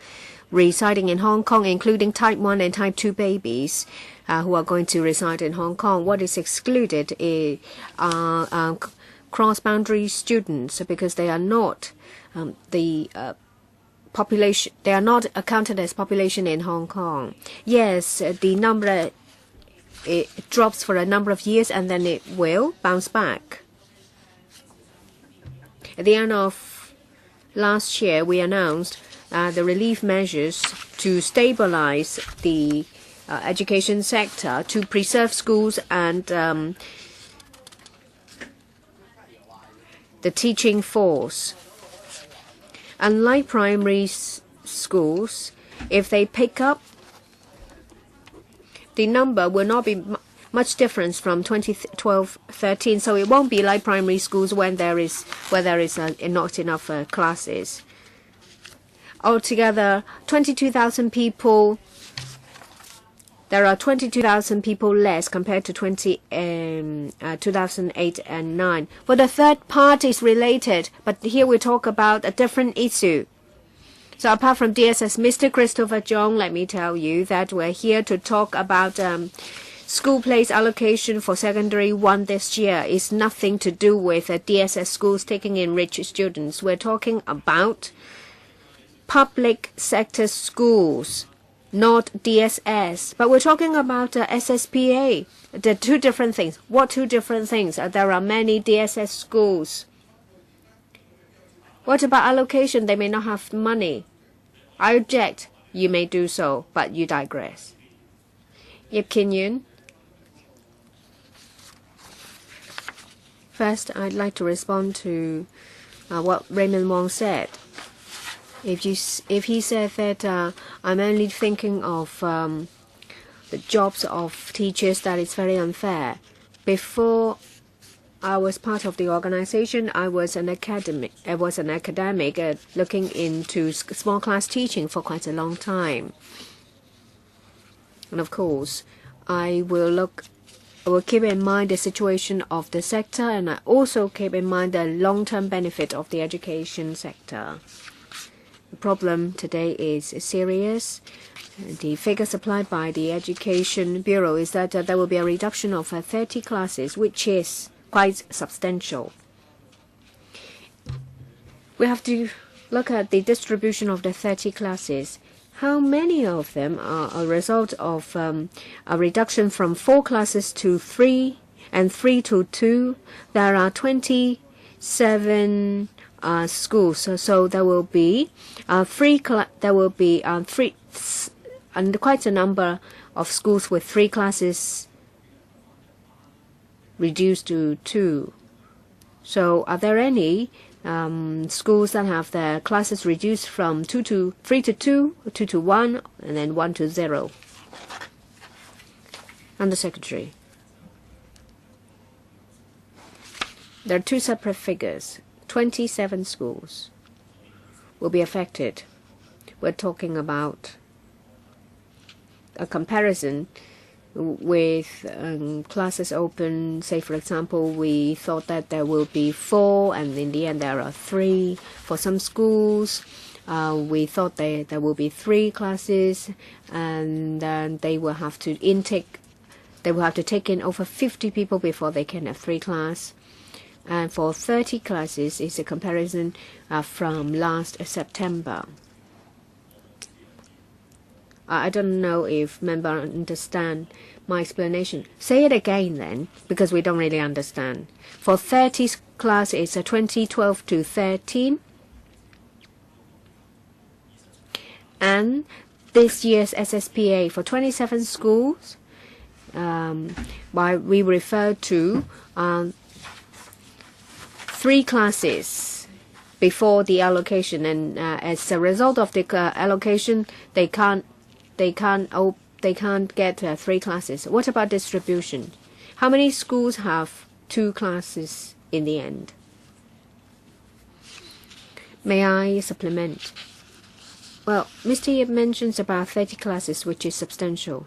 residing in Hong Kong, including Type 1 and Type 2 babies who are going to reside in Hong Kong. What is excluded are cross-boundary students, because they are not population. They are not accounted as population in Hong Kong. Yes, the number it drops for a number of years and then it will bounce back. At the end of last year, we announced the relief measures to stabilize the education sector, to preserve schools and the teaching force. Unlike primary schools, if they pick up, the number will not be much difference from 2012-13, so it won't be like primary schools where there is not enough classes. Altogether, 22,000 people. There are 22,000 people less compared to 2008 and 9. Well, the third part is related, but here we talk about a different issue. So apart from DSS, Mr. Christopher Zhong, let me tell you that we're here to talk about school place allocation for secondary 1 this year. It's nothing to do with DSS schools taking in rich students. We're talking about public sector schools, not DSS. But we're talking about SSPA. They're 2 different things. What 2 different things? There are many DSS schools. What about allocation? They may not have money. I object. You may do so, but you digress. Yip Kin Yun, First, I'd like to respond to what Raymond Wong said. If he said that I'm only thinking of the jobs of teachers, that is very unfair. Before I was part of the organization, I was an academic. Looking into small class teaching for quite a long time. And of course, I will keep in mind the situation of the sector, and I also keep in mind the long-term benefit of the education sector. The problem today is serious. The figure supplied by the Education Bureau is that there will be a reduction of 30 classes, which is quite substantial. We have to look at the distribution of the 30 classes. How many of them are a result of a reduction from 4 classes to 3 and 3 to 2? There are 27 schools, so there will be and quite a number of schools with 3 classes reduced to 2. So are there any schools that have their classes reduced from 3 to 2, 2 to 1, and then 1 to 0? Under Secretary, there are 2 separate figures. 27 schools will be affected. We're talking about a comparison with classes open. Say, for example, we thought that there will be 4, and in the end there are 3. For some schools, we thought there will be 3 classes, and then they will have to take in over 50 people before they can have 3 classes. And for 30 classes, it's a comparison from last September. I don't know if members understand my explanation. Say it again then, because we don't really understand. For 30 class, it's a 2012 to 13. And this year's SSPA for 27 schools, we refer to 3 classes before the allocation, and as a result of the allocation, they can't get 3 classes. What about distribution? How many schools have 2 classes in the end? May I supplement? Well, Mr. Yip mentions about 30 classes, which is substantial.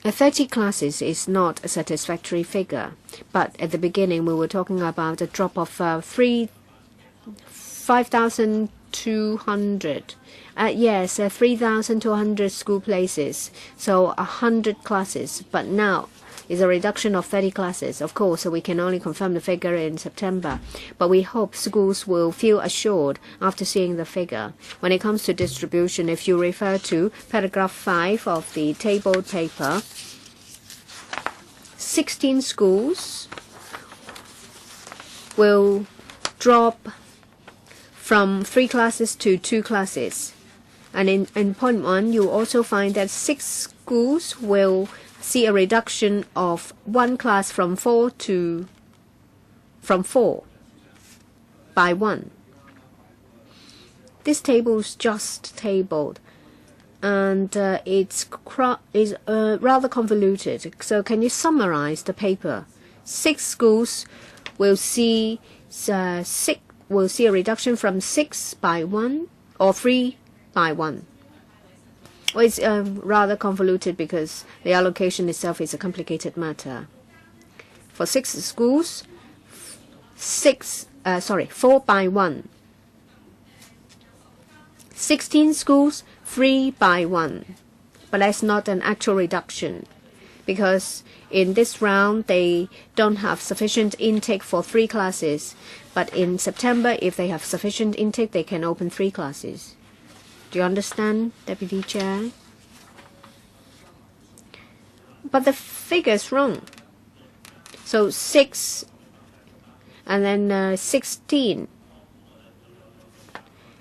30 classes is not a satisfactory figure, but at the beginning we were talking about a drop of 5,200. Yes, 3,200 school places, so 100 classes. But now is a reduction of 30 classes. Of course, we can only confirm the figure in September, but we hope schools will feel assured after seeing the figure. When it comes to distribution, if you refer to paragraph 5 of the tabled paper, 16 schools will drop from 3 classes to 2 classes. And in point 1, you also find that 6 schools will see a reduction of 1 class from 4 by 1. This table is just tabled, and it's rather convoluted. So can you summarize the paper? 6 schools will see a reduction from 6 by 1 or 3 by 1. Well, it's rather convoluted because the allocation itself is a complicated matter. For 6 schools, 4 by 1. 16 schools, 3 by 1. But that's not an actual reduction, because in this round they don't have sufficient intake for 3 classes. But in September, if they have sufficient intake, they can open 3 classes. Do you understand, Deputy Chair? But the figure is wrong. So 6 and then 16.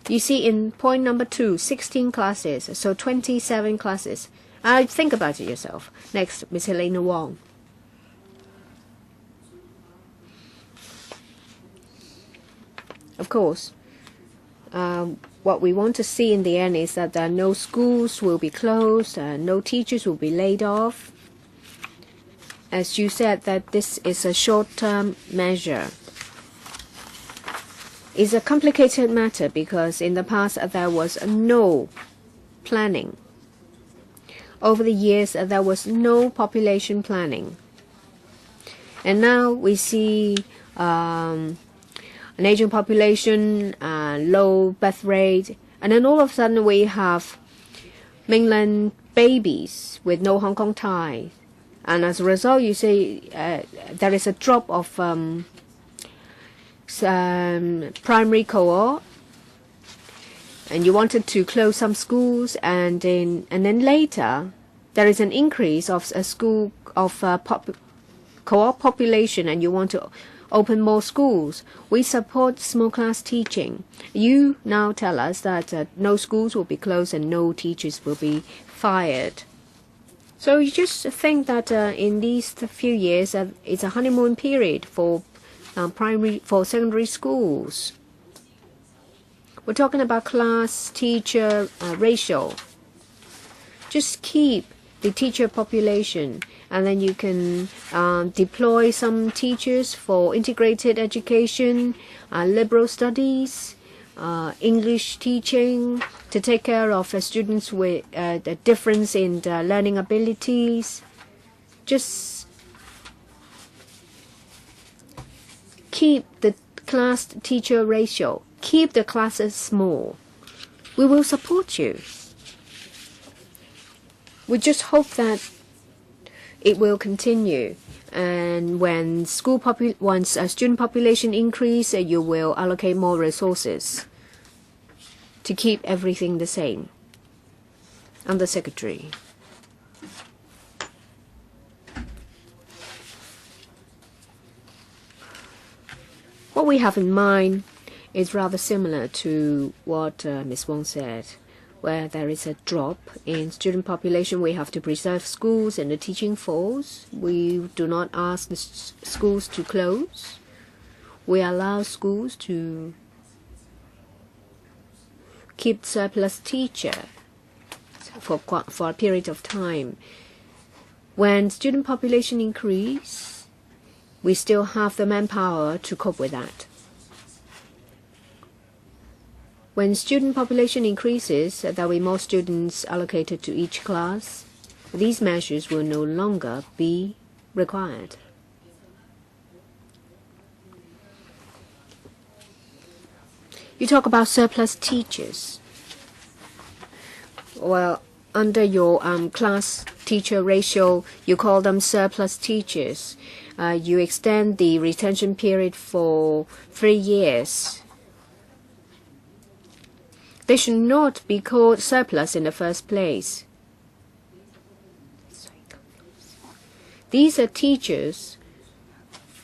You see in point number 2, 16 classes, so 27 classes. Think about it yourself. Next, Ms. Helena Wong. Of course, what we want to see in the end is that no schools will be closed, no teachers will be laid off. As you said, that this is a short-term measure. It's a complicated matter because in the past there was no planning. Over the years there was no population planning. And now we see an aging population, low birth rate, and then all of a sudden we have mainland babies with no Hong Kong ties. And as a result, you see there is a drop of primary cohort, and you wanted to close some schools, and then later there is an increase of a school of co-op population, and you want to open more schools. We support small class teaching. You now tell us that no schools will be closed and no teachers will be fired. So you just think that in these few years it's a honeymoon period for secondary schools. We're talking about class-teacher ratio. Just keep the teacher population, and then you can deploy some teachers for integrated education, liberal studies, English teaching, to take care of students with the difference in the learning abilities. Just keep the class-teacher ratio. Keep the classes small. We will support you. We just hope that it will continue. And when once a student population increase, you will allocate more resources to keep everything the same. I'm the Secretary. What we have in mind is rather similar to what Ms. Wong said. Where there is a drop in student population, we have to preserve schools and the teaching force. We do not ask the schools to close. We allow schools to keep surplus teacher for a period of time. When student population increase, we still have the manpower to cope with that. When student population increases, there will be more students allocated to each class. These measures will no longer be required. You talk about surplus teachers. Well, under your class teacher ratio, you call them surplus teachers. You extend the retention period for 3 years. They should not be called surplus in the first place. These are teachers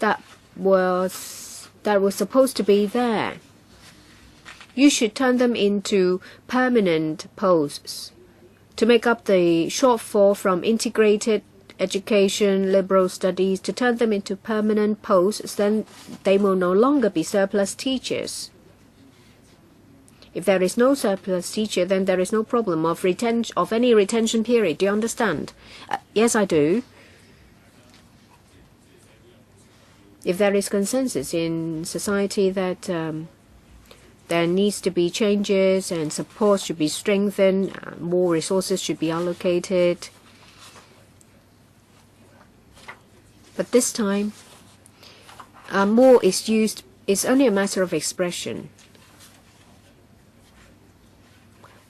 that were supposed to be there. You should turn them into permanent posts to make up the shortfall from integrated education, liberal studies, to turn them into permanent posts. Then they will no longer be surplus teachers. If there is no surplus teacher, then there is no problem of any retention period. Do you understand? Yes, I do. If there is consensus in society that there needs to be changes and support should be strengthened, more resources should be allocated. But this time, more is used. It's only a matter of expression.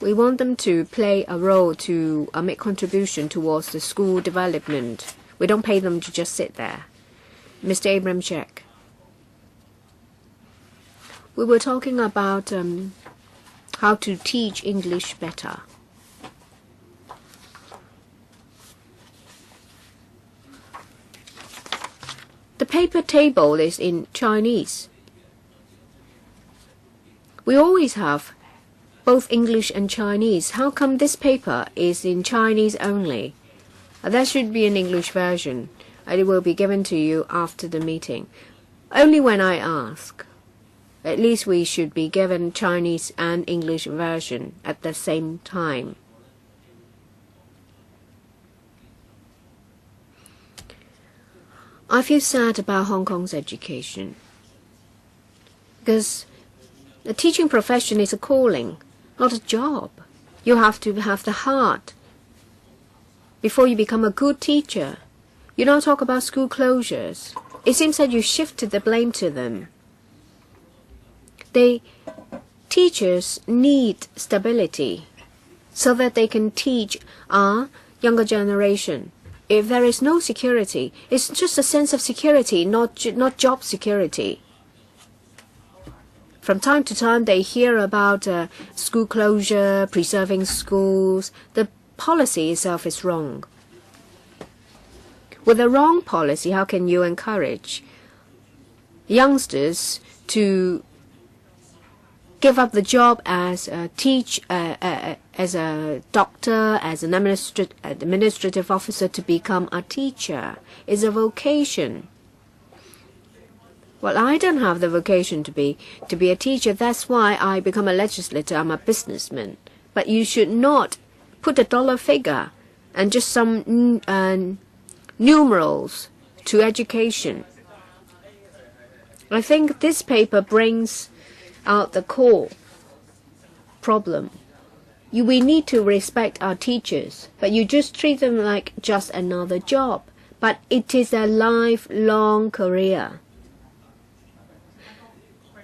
We want them to play a role to make contribution towards the school development. We don't pay them to just sit there. Mr. Abraham Jack. We were talking about how to teach English better. The paper table is in Chinese. We always have both English and Chinese. How come this paper is in Chinese only? There should be an English version. It will be given to you after the meeting. Only when I ask. At least we should be given Chinese and English version at the same time. I feel sad about Hong Kong's education because the teaching profession is a calling, not a job. You have to have the heart before you become a good teacher. You now talk about school closures. It seems that you shifted the blame to them. Teachers need stability so that they can teach our younger generation. If there is no security, it's just a sense of security, not job security. From time to time, they hear about school closure, preserving schools. The policy itself is wrong. With a wrong policy, how can you encourage youngsters to give up the job as a as a doctor, as an administrative officer, to become a teacher? It's a vocation. Well, I don't have the vocation to be a teacher. That's why I become a legislator. I'm a businessman. But you should not put a dollar figure and just some numerals to education. I think this paper brings out the core problem. We need to respect our teachers, but you just treat them like just another job. But it is a lifelong career.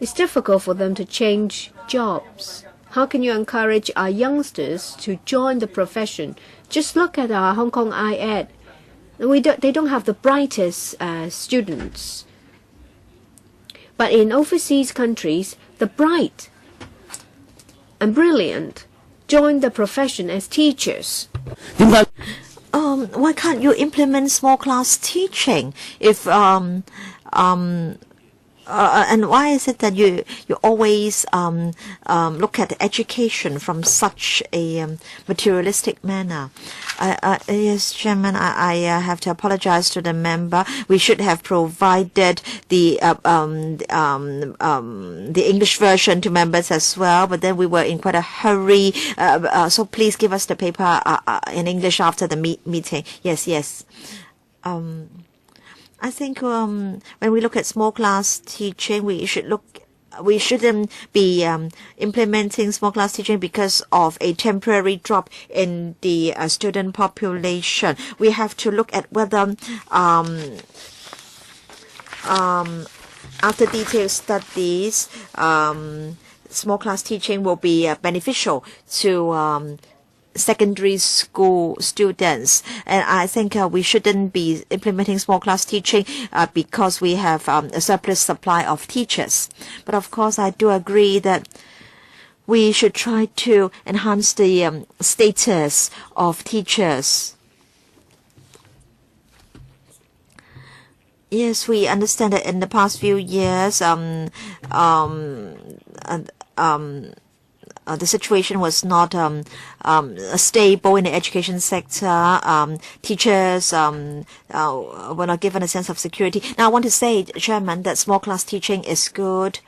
It's difficult for them to change jobs. How can you encourage our youngsters to join the profession? Just look at our Hong Kong IED. They don't have the brightest students. But in overseas countries, the bright and brilliant join the profession as teachers. Why can't you implement small class teaching if and why is it that you always look at education from such a materialistic manner? Yes, Chairman, I have to apologize to the member. We should have provided the English version to members as well, but then we were in quite a hurry. So please give us the paper in English after the meeting. Yes. I think when we look at small class teaching, we shouldn't be implementing small class teaching because of a temporary drop in the student population. We have to look at whether after detailed studies, small class teaching will be beneficial to secondary school students. And I think we shouldn't be implementing small class teaching because we have a surplus supply of teachers. But of course, I do agree that we should try to enhance the status of teachers. Yes, we understand that in the past few years, the situation was not stable in the education sector. Teachers were not given a sense of security. Now, I want to say, Chairman, that small class teaching is good.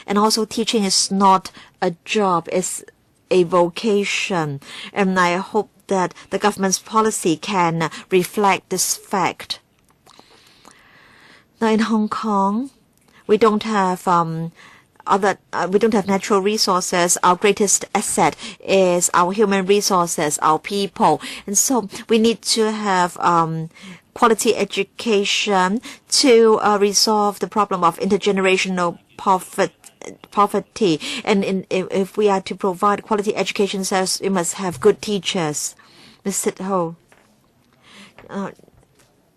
And also, teaching is not a job. It's a vocation. And I hope that the government's policy can reflect this fact. Now, in Hong Kong, we don't have we don't have natural resources. Our greatest asset is our human resources, our people. And so we need to have quality education to resolve the problem of intergenerational poverty. And if we are to provide quality education service, we must have good teachers. Mr. Ho.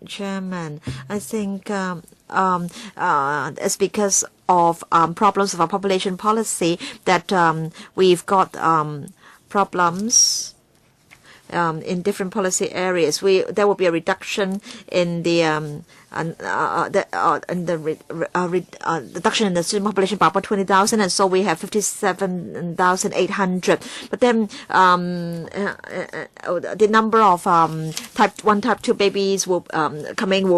Chairman, I think it's because of problems of our population policy that we've got problems in different policy areas. There will be a reduction in the reduction in the student population by about 20,000, and so we have 57,800. But then the number of type 1, type 2 babies will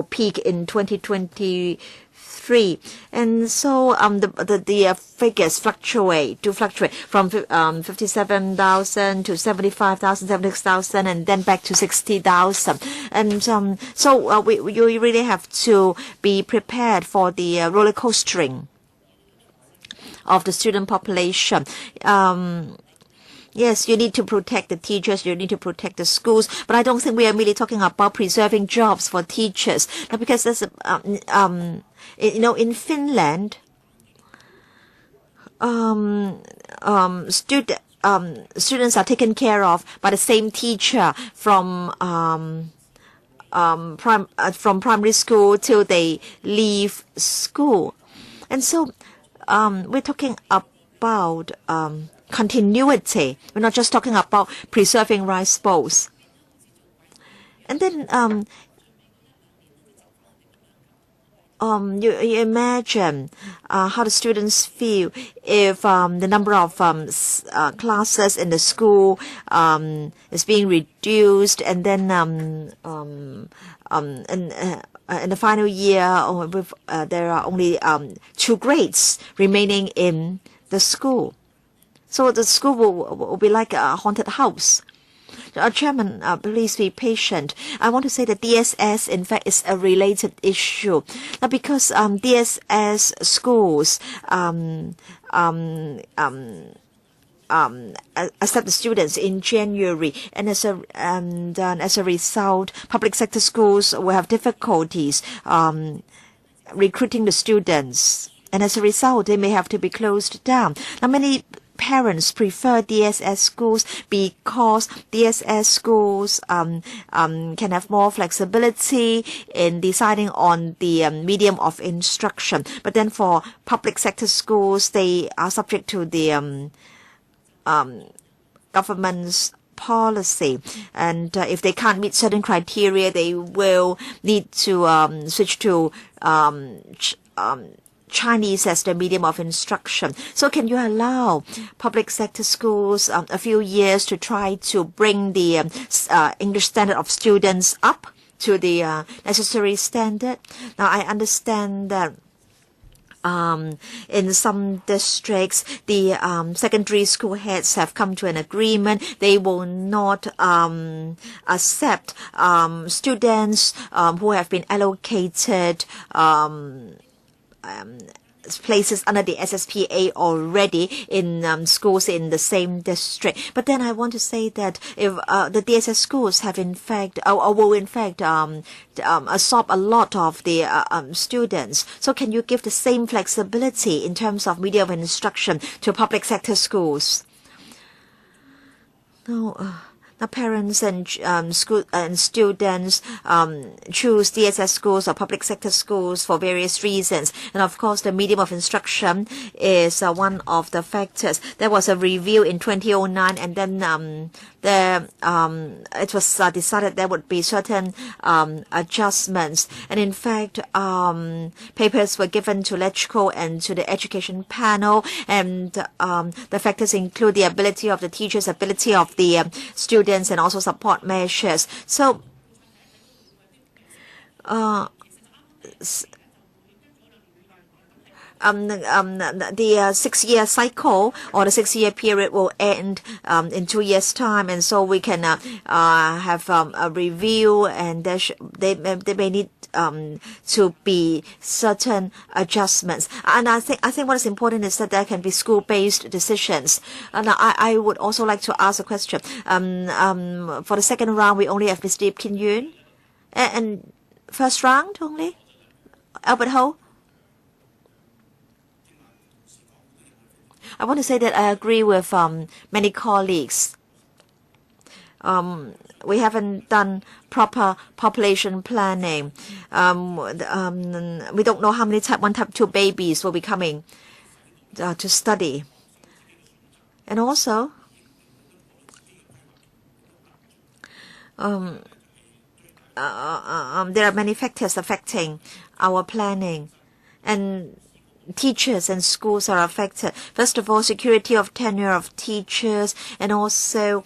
peak in 2025. 3. And so the figures fluctuate from 57,000 to 75,000, 76,000, and then back to 60,000. And so you really have to be prepared for the roller coastering of the student population. Yes, you need to protect the teachers, you need to protect the schools, but I don't think we are really talking about preserving jobs for teachers, because there's in Finland, students are taken care of by the same teacher from primary school till they leave school, and so we're talking about continuity. We're not just talking about preserving rice bowls. And then you imagine how the students feel if the number of classes in the school is being reduced, and then in the final year there are only 2 grades remaining in the school. So the school will be like a haunted house. Chairman, please be patient. I want to say that DSS, in fact, is a related issue. Now, because DSS schools accept the students in January, and as a result, public sector schools will have difficulties recruiting the students, and as a result, they may have to be closed down. Now, many parents prefer DSS schools because DSS schools can have more flexibility in deciding on the medium of instruction. But then for public sector schools, they are subject to the government's policy, and if they can't meet certain criteria, they will need to switch to Chinese as the medium of instruction. So can you allow public sector schools a few years to try to bring the English standard of students up to the necessary standard? Now, I understand that in some districts, the secondary school heads have come to an agreement. They will not accept students who have been allocated places under the SSPA already in schools in the same district. But then I want to say that if the DSS schools have in fact, or will in fact absorb a lot of the students, so can you give the same flexibility in terms of media of instruction to public sector schools? No. Now, parents and school and students choose DSS schools or public sector schools for various reasons, and of course, the medium of instruction is one of the factors. There was a review in 2009, and then it was decided there would be certain adjustments, and in fact, papers were given to LegCo and to the education panel, and the factors include the ability of the teachers, ability of the students, and also support measures. So the 6-year cycle or the 6-year period will end in 2 years' time, and so we can have a review, and they may need to be certain adjustments. And I think what is important is that there can be school-based decisions. And I would also like to ask a question. For the second round, we only have Mr. Ip Kin Yoon, and first round only Albert Ho. I want to say that I agree with many colleagues. We haven't done proper population planning. We don't know how many type 1, type 2 babies will be coming to study. And also, there are many factors affecting our planning. And teachers and schools are affected. First of all, security of tenure of teachers, and also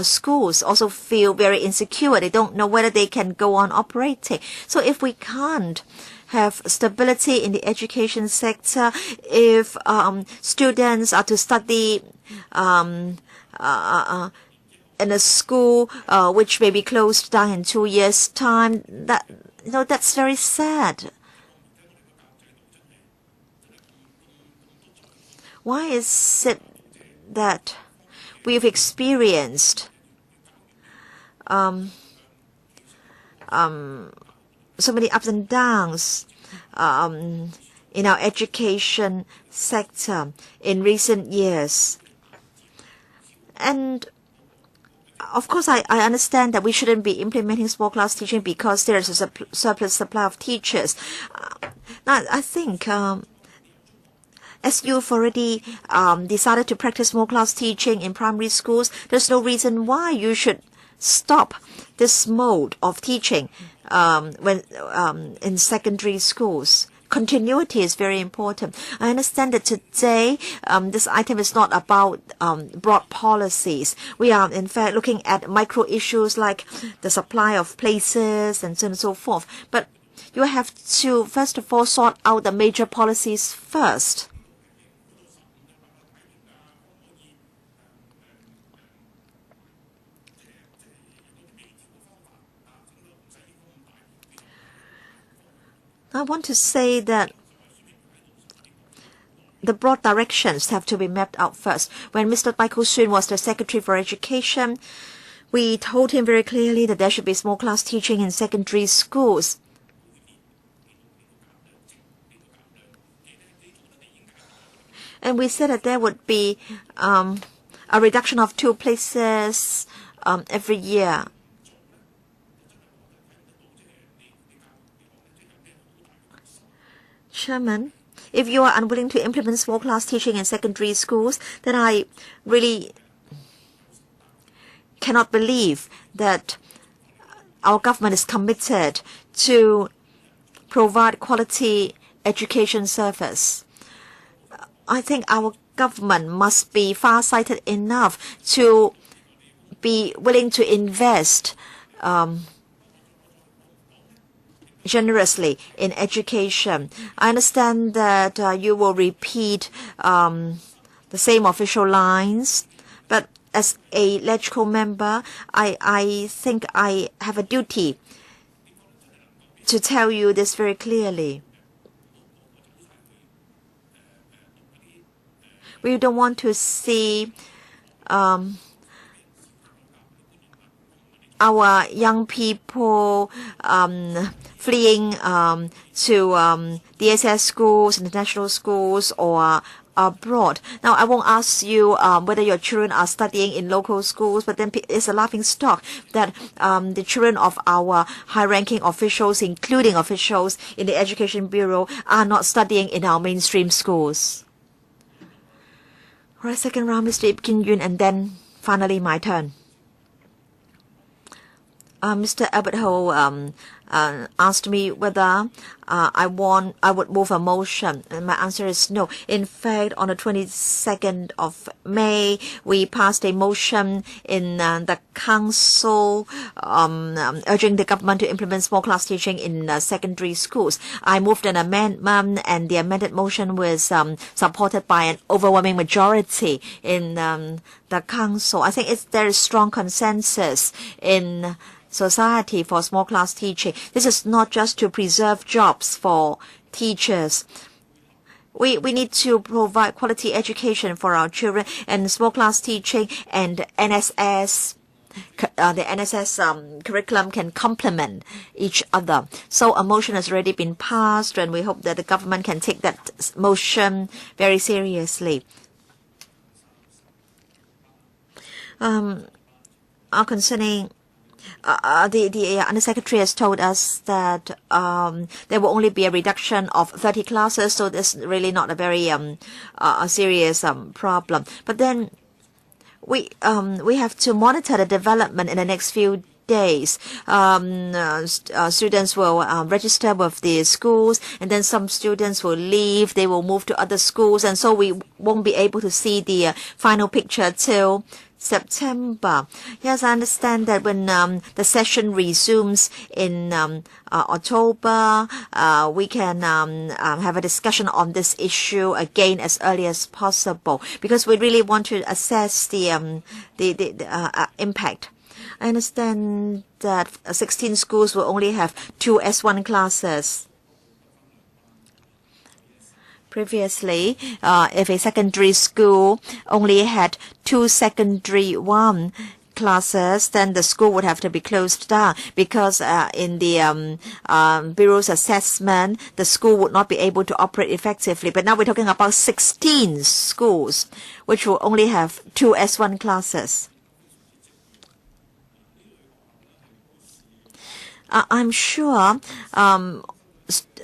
schools also feel very insecure. They don't know whether they can go on operating. So if we can't have stability in the education sector, if students are to study in a school which may be closed down in 2 years' time, that's very sad. Why is it that we've experienced so many ups and downs in our education sector in recent years? And of course, I understand that we shouldn't be implementing small class teaching because there is a surplus supply of teachers. Now, I think as you've already decided to practice small class teaching in primary schools, there's no reason why you should stop this mode of teaching when in secondary schools. Continuity is very important. I understand that today this item is not about broad policies. We are in fact looking at micro issues like the supply of places and so on and so forth. But you have to first of all sort out the major policies first. I want to say that the broad directions have to be mapped out first. When Mr. Michael Soon was the Secretary for Education, we told him very clearly that there should be small class teaching in secondary schools. And we said that there would be a reduction of 2 places every year. Chairman, if you are unwilling to implement small class teaching in secondary schools, then I really cannot believe that our government is committed to provide quality education service. I think our government must be far-sighted enough to be willing to invest generously in education. I understand that you will repeat the same official lines, but as a LegCo member, I think I have a duty to tell you this very clearly. We don't want to see our young people fleeing to DSS schools, international schools, or abroad. Now, I won't ask you whether your children are studying in local schools, but then it's a laughing stock that the children of our high-ranking officials, including officials in the Education Bureau, are not studying in our mainstream schools. All right, second round, Mr. Ip Kin Yun, and then finally my turn. Mr. Albert Ho asked me whether I would move a motion, and my answer is no. In fact, on the 22nd of May, we passed a motion in the Council urging the government to implement small class teaching in secondary schools. I moved an amendment, and the amended motion was supported by an overwhelming majority in the Council. I think there is strong consensus in society for small class teaching. This is not just to preserve jobs for teachers. We need to provide quality education for our children, and small class teaching and NSS, the NSS curriculum can complement each other. So a motion has already been passed, and we hope that the government can take that motion very seriously. Concerning the Undersecretary has told us that there will only be a reduction of 30 classes, so that's really not a very serious problem. But then we have to monitor the development in the next few days. Students will register with the schools, and then some students will leave. They will move to other schools, and so we won't be able to see the final picture till September. Yes, I understand that when the session resumes in October, we can have a discussion on this issue again as early as possible, because we really want to assess the impact. I understand that 16 schools will only have 2 S1 classes. Previously, if a secondary school only had 2 secondary 1 classes, then the school would have to be closed down, because in the Bureau's assessment, the school would not be able to operate effectively. But now we're talking about 16 schools, which will only have 2 S1 classes. I'm sure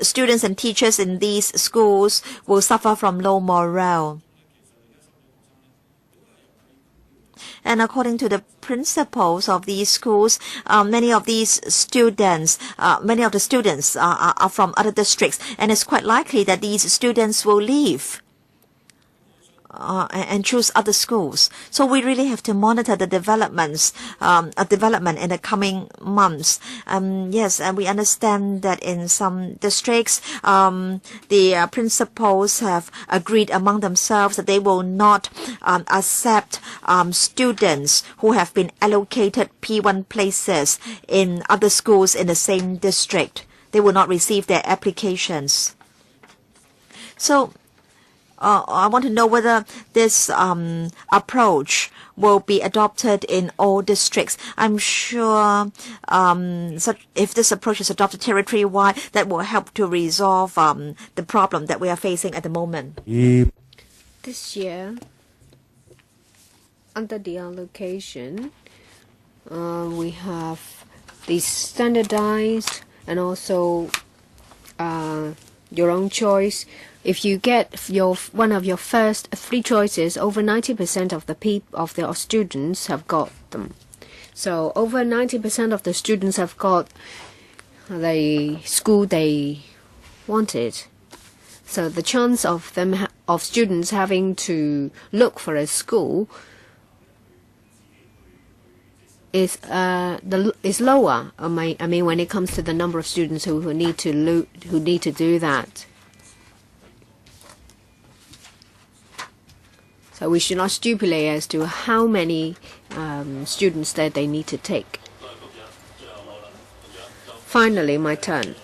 students and teachers in these schools will suffer from low morale. And according to the principals of these schools, many of the students are from other districts, and it's quite likely that these students will leave and choose other schools. So we really have to monitor the development in the coming months. Yes, and we understand that in some districts, the principals have agreed among themselves that they will not accept students who have been allocated P1 places in other schools in the same district. They will not receive their applications. So I want to know whether this approach will be adopted in all districts. I'm sure if this approach is adopted territory-wide, that will help to resolve the problem that we are facing at the moment. This year, under the allocation, we have the standardized and also your own choice. If you get one of your first 3 choices, over 90% of the students have got them. So over 90% of the students have got the school they wanted. So the chance of students having to look for a school is lower. I mean, when it comes to the number of students who need to do that. So we should not stipulate as to how many students that they need to take. Finally, my turn.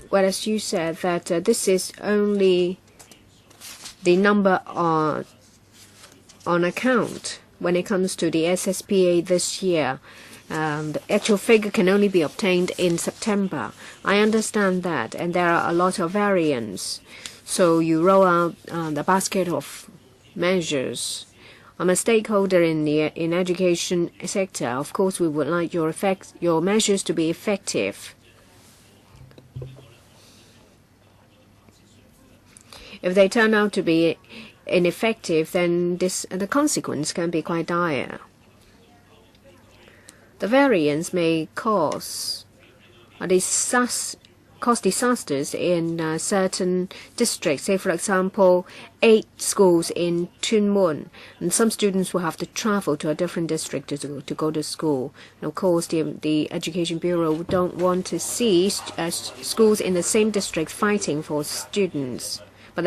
Whereas you said that this is only the number on account when it comes to the SSPA this year. The actual figure can only be obtained in September. I understand that, and there are a lot of variants. So you roll out the basket of measures. I'm a stakeholder in the education sector. Of course, we would like your measures to be effective. If they turn out to be ineffective, then the consequence can be quite dire. The variance may cause disasters in certain districts. Say, for example, 8 schools in Tuen Mun, and some students will have to travel to a different district to go to school. And of course, the Education Bureau don't want to see schools in the same district fighting for students. But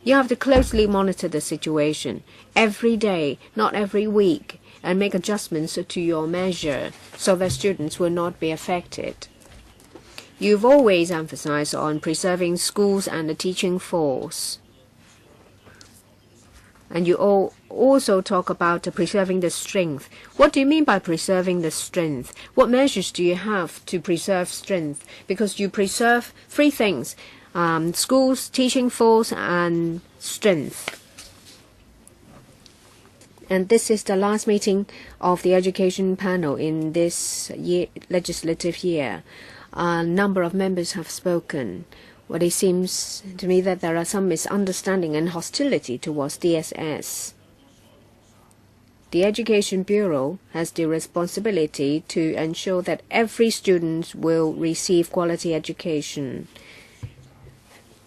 you have to closely monitor the situation every day, not every week, and make adjustments to your measure so that students will not be affected. You've always emphasized on preserving schools and the teaching force. And you also talk about preserving the strength. What do you mean by preserving the strength? What measures do you have to preserve strength? Because you preserve 3 things: schools, teaching force, and strength. And this is the last meeting of the education panel in this legislative year. A number of members have spoken. Well, it seems to me that there are some misunderstanding and hostility towards DSS. The Education Bureau has the responsibility to ensure that every student will receive quality education.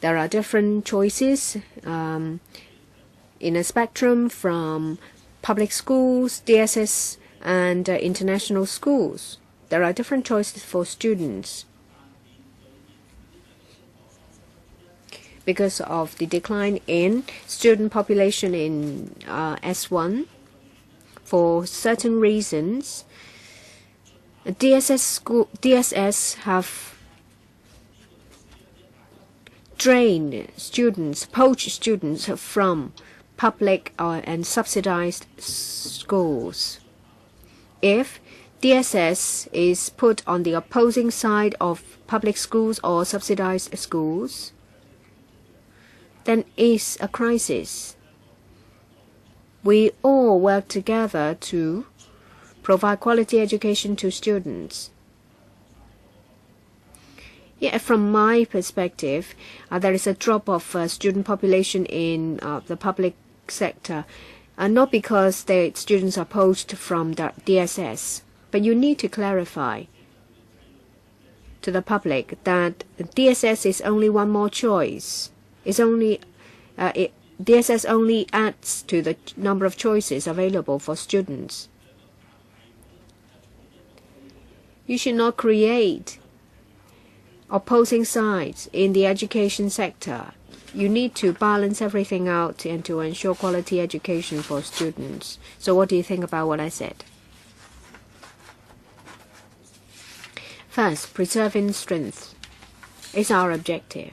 There are different choices in a spectrum from public schools, DSS, and international schools. There are different choices for students. Because of the decline in student population in S1, for certain reasons, DSS have drained students, poached students from public and subsidized schools. If DSS is put on the opposing side of public schools or subsidized schools, then it's a crisis. We all work together to provide quality education to students. Yeah, from my perspective, there is a drop of student population in the public sector, not because the students are poached from the DSS, but you need to clarify to the public that DSS is only one more choice. It's only DSS only adds to the number of choices available for students. You should not create opposing sides in the education sector. You need to balance everything out and to ensure quality education for students. So what do you think about what I said? First, preserving strength is our objective.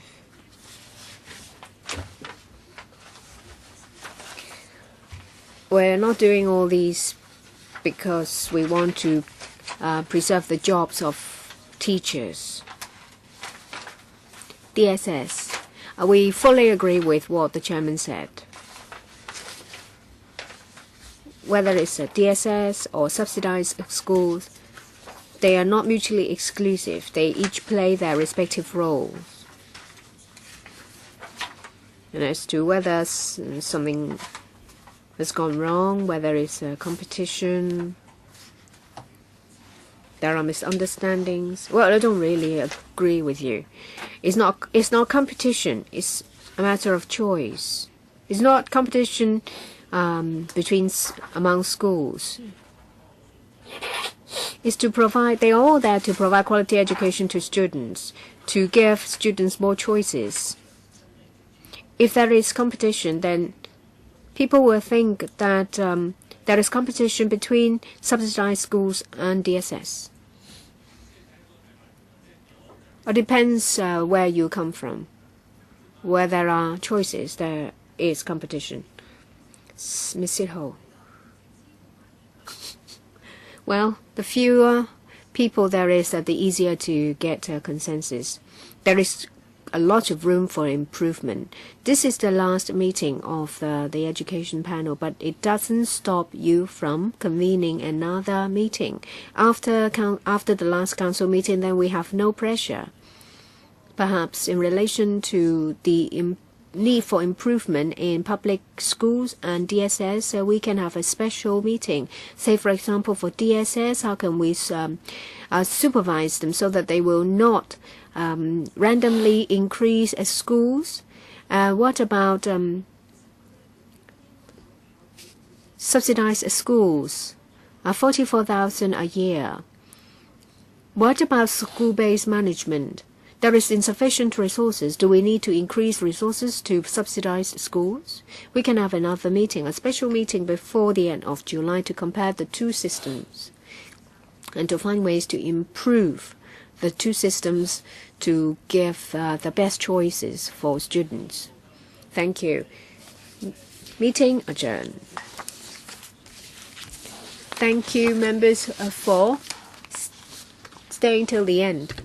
We're not doing all these because we want to preserve the jobs of teachers. DSS, we fully agree with what the chairman said. Whether it's a DSS or subsidized schools, they are not mutually exclusive. They each play their respective roles. And as to whether something has gone wrong, whether it's a competition, there are misunderstandings. Well, I don't really agree with you. It's not competition. It's a matter of choice. It's not competition among schools. It's to provide. They are all there to provide quality education to students, to give students more choices. If there is competition, then people will think that there is competition between subsidized schools and DSS. It depends where you come from. Where there are choices, there is competition. Ms. Ho. Well, the fewer people there is, the easier to get a consensus. There is a lot of room for improvement. This is the last meeting of the education panel, but it doesn't stop you from convening another meeting. After the last council meeting, then we have no pressure. Perhaps in relation to the need for improvement in public schools and DSS, so we can have a special meeting. Say, for example, for DSS, how can we supervise them so that they will not randomly increase as schools? What about subsidized schools? 44,000 a year. What about school-based management? There is insufficient resources. Do we need to increase resources to subsidized schools? We can have another meeting, a special meeting before the end of July to compare the two systems and to find ways to improve the two systems to give the best choices for students. Thank you. Meeting adjourned. Thank you, members, for staying till the end.